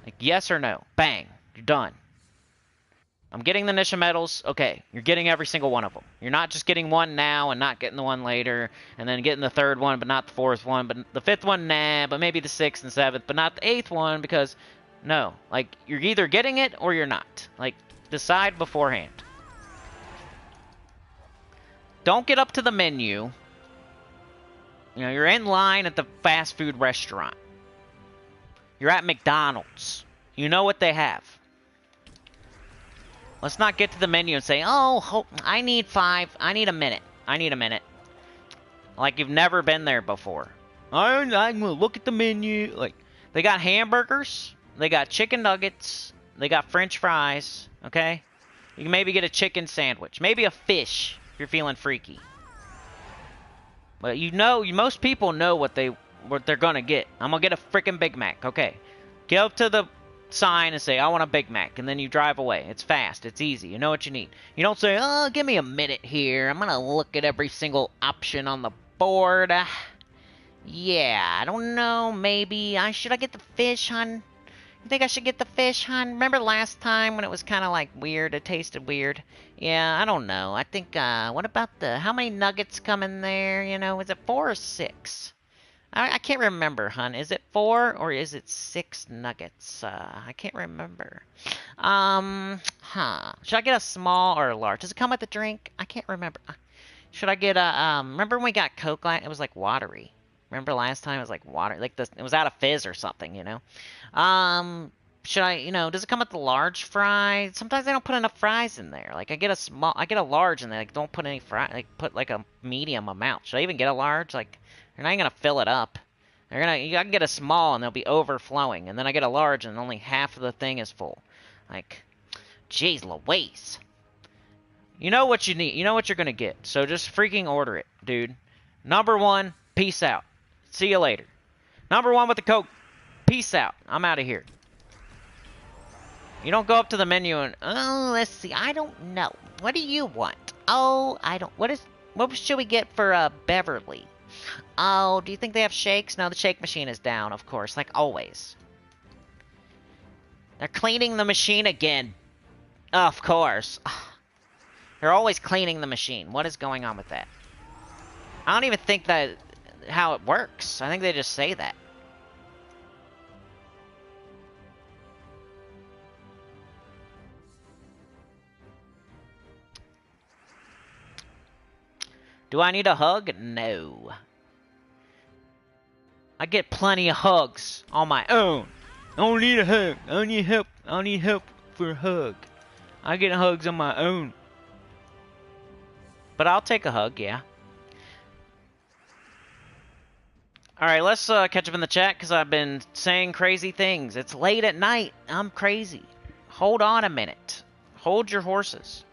Like, yes or no. Bang. You're done. I'm getting the Nisha medals. Okay, you're getting every single one of them. You're not just getting one now and not getting the one later, and then getting the third one but not the fourth one, but the fifth one, nah, but maybe the sixth and seventh, but not the eighth one, because, no. Like, you're either getting it or you're not. Like, decide beforehand. Don't get up to the menu. You know, you're in line at the fast food restaurant. You're at McDonald's. You know what they have. Let's not get to the menu and say, oh, I need a minute. I need a minute. Like you've never been there before. I'm going to look at the menu. Like, they got hamburgers. They got chicken nuggets. They got french fries. Okay? You can maybe get a chicken sandwich. Maybe a fish if you're feeling freaky. But you know, most people know what they're going to get. I'm going to get a freaking Big Mac. Okay. Get up to the sign and say, I want a Big Mac, and then you drive away. It's fast. It's easy. You know what you need. You don't say, oh, give me a minute here. I'm going to look at every single option on the board. Yeah, I don't know. Maybe. Should I get the fish, hun? You think I should get the fish, hun? Remember last time when it was kind of like weird? It tasted weird. Yeah, I don't know. I think, what about how many nuggets come in there? You know, is it 4 or 6? I can't remember, hun. Is it 4 or is it 6 nuggets? I can't remember. Should I get a small or a large? Does it come with a drink? I can't remember. Should I get a, remember when we got Coke? It was like watery. Remember last time it was like water, like it was out of fizz or something, you know? Should I, you know, does it come with the large fry? Sometimes they don't put enough fries in there. Like I get a large and they like don't put any fry, like put like a medium amount. Should I even get a large? Like, you're not gonna fill it up. I can get a small and they'll be overflowing, and then I get a large and only half of the thing is full. Like, jeez Louise. You know what you need. You know what you're gonna get. So just freaking order it, dude. Number 1, peace out. See you later. Number 1 with the Coke. Peace out. I'm out of here. You don't go up to the menu and, oh, let's see. I don't know. What do you want? Oh, I don't. What should we get for Beverly? Oh, do you think they have shakes? No, the shake machine is down, of course, like always. They're cleaning the machine again. Of course. They're always cleaning the machine. What is going on with that? I don't even think that how it works. I think they just say that. Do I need a hug? No. I get plenty of hugs on my own. I don't need a hug. I don't need help. I don't need help for a hug. I get hugs on my own. But I'll take a hug, yeah. Alright, let's catch up in the chat, because I've been saying crazy things. It's late at night. I'm crazy. Hold on a minute. Hold your horses.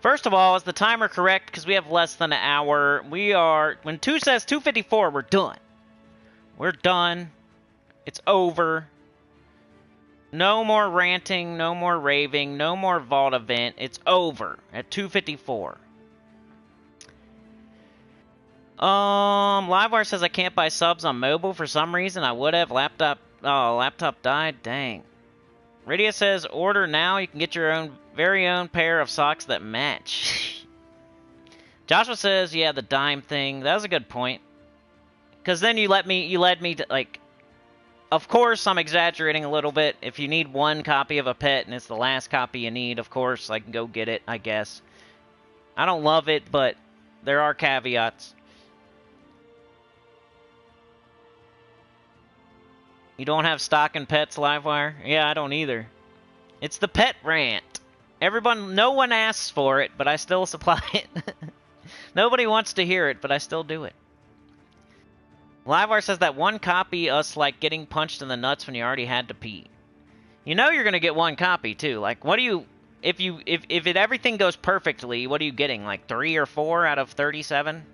First of all, is the timer correct? Because we have less than an hour. We are... When 2 says 2:54, we're done. We're done. It's over. No more ranting, no more raving, no more vault event. It's over at 2:54. Livewire says I can't buy subs on mobile for some reason. I would have. Laptop died. Dang. Rydia says order now. You can get your very own pair of socks that match. Joshua says, yeah, the dime thing. That was a good point. Because then you led me to, like... Of course, I'm exaggerating a little bit. If you need one copy of a pet and it's the last copy you need, of course, I can go get it, I guess. I don't love it, but there are caveats. You don't have stock in pets, Livewire? Yeah, I don't either. It's the pet rant. No one asks for it, but I still supply it. Nobody wants to hear it, but I still do it. Livewire says that one copy us like getting punched in the nuts when you already had to pee. You know you're gonna get one copy too. Like, what do you if everything goes perfectly, what are you getting? Like 3 or 4 out of 37?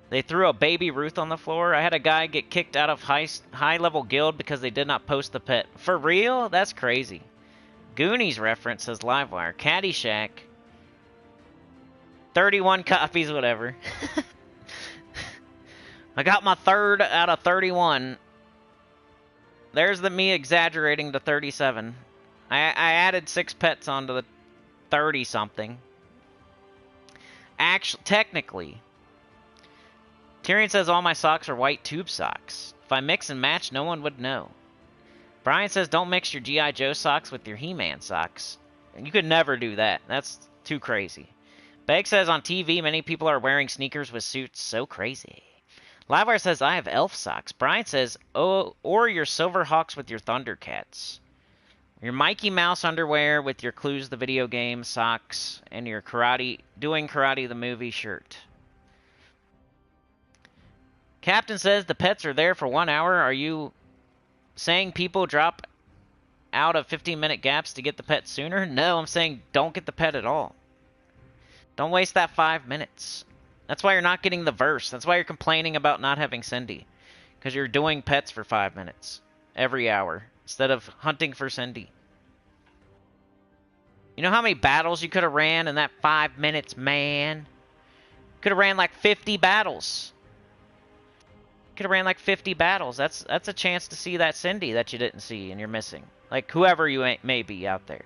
They threw a baby Ruth on the floor. I had a guy get kicked out of high level guild because they did not post the pet. For real? That's crazy. Goonies reference says Livewire. Caddyshack. 31 copies, whatever. I got my 3rd out of 31. There's me exaggerating to 37. I added 6 pets onto the 30-something. Actually, technically. Tyrion says all my socks are white tube socks. If I mix and match, no one would know. Brian says don't mix your G.I. Joe socks with your He-Man socks. You could never do that. That's too crazy. Beg says on TV, many people are wearing sneakers with suits. So crazy. Livewire says I have elf socks. Brian says, oh, or your Silverhawks with your Thundercats. Your Mikey Mouse underwear with your Clues the video game socks. And your Doing Karate the movie shirt. Captain says the pets are there for 1 hour. Are you saying people drop out of 15-minute gaps to get the pet sooner? No, I'm saying don't get the pet at all. Don't waste that 5 minutes. That's why you're not getting the verse. That's why you're complaining about not having Cindy. Because you're doing pets for 5 minutes. Every hour. Instead of hunting for Cindy. You know how many battles you could have ran in that 5 minutes, man? Could have ran like 50 battles. Could have ran like 50 battles. That's a chance to see that Cindy that you didn't see and you're missing. Like whoever you may be out there.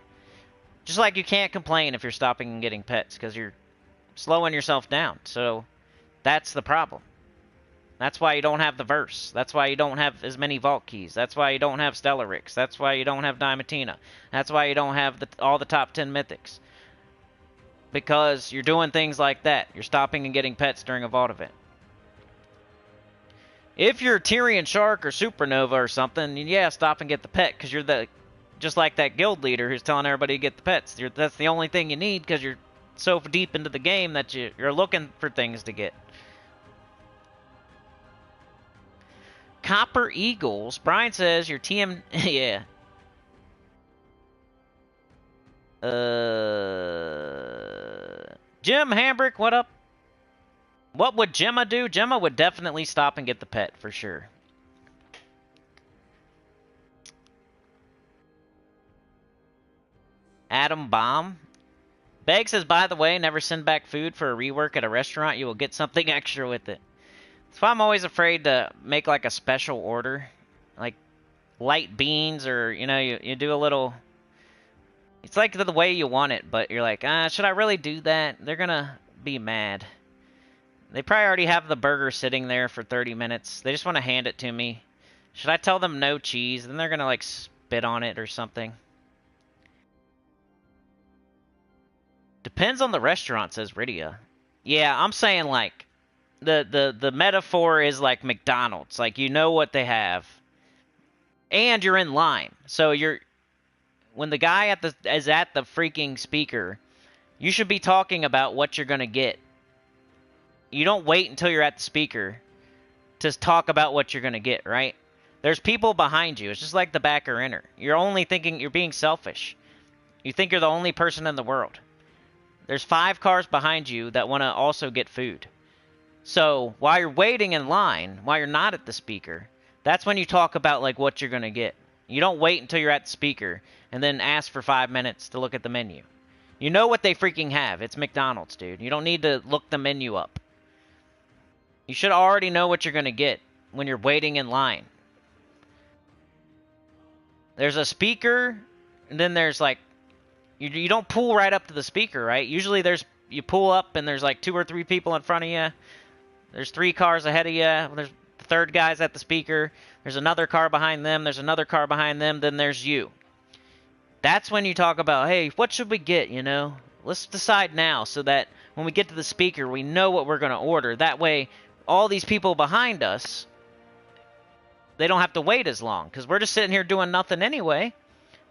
Just like you can't complain if you're stopping and getting pets because you're slowing yourself down. So that's the problem. That's why you don't have the verse. That's why you don't have as many vault keys. That's why you don't have Stellarix. That's why you don't have Diamantina. That's why you don't have all the top 10 mythics. Because you're doing things like that. You're stopping and getting pets during a vault event. If you're Tyrion Shark or Supernova or something, yeah, stop and get the pet because you're just like that guild leader who's telling everybody to get the pets. That's the only thing you need because you're so deep into the game that you're looking for things to get. Copper Eagles. Brian says your TM... yeah. Jim Hambrick, what up? What would Gemma do? Gemma would definitely stop and get the pet, for sure. Adam Bomb. Beg says, by the way, never send back food for a rework at a restaurant. You will get something extra with it. That's why I'm always afraid to make like a special order. Like light beans or, you know, you do a little... It's like the way you want it, but you're like, should I really do that? They're gonna be mad. They probably already have the burger sitting there for 30 minutes. They just want to hand it to me. Should I tell them no cheese? Then they're gonna like spit on it or something. Depends on the restaurant, says Rydia. Yeah, I'm saying like the metaphor is like McDonald's. Like you know what they have. And you're in line. So when the guy is at the freaking speaker, you should be talking about what you're gonna get. You don't wait until you're at the speaker to talk about what you're gonna get, right? There's people behind you. It's just like the backer inner. You're only thinking, you're being selfish. You think you're the only person in the world. There's 5 cars behind you that want to also get food. So while you're waiting in line, while you're not at the speaker, that's when you talk about like what you're going to get. You don't wait until you're at the speaker and then ask for 5 minutes to look at the menu. You know what they freaking have. It's McDonald's, dude. You don't need to look the menu up. You should already know what you're going to get when you're waiting in line. There's a speaker, and then there's like, you don't pull right up to the speaker, right? Usually you pull up and there's like 2 or 3 people in front of you. There's 3 cars ahead of you. There's the third guy's at the speaker. There's another car behind them. There's another car behind them. Then there's you. That's when you talk about, hey, what should we get, you know? Let's decide now so that when we get to the speaker, we know what we're going to order. That way, all these people behind us, they don't have to wait as long because we're just sitting here doing nothing anyway.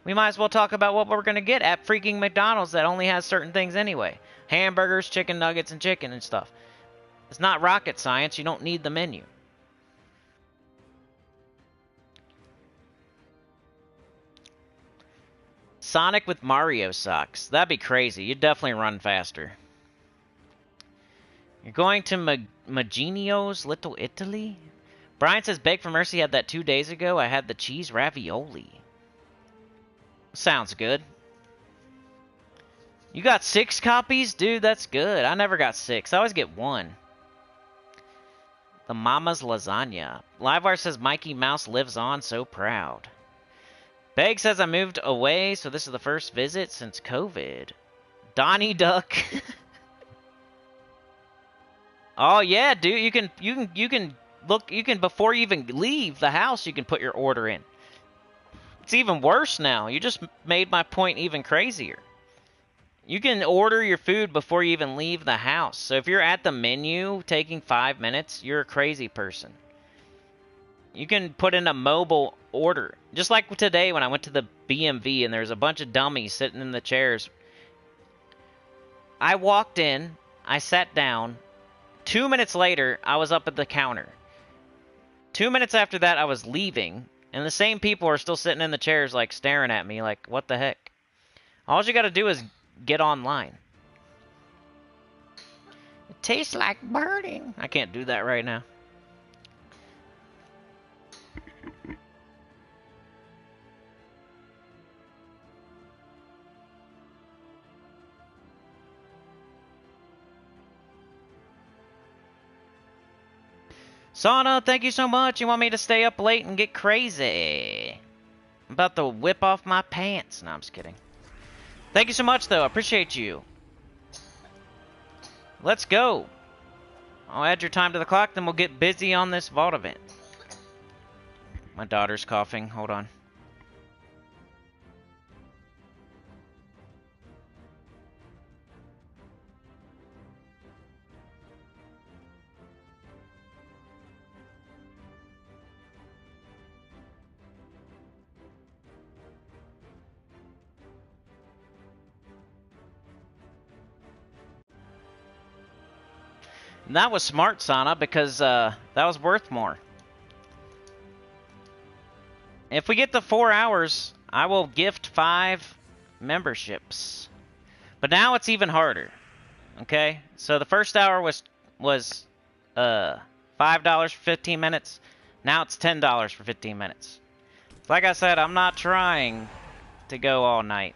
We might as well talk about what we're going to get at freaking McDonald's that only has certain things anyway. Hamburgers, chicken nuggets, and chicken and stuff. It's not rocket science. You don't need the menu. Sonic with Mario socks. That'd be crazy. You'd definitely run faster. You're going to Maginio's Little Italy? Brian says, Beg for Mercy had that 2 days ago. I had the cheese ravioli. Sounds good. You got 6 copies? Dude, that's good. I never got 6. I always get 1. The Mama's Lasagna. Livewire says, Mikey Mouse lives on, so proud. Beg says, I moved away, so this is the first visit since COVID. Donnie Duck. Oh, yeah, dude. You can look, before you even leave the house, you can put your order in. It's even worse now. You just made my point even crazier. You can order your food before you even leave the house. So if you're at the menu taking 5 minutes, you're a crazy person. You can put in a mobile order. Just like today when I went to the BMV and there's a bunch of dummies sitting in the chairs. I walked in, I sat down. 2 minutes later, I was up at the counter. 2 minutes after that, I was leaving. And the same people are still sitting in the chairs, like, staring at me, like, what the heck? All you gotta do is get online. It tastes like burning. I can't do that right now. Sauna, thank you so much. You want me to stay up late and get crazy? I'm about to whip off my pants. No, I'm just kidding. Thank you so much, though. I appreciate you. Let's go. I'll add your time to the clock, then we'll get busy on this vault event. My daughter's coughing. Hold on. And that was smart, Sana, because that was worth more. If we get to 4 hours, I will gift 5 memberships. But now it's even harder. Okay? So the first hour was $5 for 15 minutes. Now it's $10 for 15 minutes. Like I said, I'm not trying to go all night.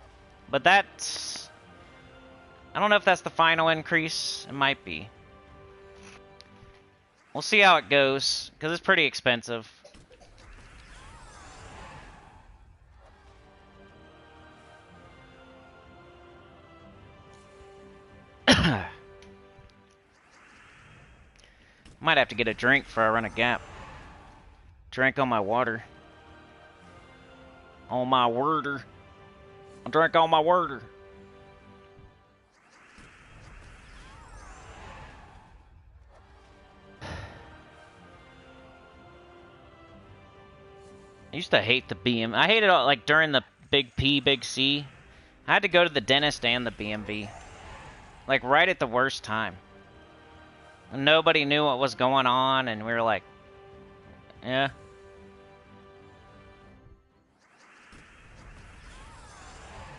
But that's... I don't know if that's the final increase. It might be. We'll see how it goes, because it's pretty expensive. Might have to get a drink before I run a gap. Drink on my water. On my worder. I'll drink on my worder. I used to hate the BM. I hated it like during the big P, big C. I had to go to the dentist and the BMV. Like right at the worst time. Nobody knew what was going on, and we were like, yeah.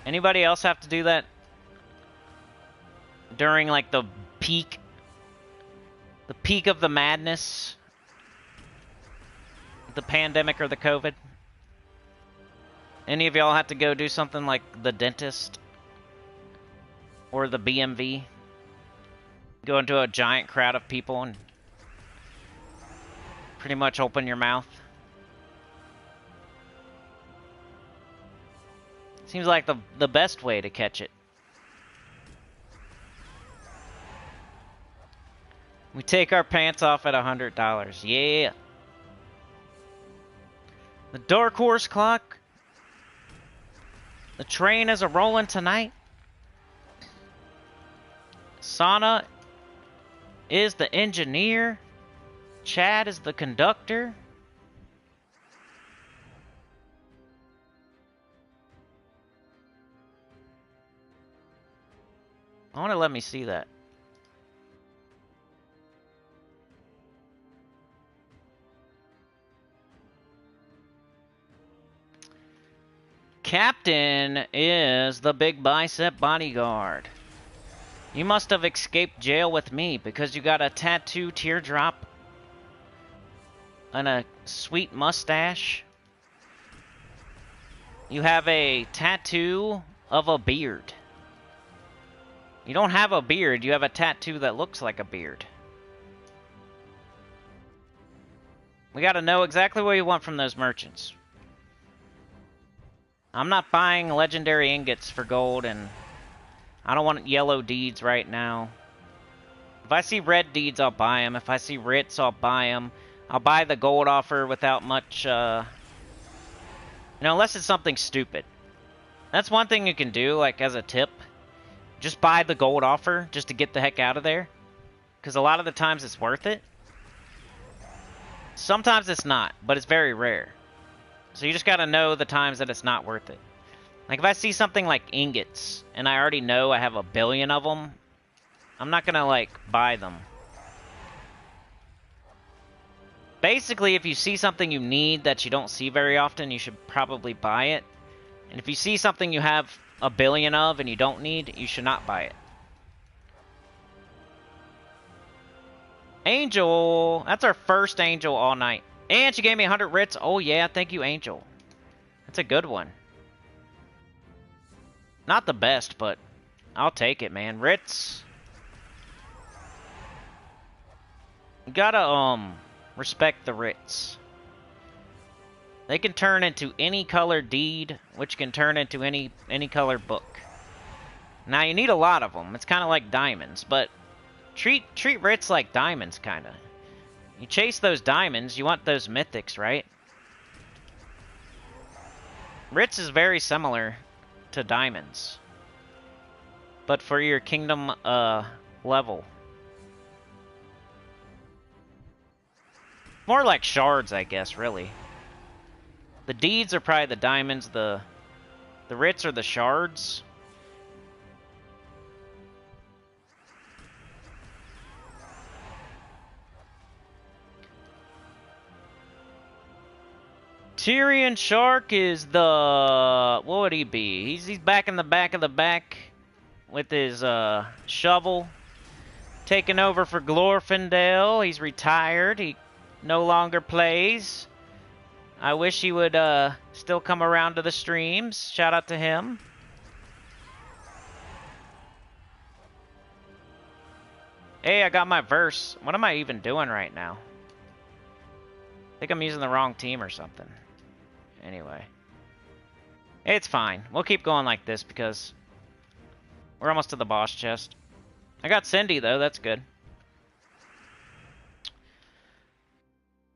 Anybody else have to do that during like the peak of the madness? The pandemic or the COVID? Any of y'all have to go do something like the dentist? Or the BMV? Go into a giant crowd of people and pretty much open your mouth? Seems like the best way to catch it. We take our pants off at $100. Yeah. The Dark Horse clock. The train is a-rolling tonight. Sana is the engineer. Chad is the conductor. I want to let me see that. Captain is the big bicep bodyguard. You must have escaped jail with me because you got a tattoo teardrop and a sweet mustache. You have a tattoo of a beard. You don't have a beard, you have a tattoo that looks like a beard. We gotta know exactly what you want from those merchants. I'm not buying legendary ingots for gold, and I don't want yellow deeds right now. If I see red deeds, I'll buy them. If I see writs, I'll buy them. I'll buy the gold offer without much, unless it's something stupid. That's one thing you can do, like, as a tip. Just buy the gold offer, just to get the heck out of there. Because a lot of the times it's worth it. Sometimes it's not, but it's very rare. So you just gotta know the times that it's not worth it. Like if I see something like ingots, and I already know I have a billion of them, I'm not gonna like buy them. Basically, if you see something you need that you don't see very often, you should probably buy it. And if you see something you have a billion of and you don't need, you should not buy it. Angel! That's our first Angel all night. And she gave me 100 writs. Oh yeah, thank you, Angel. That's a good one. Not the best, but I'll take it, man. Writs. You gotta, respect the writs. They can turn into any color deed, which can turn into any color book. Now, you need a lot of them. It's kind of like diamonds, but treat writs like diamonds, kind of. You chase those diamonds, you want those mythics, right? Writs is very similar to diamonds, but for your kingdom level. More like shards, I guess, really. The deeds are probably the diamonds, the writs are the shards. Tyrion Shark is the... what would he be? He's back in the back of the back with his shovel. Taking over for Glorfindel. He's retired. He no longer plays. I wish he would still come around to the streams. Shout out to him. Hey, I got my verse. What am I even doing right now? I think I'm using the wrong team or something. Anyway. It's fine. We'll keep going like this because we're almost to the boss chest. I got Cindy, though. That's good.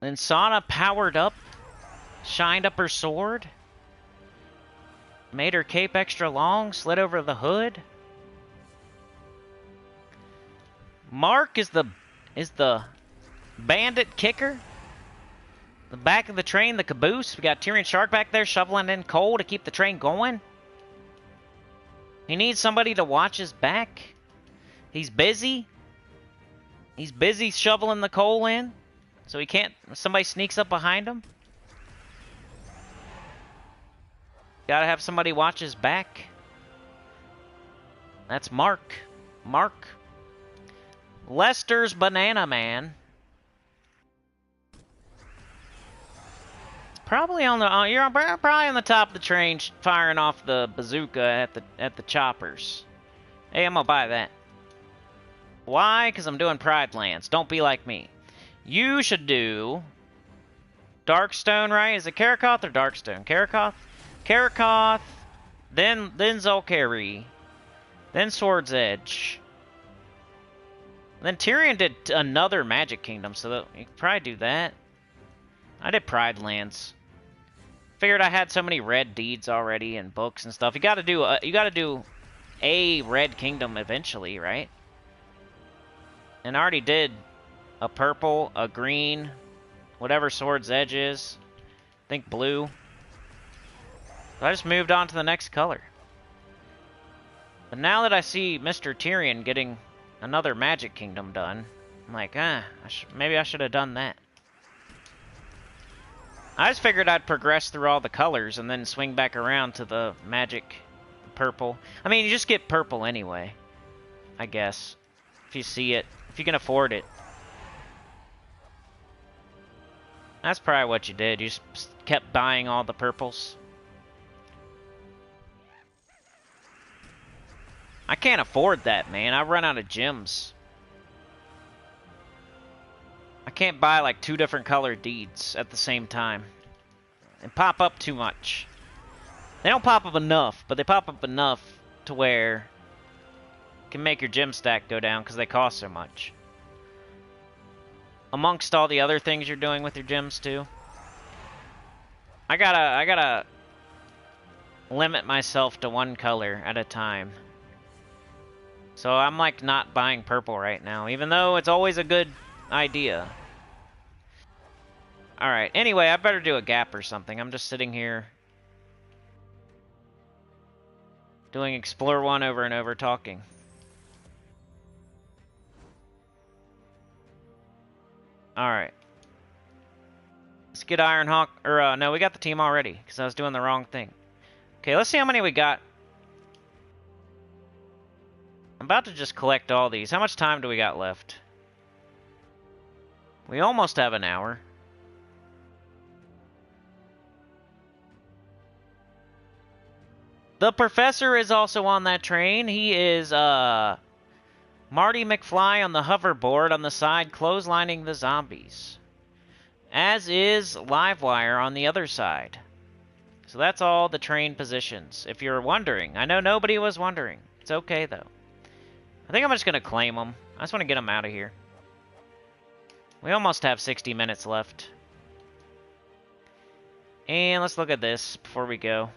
Then Sana powered up, shined up her sword, made her cape extra long, slid over the hood. Mark is the bandit kicker. The back of the train, the caboose. We got Tyrion Shark back there shoveling in coal to keep the train going. He needs somebody to watch his back. He's busy. He's busy shoveling the coal in. So he can't... Somebody sneaks up behind him. Gotta have somebody watch his back. That's Mark. Mark. Lester's Banana Man. Probably on the... you're probably on the top of the train firing off the bazooka at the choppers. Hey, I'm gonna buy that. Why? Because I'm doing Pride Lands. Don't be like me. You should do Darkstone, right? Is it Karakoth or Darkstone? Karakoth? Karakoth, then Zolkari, then Sword's Edge. Then Tyrion did another Magic Kingdom, so you could probably do that. I did Pride Lands. Figured I had so many red deeds already and books and stuff. You got to do a red kingdom eventually, right? And I already did a purple, a green, whatever Sword's Edge is. I think blue. So I just moved on to the next color. But now that I see Mr. Tyrion getting another Magic Kingdom done, I'm like, maybe I should have done that. I just figured I'd progress through all the colors and then swing back around to the magic purple. I mean, you just get purple anyway, I guess. If you see it, if you can afford it. That's probably what you did. You just kept buying all the purples. I can't afford that, man. I run out of gems. I can't buy like 2 different colored deeds at the same time. And pop up too much. They don't pop up enough, but they pop up enough to where it can make your gem stack go down because they cost so much. Amongst all the other things you're doing with your gems too. I gotta limit myself to 1 color at a time. So I'm like not buying purple right now, even though it's always a good idea. Alright, anyway, I better do a gap or something. I'm just sitting here doing Explore 1 over and over talking. Alright. Let's get Ironhawk, or no, we got the team already, because I was doing the wrong thing. Okay, let's see how many we got. I'm about to just collect all these. How much time do we got left? We almost have an hour. The professor is also on that train. He is, Marty McFly on the hoverboard on the side, clotheslining the zombies. As is Livewire on the other side. So that's all the train positions, if you're wondering. I know nobody was wondering. It's okay, though. I think I'm just going to claim them. I just want to get them out of here. We almost have 60 minutes left. And let's look at this before we go.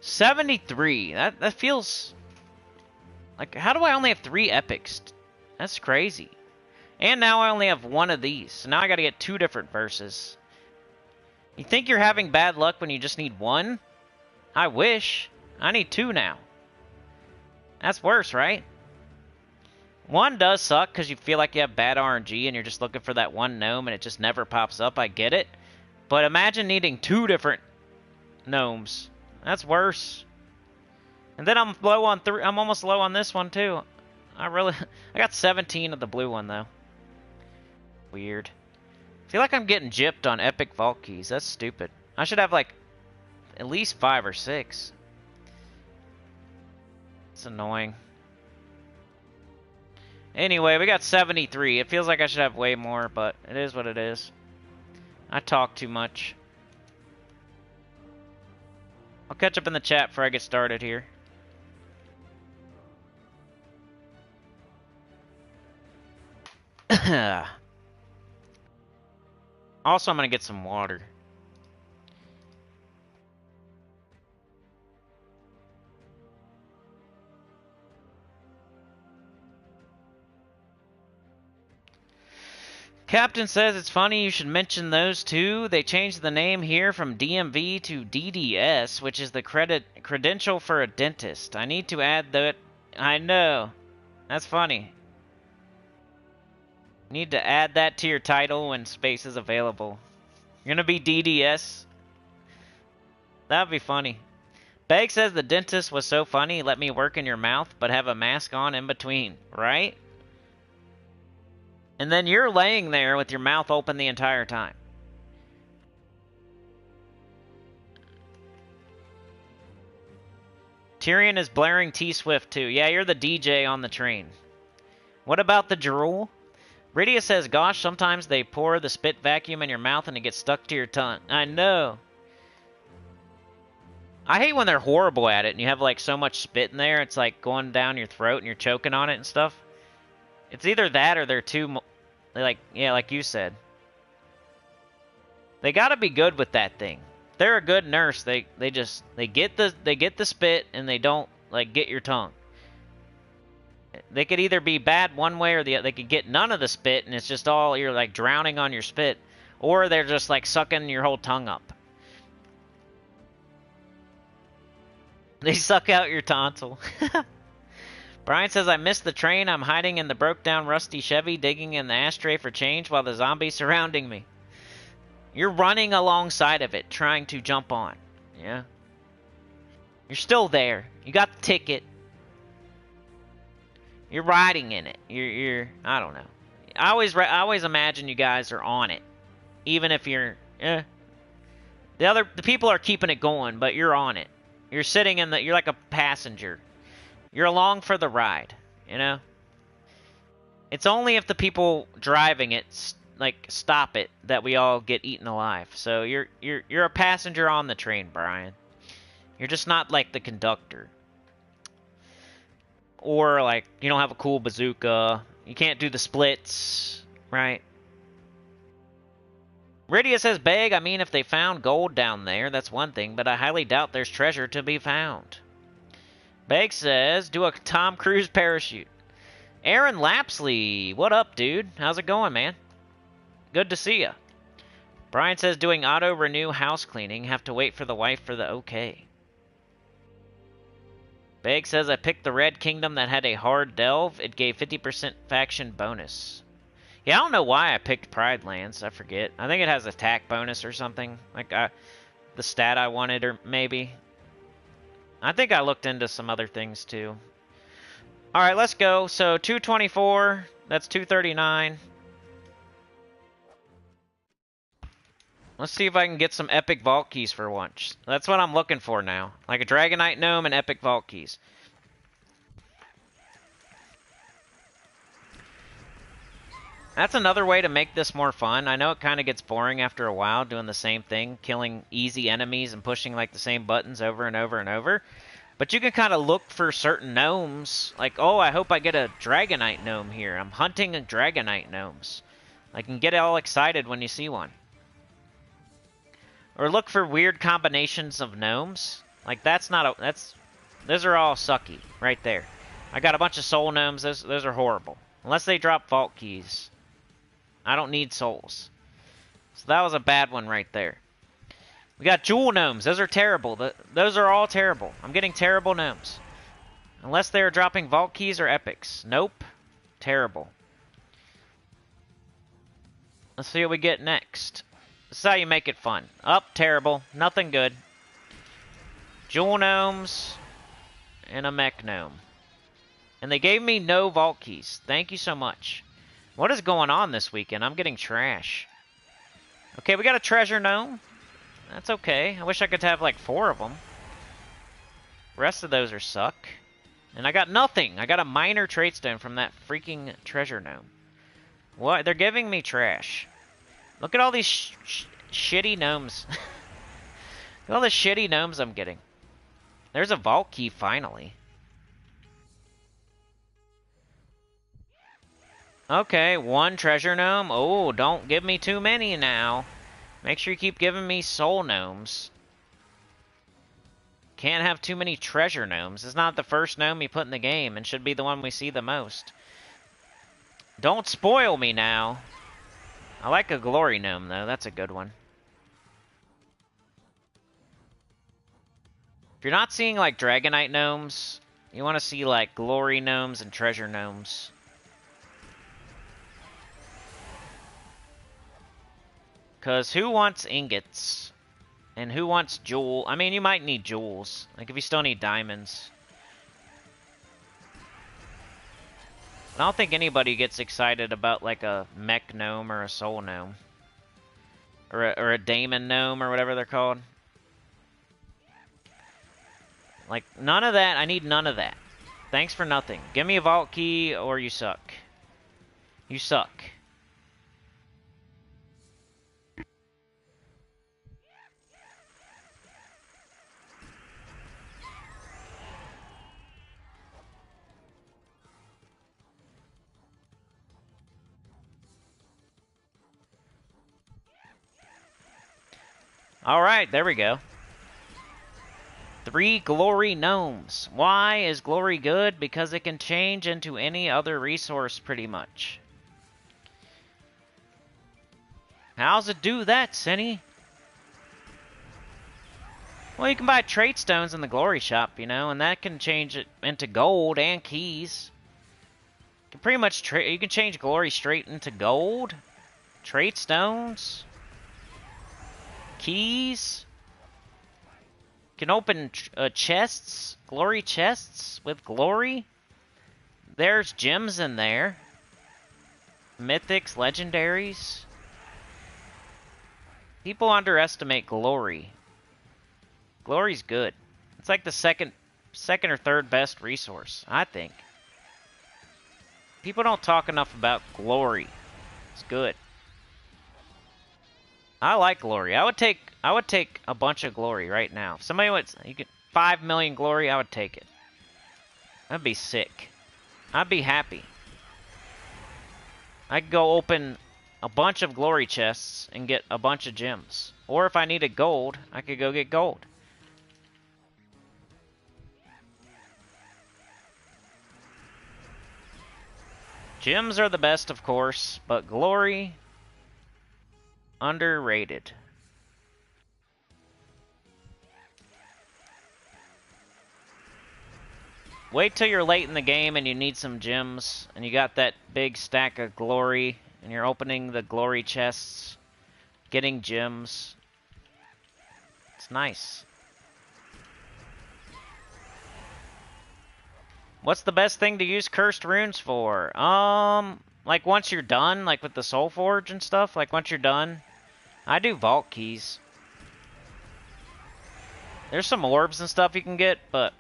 73. That feels... like, how do I only have 3 epics? That's crazy. And now I only have 1 of these. So now I got to get 2 different verses. You think you're having bad luck when you just need 1? I wish. I need 2 now. That's worse, right? 1 does suck because you feel like you have bad RNG and you're just looking for that 1 gnome and it just never pops up. I get it. But imagine needing 2 different gnomes. That's worse. And then I'm low on 3. I'm almost low on this one too. I got 17 of the blue one though. Weird. I feel like I'm getting gypped on epic vault keys. That's stupid. I should have like at least 5 or 6. It's annoying. Anyway, we got 73. It feels like I should have way more, but it is what it is. I talk too much. I'll catch up in the chat before I get started here. Also, I'm gonna get some water. Captain says it's funny you should mention those two. They changed the name here from DMV to DDS, which is the credential for a dentist. I need to add that. I know. That's funny. Need to add that to your title when space is available. You're gonna be DDS? That'd be funny. Beg says the dentist was so funny, let me work in your mouth, but have a mask on in between, right? And then you're laying there with your mouth open the entire time. Tyrion is blaring T-Swift too. Yeah, you're the DJ on the train. What about the drool? Rydia says, gosh, sometimes they pour the spit vacuum in your mouth and it gets stuck to your tongue. I know. I hate when they're horrible at it and you have like so much spit in there, it's like going down your throat and you're choking on it and stuff. It's either that or they're too, like, yeah, like you said. They gotta be good with that thing. If they're a good nurse, they get the spit and they don't like get your tongue. They could either be bad one way or the other. They could get none of the spit and it's just all, you're like drowning on your spit. Or they're just like sucking your whole tongue up. They suck out your tonsil. Brian says, I missed the train. I'm hiding in the broke down rusty Chevy, digging in the ashtray for change while the zombies surrounding me. You're running alongside of it, trying to jump on. Yeah. You're still there. You got the ticket. You're riding in it. You're I don't know. I always imagine you guys are on it. Even if you're, the people are keeping it going, but you're on it. You're sitting in you're like a passenger. You're along for the ride, you know? It's only if the people driving it like stop it that we all get eaten alive. So you're a passenger on the train, Brian. You're just not like the conductor. Or like you don't have a cool bazooka. You can't do the splits, right? Rydia says, Beg, I mean, if they found gold down there, that's one thing, but I highly doubt there's treasure to be found. Beg says, do a Tom Cruise parachute. Aaron Lapsley, what up, dude? How's it going, man? Good to see ya. Brian says, doing auto-renew house cleaning. Have to wait for the wife for the okay. Beg says, I picked the Red Kingdom that had a hard delve. It gave 50% faction bonus. Yeah, I don't know why I picked Pride Lands. I forget. I think it has attack bonus or something. Like the stat I wanted, or maybe. I think I looked into some other things too. Alright, let's go. So 224. That's 239. Let's see if I can get some epic vault keys for once. That's what I'm looking for now. Like a Dragonite Gnome and epic vault keys. That's another way to make this more fun. I know it kind of gets boring after a while doing the same thing, killing easy enemies and pushing like the same buttons over and over and over. But you can kind of look for certain gnomes. Like, oh, I hope I get a Dragonite Gnome here. I'm hunting Dragonite Gnomes. I can get all excited when you see one. Or look for weird combinations of gnomes. Like, those are all sucky right there. I got a bunch of soul gnomes. Those are horrible. Unless they drop vault keys. I don't need souls. So that was a bad one right there. We got jewel gnomes. Those are terrible. Those are all terrible. I'm getting terrible gnomes. Unless they're dropping vault keys or epics. Nope. Terrible. Let's see what we get next. This is how you make it fun. Up, terrible. Nothing good. Jewel gnomes and a mech gnome. And they gave me no vault keys. Thank you so much. What is going on this weekend? I'm getting trash. Okay, we got a treasure gnome. That's okay. I wish I could have like 4 of them. The rest of those are suck. And I got nothing. I got a minor trait stone from that freaking treasure gnome. What? They're giving me trash. Look at all these shitty gnomes. Look at all the shitty gnomes I'm getting. There's a vault key, finally. Okay, one treasure gnome. Oh, don't give me too many now. Make sure you keep giving me soul gnomes. Can't have too many treasure gnomes. It's not the first gnome you put in the game and should be the one we see the most. Don't spoil me now. I like a glory gnome, though. That's a good one. If you're not seeing, like, dragonite gnomes, you want to see, like, glory gnomes and treasure gnomes. Because who wants ingots? And who wants jewel? I mean, you might need jewels. Like, if you still need diamonds. I don't think anybody gets excited about, like, a mech gnome or a soul gnome. Or a daemon gnome or whatever they're called. Like, none of that. I need none of that. Thanks for nothing. Give me a vault key or you suck. You suck. Alright, there we go. 3 glory gnomes. Why is glory good? Because it can change into any other resource pretty much. How's it do that, Sinny? Well, you can buy trait stones in the glory shop, you know, and that can change it into gold and keys. You can pretty much you can change glory straight into gold, trait stones, keys. You can open chests, glory chests with glory. There's gems in there. Mythics, legendaries. People underestimate glory. Glory's good. It's like the second or third best resource, I think. People don't talk enough about glory. It's good. I like glory. I would take a bunch of glory right now. If somebody wants, you get 5 million glory, I would take it. That'd be sick. I'd be happy. I could go open a bunch of glory chests and get a bunch of gems. Or if I needed gold, I could go get gold. Gems are the best, of course, but glory, underrated. Wait till you're late in the game and you need some gems, and you got that big stack of glory, and you're opening the glory chests, getting gems. It's nice. What's the best thing to use cursed runes for? Like once you're done, like with the Soul Forge and stuff, like once you're done, I do vault keys. There's some orbs and stuff you can get, but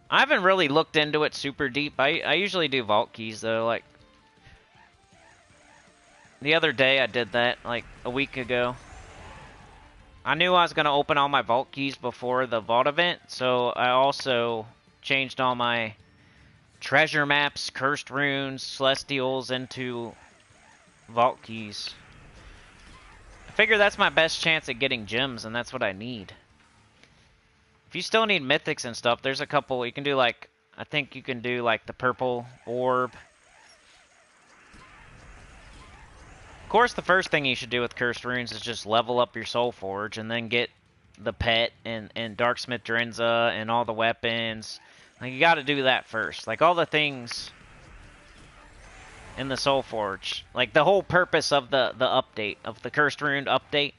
I haven't really looked into it super deep. I usually do vault keys though, like the other day I did that, like a week ago. I knew I was going to open all my vault keys before the vault event, so I also changed all my treasure maps, cursed runes, celestials into vault keys. I figure that's my best chance at getting gems, and that's what I need. If you still need mythics and stuff, there's a couple. You can do like, I think you can do like the purple orb. Of course, the first thing you should do with cursed runes is just level up your Soul Forge and then get the pet and Darksmith Drenza and all the weapons. Like, you gotta do that first. Like, all the things in the Soul Forge. Like, the whole purpose of the update, of the Cursed Rune update,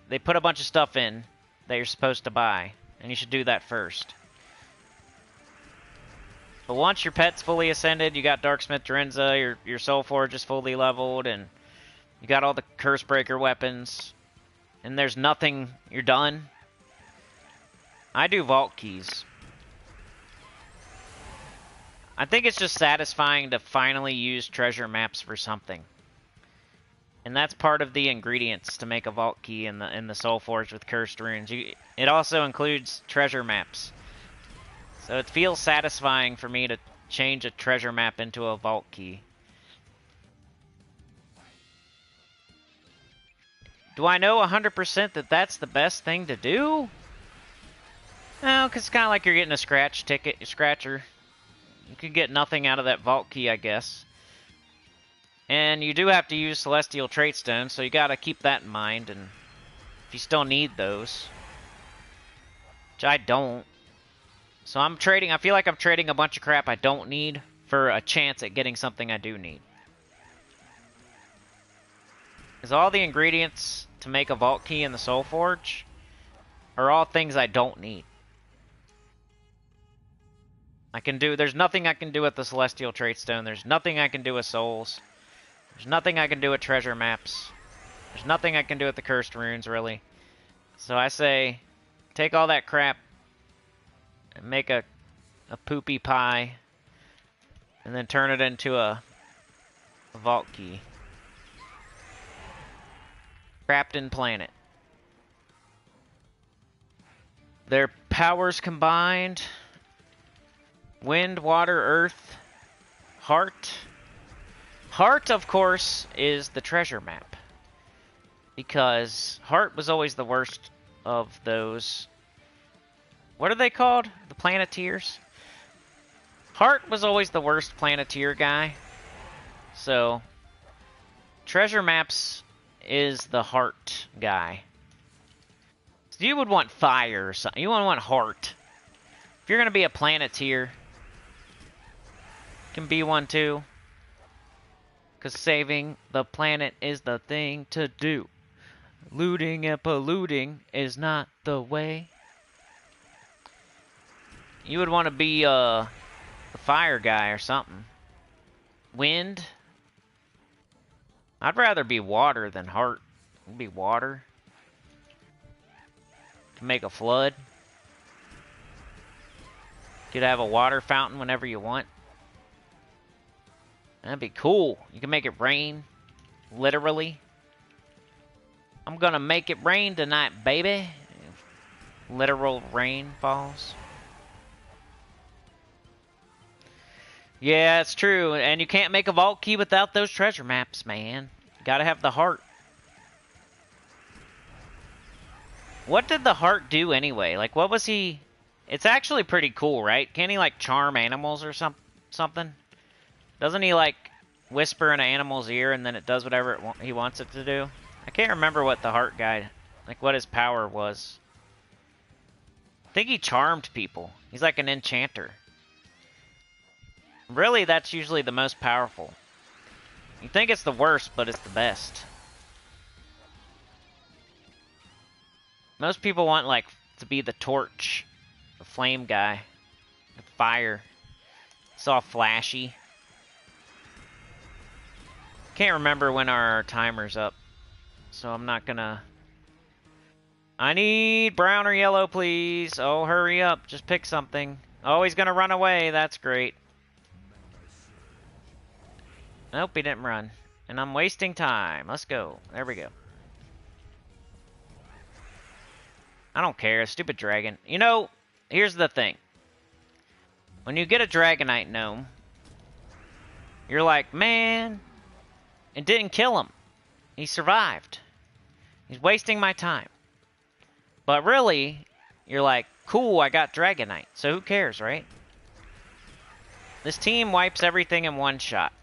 they put a bunch of stuff in that you're supposed to buy. And you should do that first. But once your pet's fully ascended, you got Darksmith Drenza, your Soul Forge is fully leveled, and you got all the Curse Breaker weapons, and there's nothing, you're done. I do vault keys. I think it's just satisfying to finally use treasure maps for something. And that's part of the ingredients to make a vault key in the Soul Forge with cursed runes. It also includes treasure maps. So it feels satisfying for me to change a treasure map into a vault key. Do I know 100% that that's the best thing to do? No, because it's kind of like you're getting a scratcher. You could get nothing out of that vault key, I guess. And you do have to use Celestial Trait Stone, so you gotta keep that in mind, and if you still need those. Which I don't. So I feel like I'm trading a bunch of crap I don't need for a chance at getting something I do need. Because all the ingredients to make a vault key in the Soul Forge are all things I don't need. There's nothing I can do with the Celestial Trait Stone. There's nothing I can do with souls. There's nothing I can do with treasure maps. There's nothing I can do with the cursed runes, really. So I say, take all that crap and make a poopy pie, and then turn it into a vault key. Crafton Planet. Their powers combined: wind, water, earth, heart. Heart, of course, is the treasure map. Because Heart was always the worst of those. What are they called? The Planeteers? Heart was always the worst Planeteer guy. So, treasure maps is the Heart guy. So you would want fire or something. You wouldn't want Heart. If you're going to be a Planeteer, you can be one too. Because saving the planet is the thing to do. Looting and polluting is not the way. You would want to be a fire guy or something. Wind. I'd rather be water than heart. It'd be water. To make a flood. You could have a water fountain whenever you want. That'd be cool. You can make it rain. Literally. I'm gonna make it rain tonight, baby. Literal rain falls. Yeah, it's true. And you can't make a vault key without those treasure maps, man. You gotta have the heart. What did the heart do anyway? Like, what was he... It's actually pretty cool, right? Can't he, like, charm animals or something? Doesn't he, like, whisper in an animal's ear and then it does whatever he wants it to do? I can't remember what the heart guy... Like, what his power was. I think he charmed people. He's like an enchanter. Really, that's usually the most powerful. You think it's the worst, but it's the best. Most people want, like, to be the torch. The flame guy. The fire. It's all flashy. Can't remember when our timer's up. So I'm not gonna... I need brown or yellow, please. Oh, hurry up. Just pick something. Oh, he's gonna run away. That's great. Nope, he didn't run. And I'm wasting time. Let's go. There we go. I don't care. Stupid dragon. You know, here's the thing. When you get a Dragonite gnome, you're like, man, it didn't kill him. He survived. He's wasting my time. But really, you're like, cool, I got Dragonite. So who cares, right? This team wipes everything in one shot.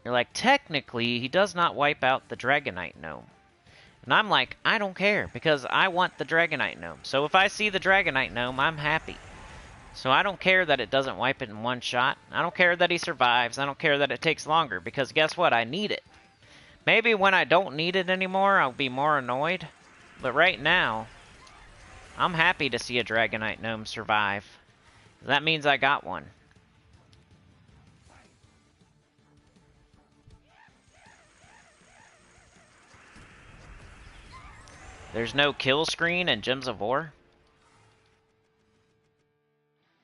You're like, technically, he does not wipe out the Dragonite gnome. And I'm like, I don't care, because I want the Dragonite gnome. So if I see the Dragonite gnome, I'm happy. So I don't care that it doesn't wipe it in one shot. I don't care that he survives. I don't care that it takes longer, because guess what? I need it. Maybe when I don't need it anymore, I'll be more annoyed. But right now, I'm happy to see a Dragonite gnome survive. That means I got one. There's no kill screen in Gems of War?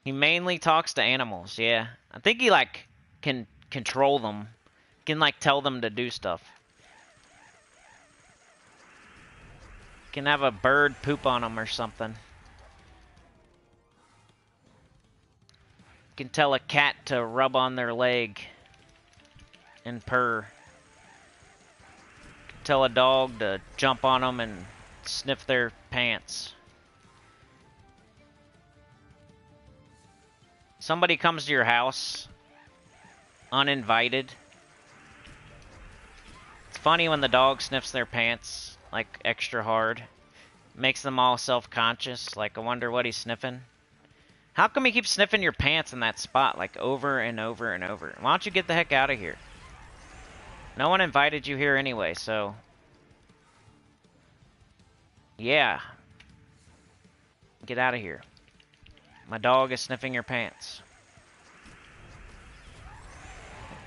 He mainly talks to animals, yeah. I think he, like, can control them. Can, like, tell them to do stuff. Can have a bird poop on them or something. Can tell a cat to rub on their leg and purr. Can tell a dog to jump on them and sniff their pants. Somebody comes to your house uninvited. It's funny when the dog sniffs their pants, like, extra hard. Makes them all self-conscious, like, I wonder what he's sniffing. How come he keeps sniffing your pants in that spot, like, over and over and over? Why don't you get the heck out of here? No one invited you here anyway, so... yeah. Get out of here. My dog is sniffing your pants.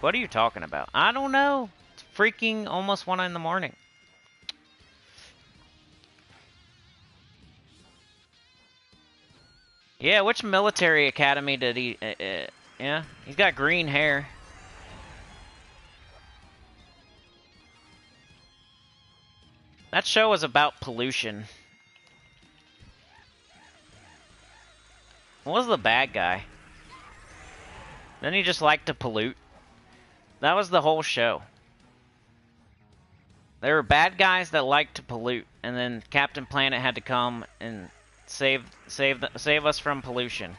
What are you talking about? I don't know. It's freaking almost 1 in the morning. Yeah, which military academy did he... yeah, he's got green hair. That show was about pollution. What was the bad guy? Didn't he just like to pollute? That was the whole show. There were bad guys that liked to pollute, and then Captain Planet had to come and save us from pollution.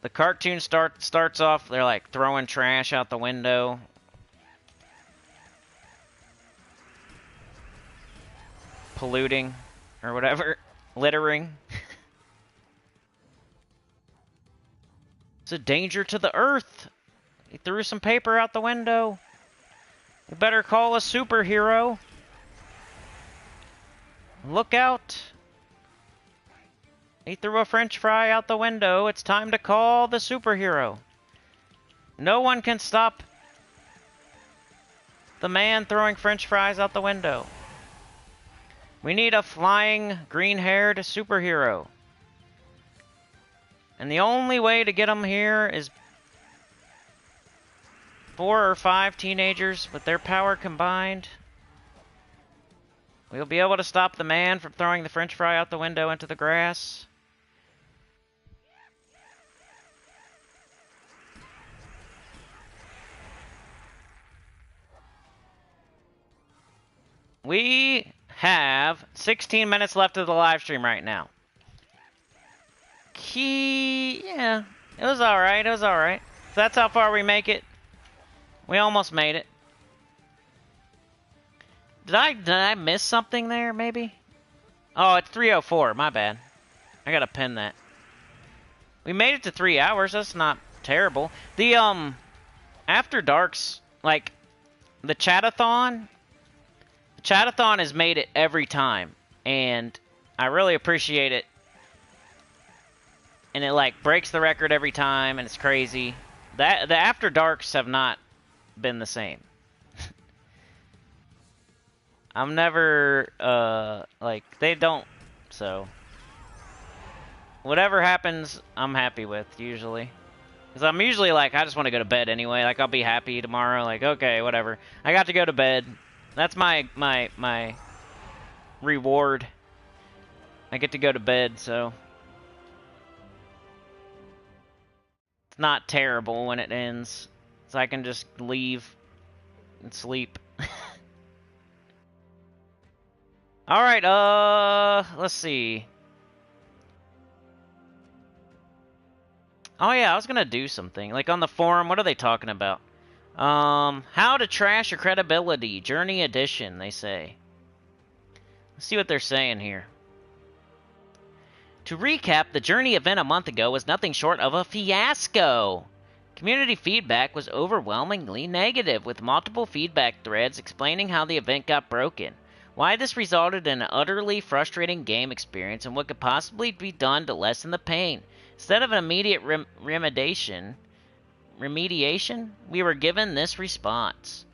The cartoon starts off, they're like throwing trash out the window. Polluting, or whatever. Littering. It's a danger to the earth. He threw some paper out the window. You better call a superhero. Look out. He threw a French fry out the window. It's time to call the superhero. No one can stop the man throwing French fries out the window. We need a flying, green-haired superhero. And the only way to get him here is 4 or 5 teenagers with their power combined. We'll be able to stop the man from throwing the French fry out the window into the grass. We have 16 minutes left of the live stream right now. Yeah, it was alright, it was alright. So that's how far we make it. We almost made it. Did I miss something there, maybe? Oh, it's 3:04, my bad. I gotta pin that. We made it to 3 hours, that's not terrible. The, After Dark's, like, the chatathon has made it every time, and I really appreciate it. And it, like, breaks the record every time, and it's crazy. The After Darks have not been the same. I'm never, like, they don't, so. Whatever happens, I'm happy with, usually. Because I'm usually like, I just want to go to bed anyway. Like, I'll be happy tomorrow. Like, okay, whatever. I got to go to bed. That's my reward. I get to go to bed, so. It's not terrible when it ends. So I can just leave and sleep. Alright, let's see. Oh yeah, I was gonna do something. Like on the forum, what are they talking about? How to trash your credibility, Journey Edition, they say. Let's see what they're saying here. To recap, the Journey event a month ago was nothing short of a fiasco. Community feedback was overwhelmingly negative, with multiple feedback threads explaining how the event got broken, why this resulted in an utterly frustrating game experience, and what could possibly be done to lessen the pain. Instead of an immediate remediation, we were given this response.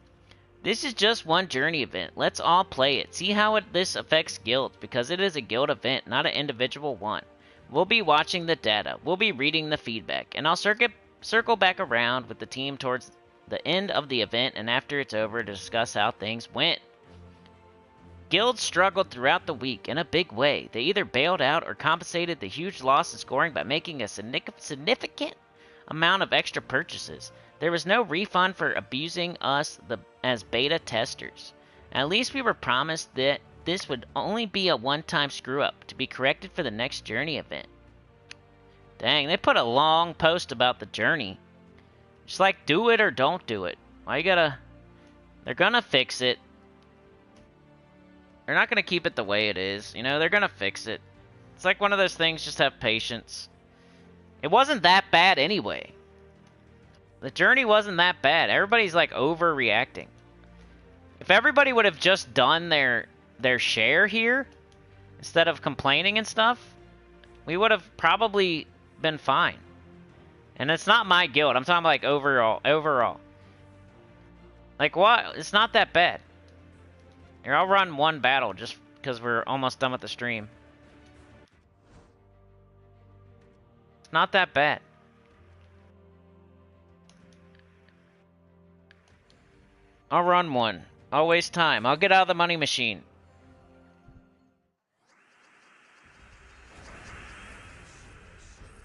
This is just one journey event. Let's all play it. See how this affects guilds, because it is a guild event, not an individual one. We'll be watching the data. We'll be reading the feedback, and I'll circle back around with the team towards the end of the event and after it's over to discuss how things went. Guilds struggled throughout the week in a big way. They either bailed out or compensated the huge loss in scoring by making a significant amount of extra purchases. There was no refund for abusing us as beta testers. At least we were promised that this would only be a one-time screw-up to be corrected for the next journey event. Dang, they put a long post about the journey. Just like, do it or don't do it. Why you gotta... They're gonna fix it. They're not gonna keep it the way it is. You know, they're gonna fix it. It's like one of those things, just have patience. It wasn't that bad anyway. The journey wasn't that bad. Everybody's like overreacting. If everybody would have just done their share here, instead of complaining and stuff, we would have probably been fine. And it's not my guild. I'm talking like overall. Like what? It's not that bad. Here, I'll run one battle just because we're almost done with the stream. It's not that bad. I'll run one. I'll waste time. I'll get out of the money machine.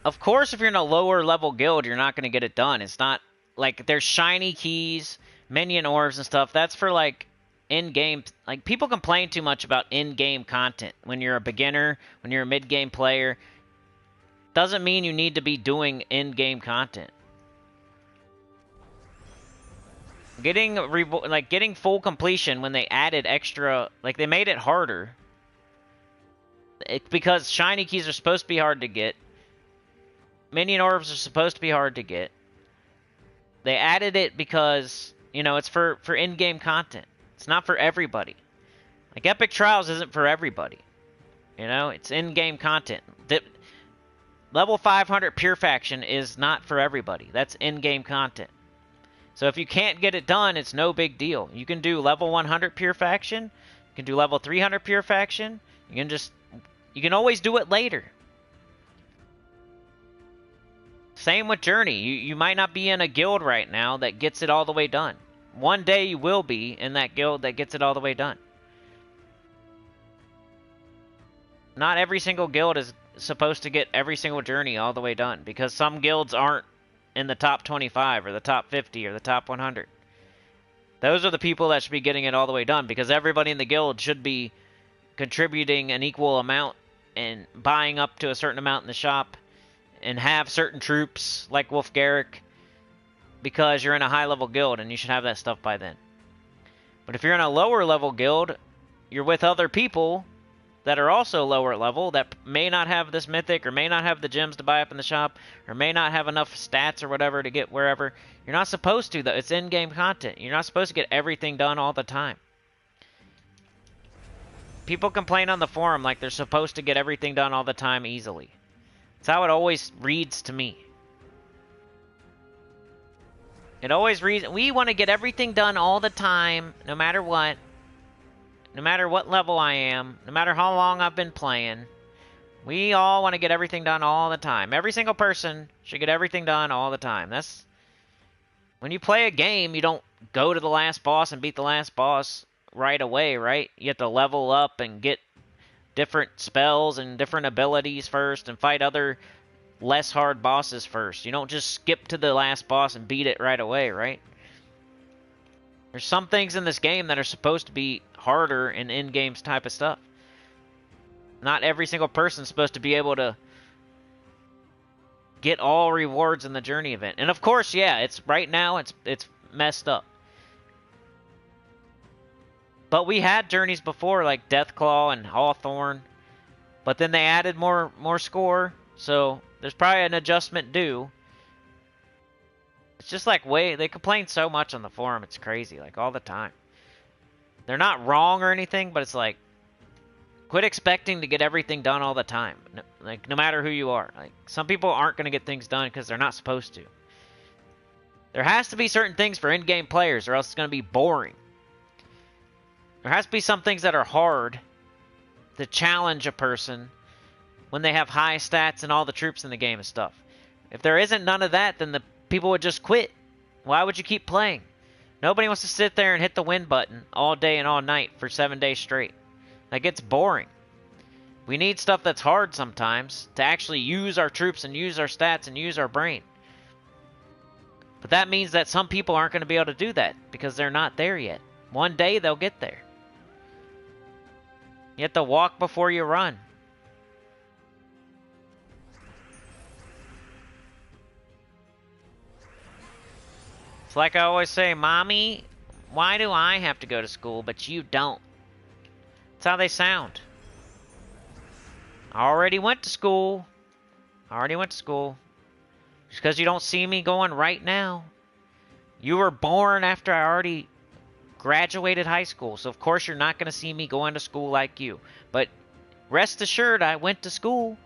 Of course, if you're in a lower level guild, you're not going to get it done. It's not like there's shiny keys, minion orbs and stuff. That's for like in-game. Like people complain too much about in-game content. When you're a beginner, when you're a mid-game player, doesn't mean you need to be doing in-game content. Getting full completion when they added extra, like they made it harder. Because shiny keys are supposed to be hard to get. Minion orbs are supposed to be hard to get. They added it because, you know, it's for in-game content. It's not for everybody. Like Epic Trials isn't for everybody. You know, it's in-game content. Level 500 Pure Faction is not for everybody. That's in-game content. So if you can't get it done, it's no big deal. You can do level 100 Pure Faction. You can do level 300 Pure Faction. You can always do it later. Same with Journey. You might not be in a guild right now that gets it all the way done. One day you will be in that guild that gets it all the way done. Not every single guild is supposed to get every single journey all the way done, because some guilds aren't in the top 25 or the top 50 or the top 100. Those are the people that should be getting it all the way done, because everybody in the guild should be contributing an equal amount and buying up to a certain amount in the shop and have certain troops like Wolf Garrick, because you're in a high level guild and you should have that stuff by then. But if you're in a lower level guild, you're with other people that are also lower level that may not have this mythic or may not have the gems to buy up in the shop or may not have enough stats or whatever to get wherever. You're not supposed to, though. It's in-game content. You're not supposed to get everything done all the time. People complain on the forum like they're supposed to get everything done all the time easily. That's how it always reads to me. It always reads, we want to get everything done all the time, no matter what. No matter what level I am, no matter how long I've been playing, we all want to get everything done all the time. Every single person should get everything done all the time. That's when you play a game, you don't go to the last boss and beat the last boss right away, right? You have to level up and get different spells and different abilities first and fight other less hard bosses first. You don't just skip to the last boss and beat it right away, right? There's some things in this game that are supposed to be harder in in-games type of stuff. Not every single person's supposed to be able to get all rewards in the journey event. And of course, yeah, it's right now it's messed up. But we had journeys before like Deathclaw and Hawthorne, but then they added more score, so there's probably an adjustment due. It's just like they complain so much on the forum, it's crazy, like all the time. They're not wrong or anything, but it's like, quit expecting to get everything done all the time. No matter who you are. Like, some people aren't going to get things done because they're not supposed to. There has to be certain things for in-game players or else it's going to be boring. There has to be some things that are hard to challenge a person when they have high stats and all the troops in the game and stuff. If there isn't none of that, then the people would just quit. Why would you keep playing? Nobody wants to sit there and hit the win button all day and all night for 7 days straight. That gets boring. We need stuff that's hard sometimes to actually use our troops and use our stats and use our brain. But that means that some people aren't going to be able to do that because they're not there yet. One day they'll get there. You have to walk before you run. It's like I always say, Mommy, why do I have to go to school but you don't? That's how they sound. I already went to school. Just because you don't see me going right now. You were born after I already graduated high school, so of course you're not going to see me going to school like you. But rest assured, I went to school.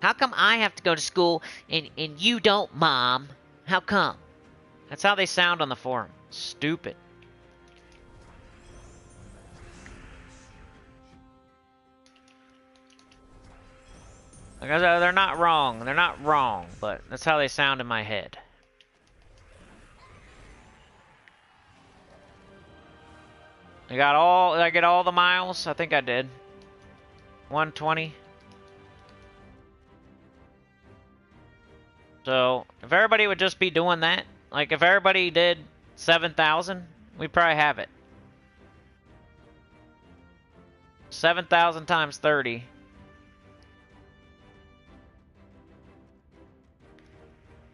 How come I have to go to school and you don't, Mom? How come? That's how they sound on the forum. Stupid. They're not wrong. They're not wrong, but that's how they sound in my head. Did I get all the miles? I think I did. 120. So, if everybody would just be doing that, like if everybody did 7,000, we'd probably have it. 7,000 times 30.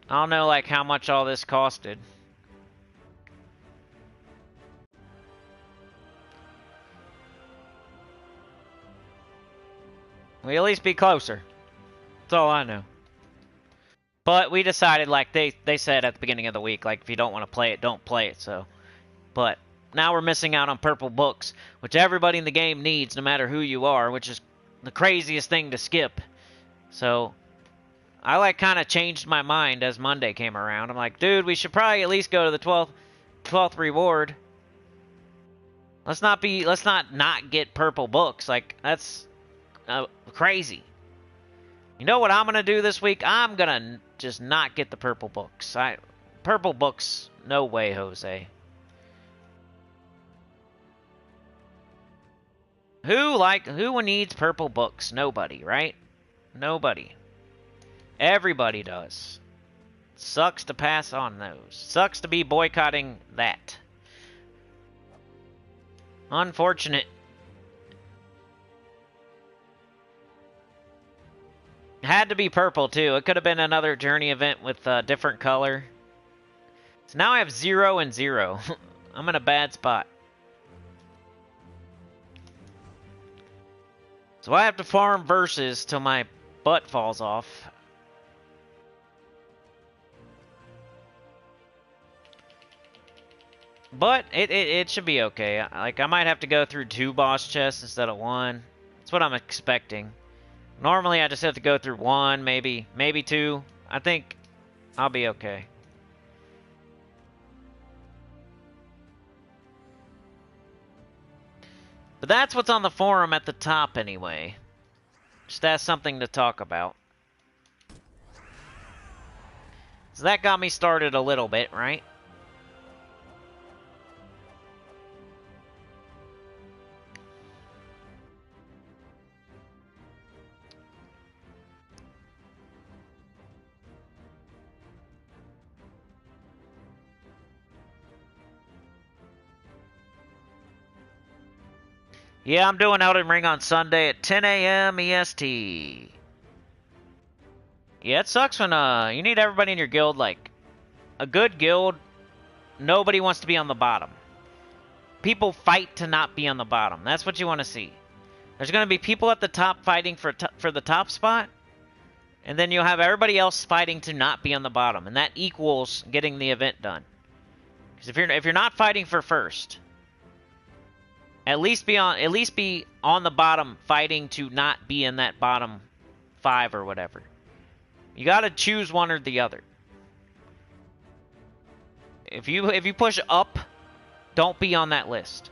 I don't know, like, how much all this costed. We at least be closer. That's all I know. But we decided, like they said at the beginning of the week, like, if you don't want to play it, don't play it, so. But now we're missing out on purple books, which everybody in the game needs, no matter who you are, which is the craziest thing to skip. So, I, like, kind of changed my mind as Monday came around. I'm like, dude, we should probably at least go to the 12th reward. Let's not get purple books. Like, that's crazy. You know what I'm going to do this week? I'm going to just not get the purple books. Purple books, no way, Jose. Who needs purple books? Nobody, right? Nobody. Everybody does. Sucks to pass on those. Sucks to be boycotting that. Unfortunate. Had to be purple, too. It could have been another journey event with a different color. So now I have 0 and 0. I'm in a bad spot. So I have to farm verses till my butt falls off. But it should be okay. Like, I might have to go through 2 boss chests instead of 1. That's what I'm expecting. Normally, I just have to go through 1, maybe 2. I think I'll be okay. But that's what's on the forum at the top anyway. Just as something to talk about. So that got me started a little bit, right? Yeah, I'm doing Elden Ring on Sunday at 10 a.m. EST. Yeah, it sucks when you need everybody in your guild. Like, a good guild, nobody wants to be on the bottom. People fight to not be on the bottom. That's what you want to see. There's going to be people at the top fighting for the top spot, and then you'll have everybody else fighting to not be on the bottom, and that equals getting the event done. Because if you're not fighting for first, At least be on the bottom, fighting to not be in that bottom 5 or whatever. You gotta choose one or the other. If you push up don't be on that list.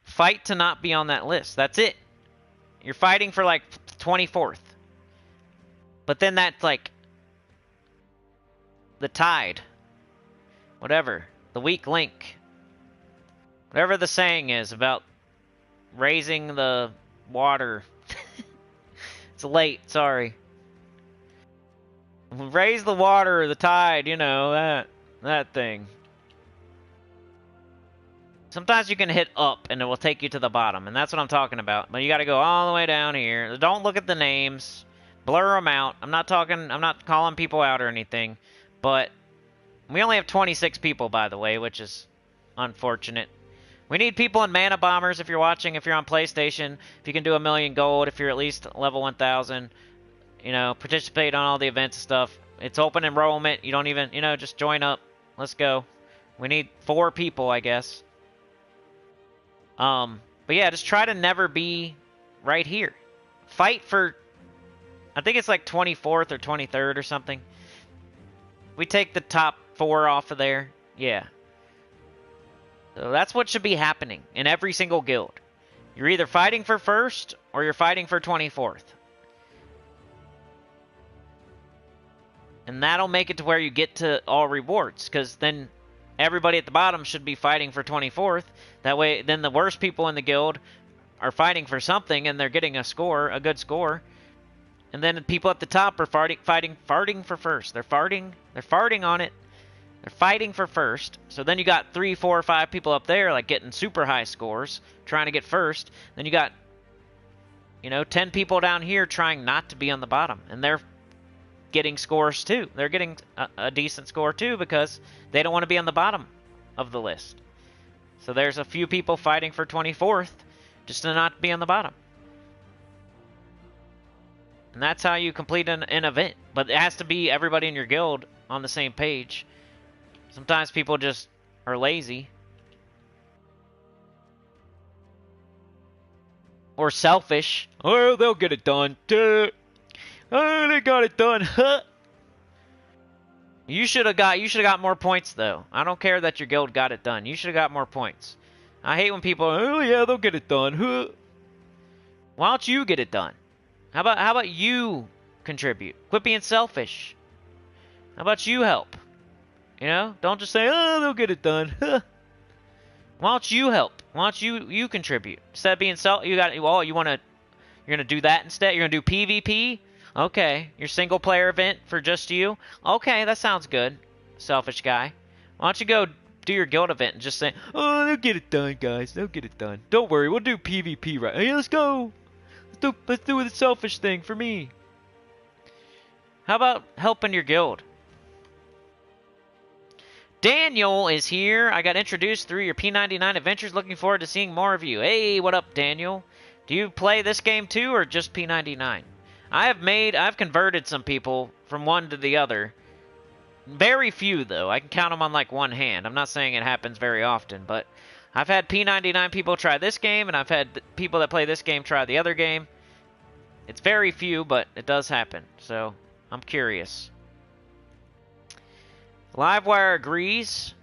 Fight to not be on that list. That's it. You're fighting for like 24th. But then that's like the tide. Whatever. The weak link. Whatever the saying is about raising the water. It's late, sorry. Raise the water, the tide, you know, that thing. Sometimes you can hit up and it will take you to the bottom, and that's what I'm talking about. But you got to go all the way down here. Don't look at the names. Blur them out. I'm not calling people out or anything, but we only have 26 people, by the way, which is unfortunate. We need people in Mana Bombers if you're watching, if you're on PlayStation, if you can do 1,000,000 gold, if you're at least level 1,000, you know, participate on all the events and stuff. It's open enrollment. You don't even, you know, just join up. Let's go. We need 4 people, I guess. But yeah, just try to never be right here. Fight for, I think it's like 24th or 23rd or something. We take the top 4 off of there. Yeah. So that's what should be happening in every single guild. You're either fighting for 1st or you're fighting for 24th. And that'll make it to where you get to all rewards, because then everybody at the bottom should be fighting for 24th. That way, then the worst people in the guild are fighting for something, and they're getting a score, a good score. And then the people at the top are farting for 1st. They're farting on it. They're fighting for 1st. So then you got 3, 4, 5 people up there, like getting super high scores, trying to get 1st. Then you got, you know, 10 people down here trying not to be on the bottom, and they're getting scores too. They're getting a decent score too because they don't want to be on the bottom of the list. So there's a few people fighting for 24th just to not be on the bottom. And that's how you complete an event. But it has to be everybody in your guild on the same page. Sometimes people just are lazy. Or selfish. Oh, they'll get it done. Oh, they got it done. You should have got more points though. I don't care that your guild got it done. You should have got more points. I hate when people, oh yeah, they'll get it done. Why don't you get it done? How about you contribute? Quit being selfish. How about you help? You know, don't just say, oh, they'll get it done. Why don't you help? Why don't you contribute instead of being you're gonna do that instead. You're gonna do PvP. Okay, your single player event for just you? Okay, that sounds good, selfish guy. Why don't you go do your guild event and just say, oh, they'll get it done, guys. They'll get it done. Don't worry, we'll do PvP right. Hey, let's go. Let's do the selfish thing for me. How about helping your guild? Daniel is here. I got introduced through your P99 adventures. Looking forward to seeing more of you. Hey, what up, Daniel? Do you play this game too, or just P99? I've converted some people from one to the other. Very few, though. I can count them on, like, one hand. I'm not saying it happens very often, but I've had P99 people try this game, and I've had people that play this game try the other game. It's very few, but it does happen, so I'm curious. Livewire agrees.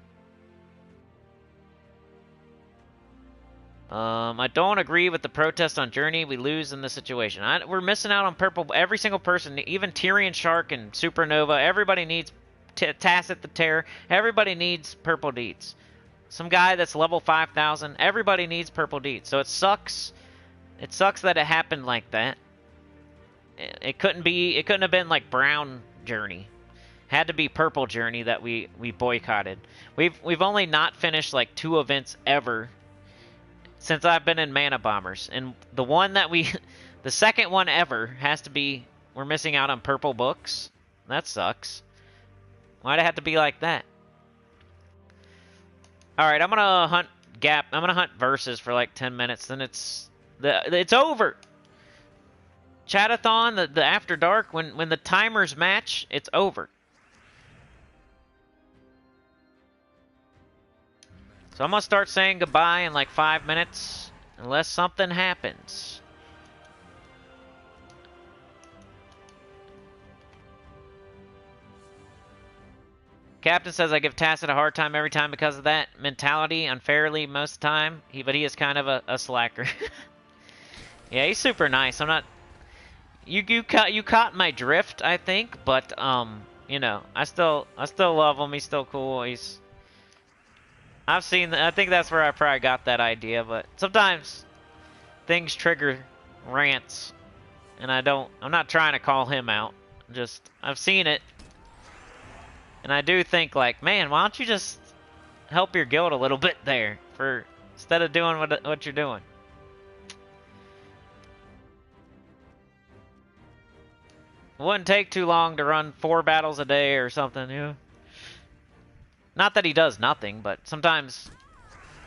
I don't agree with the protest on Journey. We lose in this situation. We're missing out on purple. Every single person, even Tyrion Shark and Supernova, everybody needs Tacit the Terror. Everybody needs purple deeds. Some guy that's level 5,000. Everybody needs purple deeds. So it sucks. It sucks that it happened like that. It couldn't have been like brown Journey. Had to be purple Journey that we boycotted. We've only not finished like 2 events ever since I've been in Mana Bombers, and the one that the second one ever has to be, we're missing out on purple books. That sucks. Why'd it have to be like that? Alright, I'm gonna hunt verses for like 10 minutes, then it's over. Chatathon, the After Dark, when the timers match, it's over. So I'm going to start saying goodbye in like 5 minutes, unless something happens. Captain says I give Tacit a hard time every time because of that mentality, unfairly most of the time. But he is kind of a slacker. Yeah, he's super nice. I'm not. You caught my drift, I think, but you know, I still love him. He's still cool. I think that's where I probably got that idea. But sometimes things trigger rants, and I'm not trying to call him out. Just I've seen it. And I do think, like, man, why don't you just help your guild a little bit there instead of doing what you're doing? It wouldn't take too long to run 4 battles a day or something, you know? Not that he does nothing, but sometimes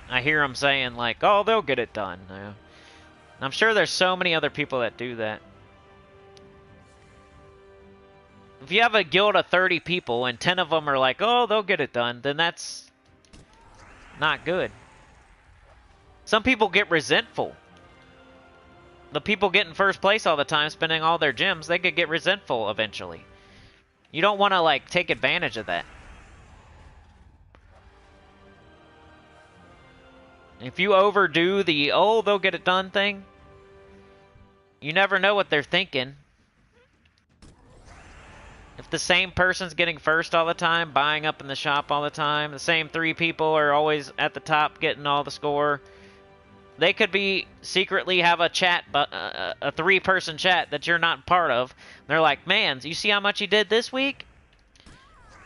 I hear him saying, like, oh, they'll get it done. You know? I'm sure there's so many other people that do that. If you have a guild of 30 people and 10 of them are like, oh, they'll get it done, then that's not good. Some people get resentful. The people getting first place all the time, spending all their gems, they could get resentful eventually. You don't want to, like, take advantage of that. If you overdo the, oh, they'll get it done thing, you never know what they're thinking. If the same person's getting first all the time, buying up in the shop all the time, the same 3 people are always at the top getting all the score, they could be secretly have a chat, a 3-person chat that you're not part of. They're like, man, you see how much he did this week?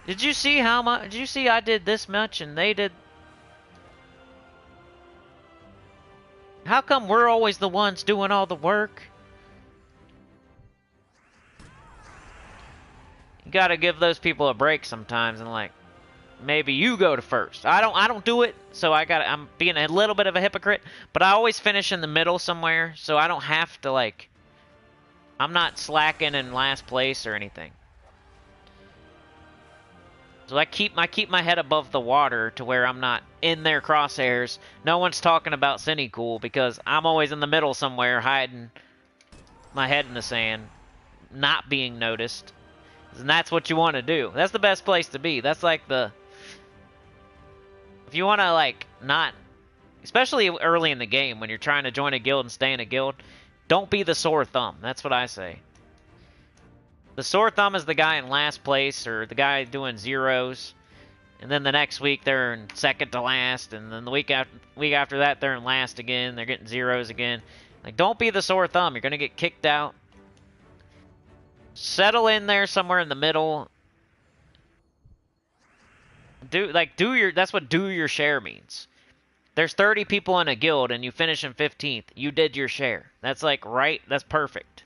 Did you see how much? Did you see I did this much and they did? How come we're always the ones doing all the work? You gotta give those people a break sometimes and, like, maybe you go to first. I don't do it, so I'm being a little bit of a hypocrite, but I always finish in the middle somewhere, so I don't have to, like, I'm not slacking in last place or anything. So I keep my head above the water to where I'm not in their crosshairs. No one's talking about Sinnycool because I'm always in the middle somewhere, hiding my head in the sand, not being noticed. And that's what you want to do. That's the best place to be. That's like if you want to, like, not, especially early in the game when you're trying to join a guild and stay in a guild, don't be the sore thumb. That's what I say. The sore thumb is the guy in last place or the guy doing zeros, and then the next week they're in second to last, and then the week after that they're in last again. They're getting zeros again. Like, don't be the sore thumb. You're gonna get kicked out. Settle in there somewhere in the middle. That's what do your share means. There's 30 people in a guild and you finish in 15th. You did your share. That's like right. That's perfect.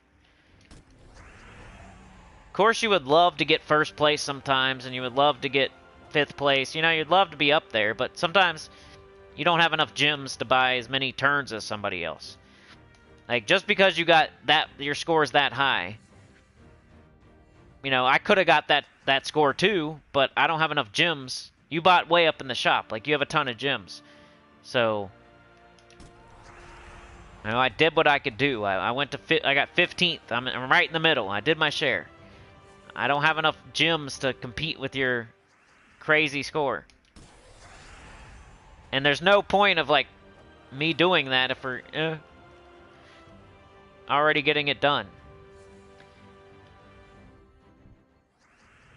Of course, you would love to get first place sometimes, and you would love to get 5th place. You know, you'd love to be up there, but sometimes you don't have enough gems to buy as many turns as somebody else. Like, just because you got that, your score is that high. You know, I could have got that score too, but I don't have enough gems. You bought way up in the shop. Like, you have a ton of gems. So, you know, I did what I could do. I went to I got 15th. I'm right in the middle. I did my share. I don't have enough gems to compete with your crazy score. And there's no point of, like, me doing that if we're already getting it done.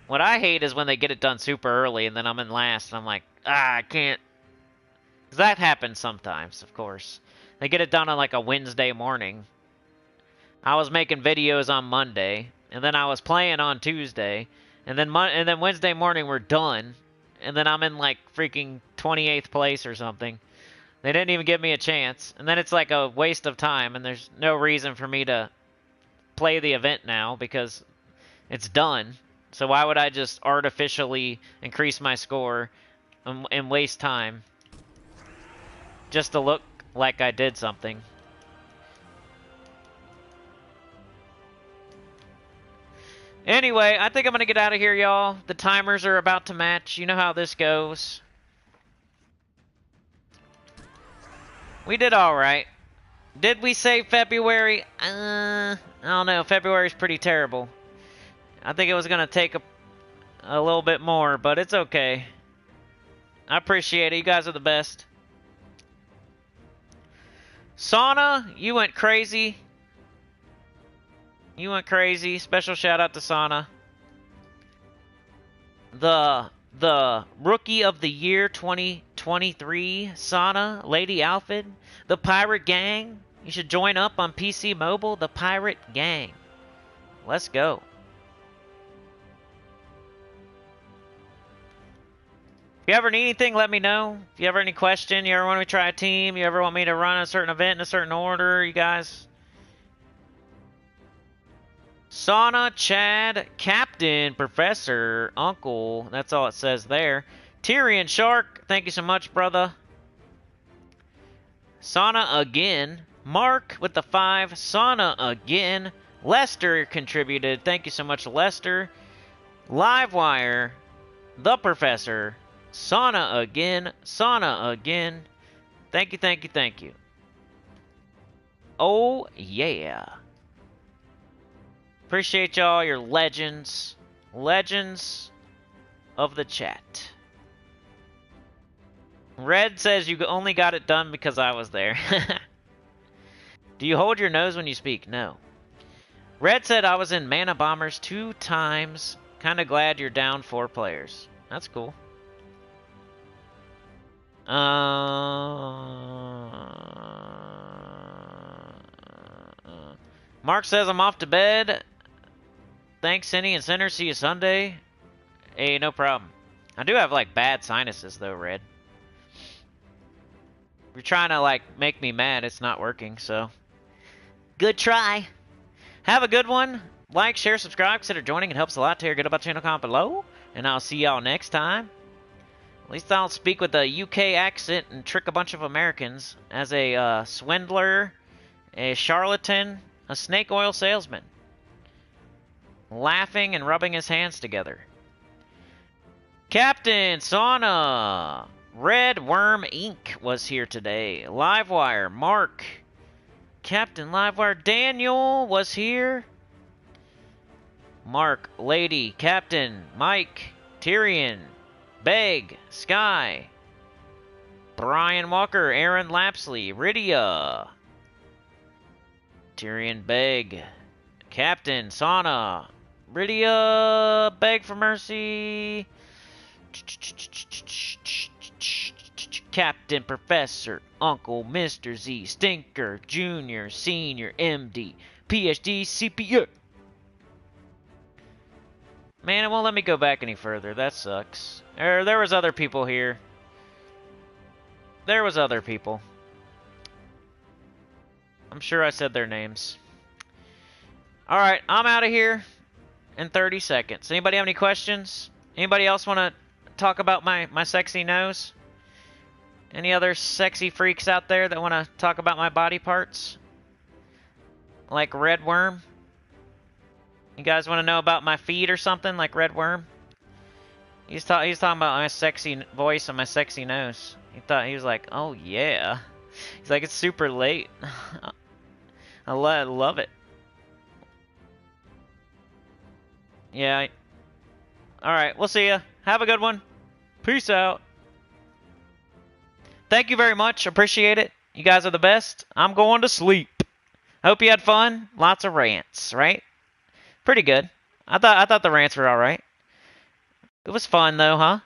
What I hate is when they get it done super early and then I'm in last and I'm like, I can't. Because that happens sometimes, of course. They get it done on, like, a Wednesday morning. I was making videos on Monday, and then I was playing on Tuesday, and then Wednesday morning we're done, and then I'm in, like, freaking 28th place or something. They didn't even give me a chance, and then it's like a waste of time, and there's no reason for me to play the event now because it's done. So why would I just artificially increase my score and waste time just to look like I did something? Anyway, I think I'm going to get out of here, y'all. The timers are about to match. You know how this goes. We did all right. Did we say February? I don't know. February's pretty terrible. I think it was going to take a little bit more, but it's okay. I appreciate it. You guys are the best. Sauna, you went crazy. You went crazy. Special shout out to Sauna. The Rookie of the Year 2023 Sauna, Lady Alfred, the Pirate Gang. You should join up on PC Mobile, the Pirate Gang. Let's go. If you ever need anything, let me know. If you ever any question, you ever want me to try a team, you ever want me to run a certain event in a certain order, you guys. Sauna, Chad, Captain, Professor, Uncle. That's all it says there. Tyrion Shark, thank you so much, brother. Sauna again. Mark with the 5. Sauna again. Lester contributed. Thank you so much, Lester. Livewire. The Professor. Sauna again. Sauna again. Thank you, thank you, thank you. Oh, yeah. Appreciate y'all. You're legends. Legends of the chat. Red says you only got it done because I was there. Do you hold your nose when you speak? No. Red said I was in Mana Bombers 2 times. Kinda glad you're down 4 players. That's cool. Mark says I'm off to bed. Thanks, Cinny and Sinner. See you Sunday. Hey, no problem. I do have, like, bad sinuses, though, Red. If you're trying to, like, make me mad, it's not working, so. Good try. Have a good one. Like, share, subscribe, consider joining. It helps a lot. Tell your good about channel comment below. And I'll see y'all next time. At least I'll speak with a UK accent and trick a bunch of Americans as a swindler, a charlatan, a snake oil salesman. Laughing and rubbing his hands together. Captain Sauna, Red Worm Inc. was here today. Livewire, Mark, Captain Livewire, Daniel was here. Mark, Lady, Captain, Mike, Tyrion, Beg, Sky, Brian Walker, Aaron Lapsley, Rydia, Tyrion, Beg, Captain Sauna, Rydia, Beg for Mercy, Captain Professor, Uncle Mr. Z, Stinker, Junior, Senior, MD, PhD, CPU. Man, it won't let me go back any further. That sucks. There was other people here. There was other people. I'm sure I said their names. Alright, I'm out of here in 30 seconds. Anybody have any questions? Anybody else want to talk about my sexy nose? Any other sexy freaks out there that want to talk about my body parts? Like Red Worm? You guys want to know about my feet or something like Red Worm? He's talking about my sexy voice and my sexy nose. He was like, oh yeah. He's like, it's super late. I love it. Yeah. Alright, we'll see ya. Have a good one. Peace out. Thank you very much. Appreciate it. You guys are the best. I'm going to sleep. Hope you had fun. Lots of rants, right? Pretty good. I thought the rants were alright. It was fun though, huh?